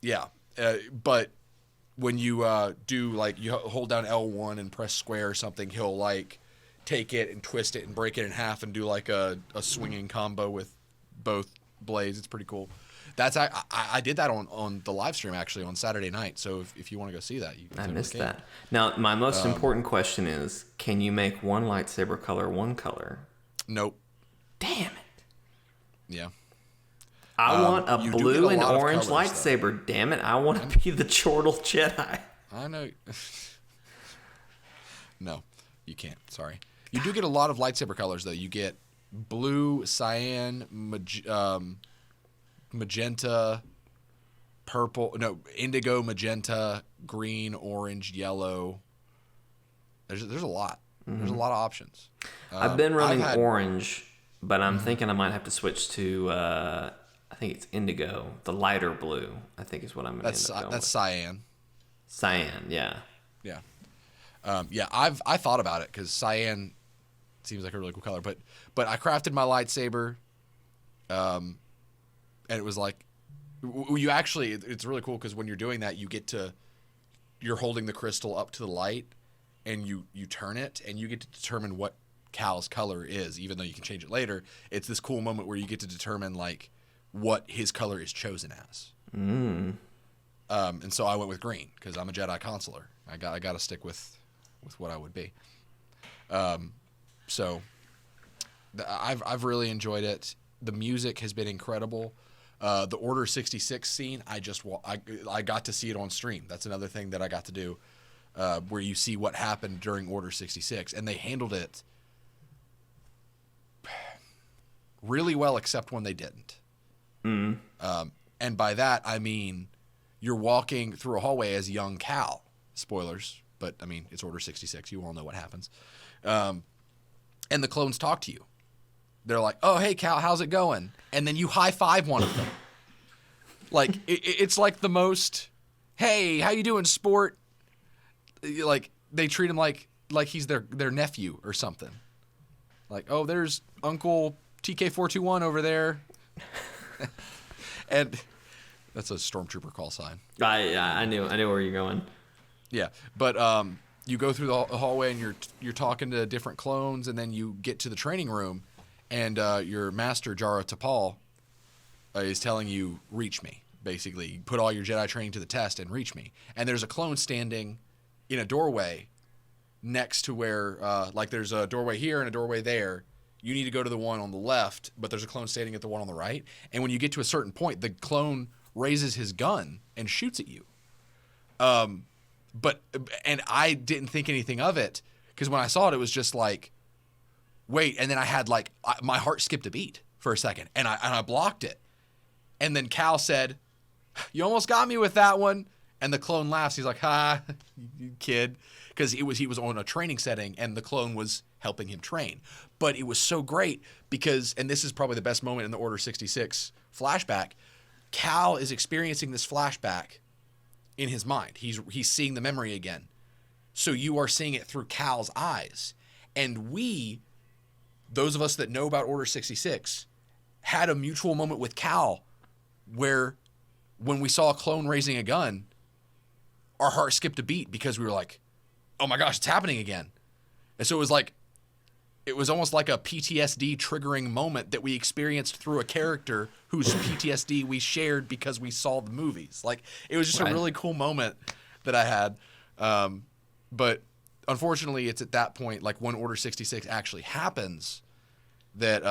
But when you do, like, you hold down L1 and press square or something, he'll, like, take it and twist it and break it in half and do, like, a swinging combo with both blades. It's pretty cool. I did that on the live stream, actually, on Saturday night. So if you want to go see that, you I missed that. Now, my most important question is, can you make one lightsaber color one color? Nope. Damn it. Yeah. I want a blue and orange lightsaber, damn it. I want to be the Chortle Jedi. I know. No, you can't. Sorry. You do get a lot of lightsaber colors, though. You get blue, cyan, magenta, purple. No, indigo, magenta, green, orange, yellow. There's a lot. There's a lot of options. I've been running orange, but I'm thinking I might have to switch to... I think it's indigo, the lighter blue, I think is what I'm going to end up going with. That's cyan. Cyan, yeah. Yeah. I thought about it because cyan seems like a really cool color, but I crafted my lightsaber, and it was like, you actually, it's really cool because when you're doing that, you're holding the crystal up to the light, and you turn it, and you get to determine what Cal's color is, even though you can change it later. It's this cool moment where you get to determine, like, what his color is chosen as. And so I went with green because I'm a Jedi consular. I got to stick with with what I would be. So I've really enjoyed it. The music has been incredible. The Order 66 scene, I got to see it on stream. That's another thing that I got to do, where you see what happened during Order 66, and they handled it really well, except when they didn't. And by that I mean you're walking through a hallway as young Cal. Spoilers, but I mean it's Order 66. You all know what happens. And the clones talk to you. They're like, "Oh, hey Cal, how's it going?" And then you high five one of them. Like it's like the most, "Hey, how you doing, sport?" Like they treat him like he's their nephew or something. Like, "Oh, there's Uncle TK421 over there." And that's a stormtrooper call sign. I knew where you're going. Yeah, but you go through the hallway and you're talking to different clones, and then you get to the training room, and your master Jara Tapal is telling you, "Reach me." Basically, put all your Jedi training to the test and reach me. And there's a clone standing in a doorway next to where, like, there's a doorway here and a doorway there. You need to go to the one on the left, but there's a clone standing at the one on the right. And when you get to a certain point, the clone raises his gun and shoots at you. And I didn't think anything of it, because when I saw it, it was just like, wait. And then I had my heart skipped a beat for a second, and I blocked it. And then Cal said, "You almost got me with that one." And the clone laughs. He's like, "Ha, you kid," because he was on a training setting, and the clone was helping him train. But it was so great because, and this is probably the best moment in the Order 66 flashback, Cal is experiencing this flashback in his mind. He's seeing the memory again. So you are seeing it through Cal's eyes. And we, those of us that know about Order 66, had a mutual moment with Cal where when we saw a clone raising a gun, our heart skipped a beat because we were like, "Oh my gosh, it's happening again." And so it was almost like a PTSD triggering moment that we experienced through a character whose PTSD we shared because we saw the movies. Like, it was just a really cool moment that I had. But unfortunately, it's at that point, like when Order 66 actually happens, that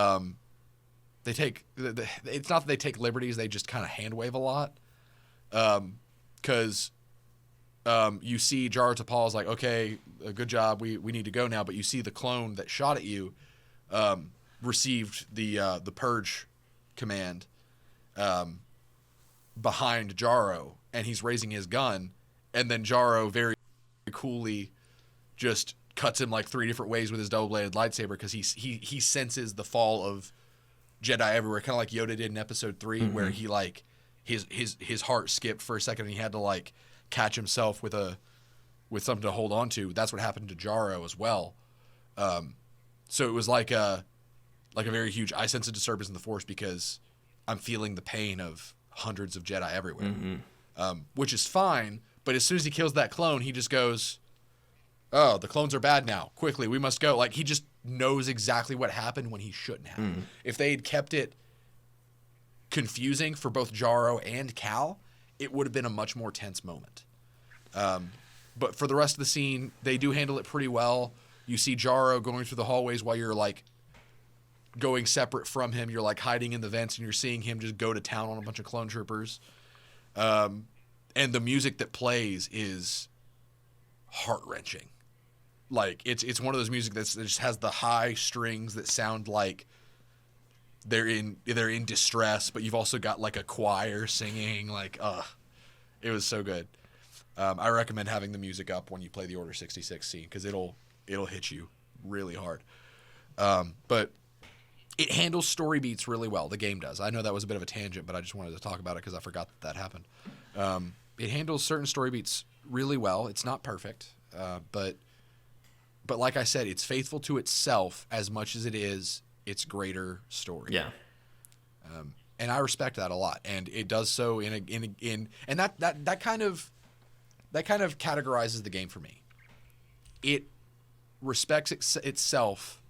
they take, it's not that they take liberties, they just kind of hand wave a lot. Because you see Jara Tapal's like, "Okay, good job, we need to go now." But you see the clone that shot at you received the purge command behind Jaro, and he's raising his gun, and then Jaro very coolly just cuts him like 3 different ways with his double-bladed lightsaber, because he senses the fall of Jedi everywhere, kind of like Yoda did in Episode 3, where he like his heart skipped for a second and he had to like catch himself with something to hold on to. That's what happened to Jaro as well. So it was like a very huge, I sense a disturbance in the Force because I'm feeling the pain of hundreds of Jedi everywhere, which is fine. But as soon as he kills that clone, he just goes, "Oh, the clones are bad now. Quickly, we must go." Like, he just knows exactly what happened when he shouldn't have. If they had kept it confusing for both Jaro and Cal, it would have been a much more tense moment. But for the rest of the scene, they do handle it pretty well. You see Jaro going through the hallways while you're like going separate from him. You're like hiding in the vents, and you're seeing him just go to town on a bunch of clone troopers. And the music that plays is heart-wrenching. Like, it's one of those music that just has the high strings that sound like they're in distress, but you've also got like a choir singing. Like, it was so good. I recommend having the music up when you play the Order 66 scene, because it'll hit you really hard. But it handles story beats really well. The game does. I know that was a bit of a tangent, but I just wanted to talk about it because I forgot that happened. It handles certain story beats really well. It's not perfect, but like I said, it's faithful to itself as much as it is its greater story. Yeah. And I respect that a lot, and it does so in that kind of categorizes the game for me. It respects itself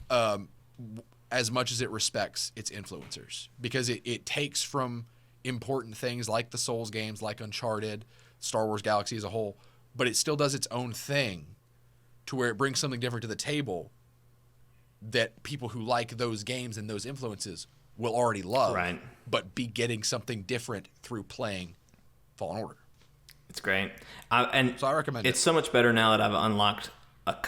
as much as it respects its influencers, because it takes from important things like the Souls games, like Uncharted, Star Wars Galaxy as a whole, but it still does its own thing to where it brings something different to the table that people who like those games and those influences will already love, Right. but be getting something different through playing Fallen Order. It's great. And So I recommend it's it. so much better now that I've unlocked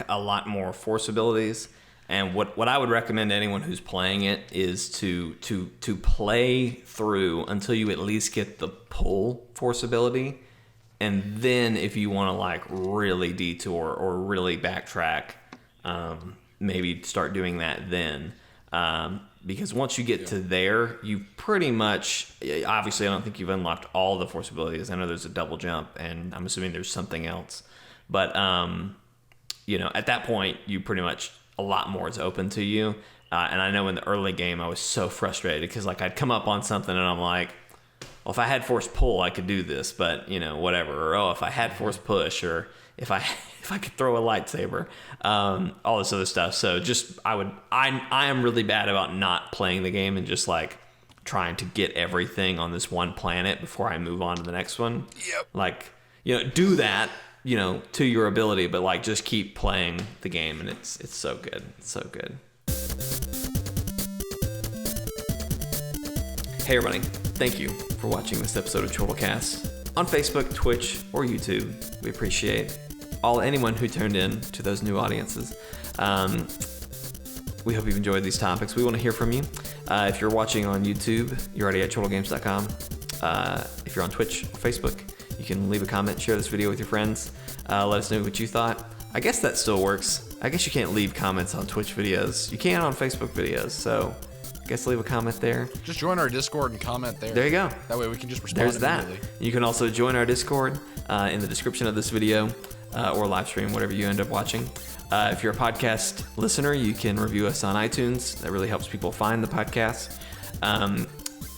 a lot more force abilities. And what I would recommend to anyone who's playing it is to play through until you at least get the pull force ability. And then if you want to like really detour or really backtrack, maybe start doing that then. Because once you get to there, you pretty much, obviously I don't think you've unlocked all the force abilities. I know there's a double jump, and I'm assuming there's something else. But, at that point, you pretty much, a lot more is open to you. And I know in the early game, I was so frustrated because like I'd come up on something and I'm like, well, if I had force pull, I could do this, but whatever. Or if I had force push, or if I could throw a lightsaber, all this other stuff. So I am really bad about not playing the game and just like trying to get everything on this one planet before I move on to the next one. Yep. Like, do that, to your ability, but like just keep playing the game, and it's so good. It's so good. Hey everybody, thank you for watching this episode of ChortleCast on Facebook, Twitch, or YouTube. We appreciate anyone who tuned in to those new audiences. We hope you've enjoyed these topics. We want to hear from you. If you're watching on YouTube, you're already at chortlegames.com. If you're on Twitch or Facebook, you can leave a comment, share this video with your friends. Let us know what you thought. I guess that still works. I guess you can't leave comments on Twitch videos. You can on Facebook videos, so I guess leave a comment there. Just join our Discord and comment there. There you go. That way we can just respond There's that. You can also join our Discord in the description of this video or live stream, whatever you end up watching. If you're a podcast listener, you can review us on iTunes. That really helps people find the podcast.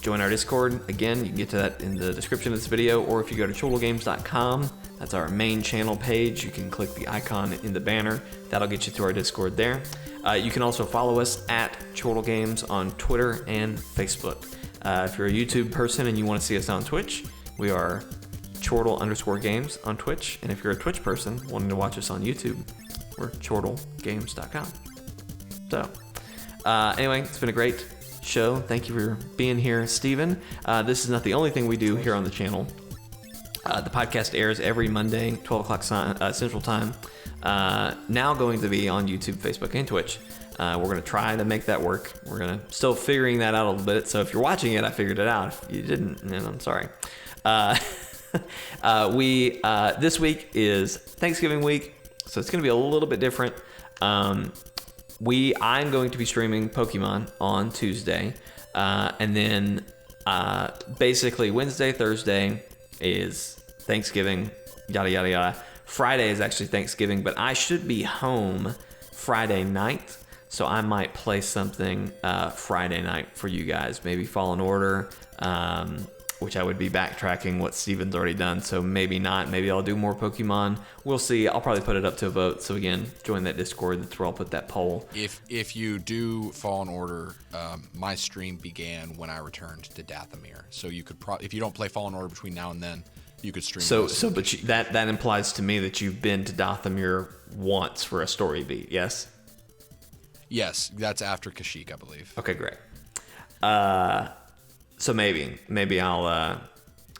Join our Discord. Again, you can get to that in the description of this video, or if you go to chortlegames.com, that's our main channel page. You can click the icon in the banner. That'll get you to our Discord there. You can also follow us at ChortleGames on Twitter and Facebook. If you're a YouTube person and you want to see us on Twitch, we are Chortle_games on Twitch. And if you're a Twitch person wanting to watch us on YouTube, we're ChortleGames.com. So, anyway, it's been a great show. Thank you for being here, Steven. This is not the only thing we do here on the channel. The podcast airs every Monday, 12 o'clock Central Time. Now going to be on YouTube, Facebook, and Twitch. We're going to try to make that work. We're going to still figuring that out a little bit. So if you're watching it, I figured it out. If you didn't, then I'm sorry. This week is Thanksgiving week, so it's going to be a little bit different. I'm going to be streaming Pokemon on Tuesday, and then basically Wednesday, Thursday is Thanksgiving, yada yada yada. Friday is actually Thanksgiving, but I should be home Friday night, so I might play something Friday night for you guys. Maybe Fallen Order, which I would be backtracking what Steven's already done, so maybe not. Maybe I'll do more Pokemon. We'll see. I'll probably put it up to a vote. So again, join that Discord. That's where I'll put that poll. If you do Fallen Order, my stream began when I returned to Dathomir. So you could if you don't play Fallen Order between now and then, you could stream. That implies to me that you've been to Dathomir once for a story beat. Yes. Yes, that's after Kashyyyk, I believe. Okay, great. So maybe I'll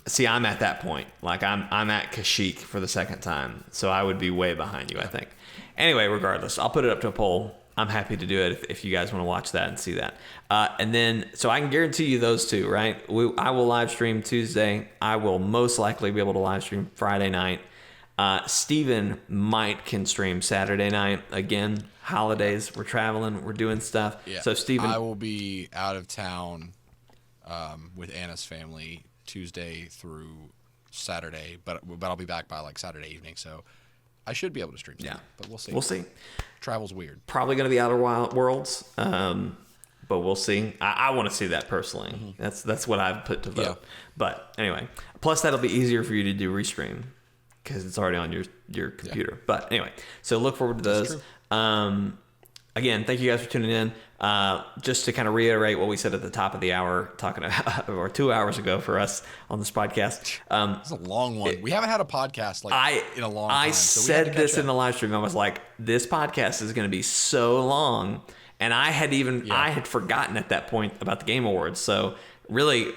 see. I'm at that point. Like I'm at Kashyyyk for the second time, so I would be way behind you, I think. Anyway, regardless, I'll put it up to a poll. I'm happy to do it if you guys want to watch that and see that. And then, so I can guarantee you those two, right? I will live stream Tuesday. I will most likely be able to live stream Friday night. Steven can stream Saturday night. Again, holidays, we're traveling, we're doing stuff. Yeah. So Steven, I will be out of town with Anna's family Tuesday through Saturday, but I'll be back by like Saturday evening, so I should be able to stream. Yeah, but we'll see. We'll see. Travel's weird. Probably going to be Outer Worlds, but we'll see. I want to see that personally. Mm-hmm. That's what I've put to vote. Yeah. But anyway, plus that'll be easier for you to do restream because it's already on your computer. Yeah. But anyway, so look forward to those. again, thank you guys for tuning in. Just to kind of reiterate what we said at the top of the hour, talking about, or 2 hours ago for us on this podcast. It's a long one. We haven't had a podcast in a long time. I said this in the live stream. I was like, this podcast is going to be so long. And I had forgotten at that point about the Game Awards. So really,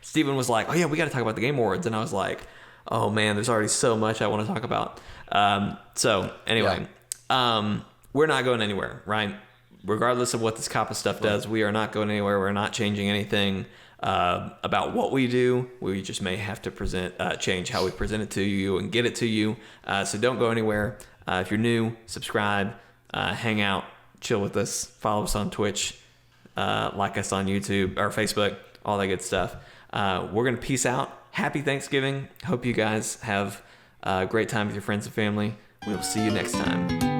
Steven was like, oh yeah, we got to talk about the Game Awards. And I was like, oh man, there's already so much I want to talk about. So anyway, we're not going anywhere, right? Regardless of what this COPPA stuff does, we are not going anywhere. We're not changing anything about what we do. We just may have to change how we present it to you and get it to you. So don't go anywhere. If you're new, subscribe, hang out, chill with us, follow us on Twitch, like us on YouTube or Facebook, all that good stuff. We're going to peace out. Happy Thanksgiving. Hope you guys have a great time with your friends and family. We'll see you next time.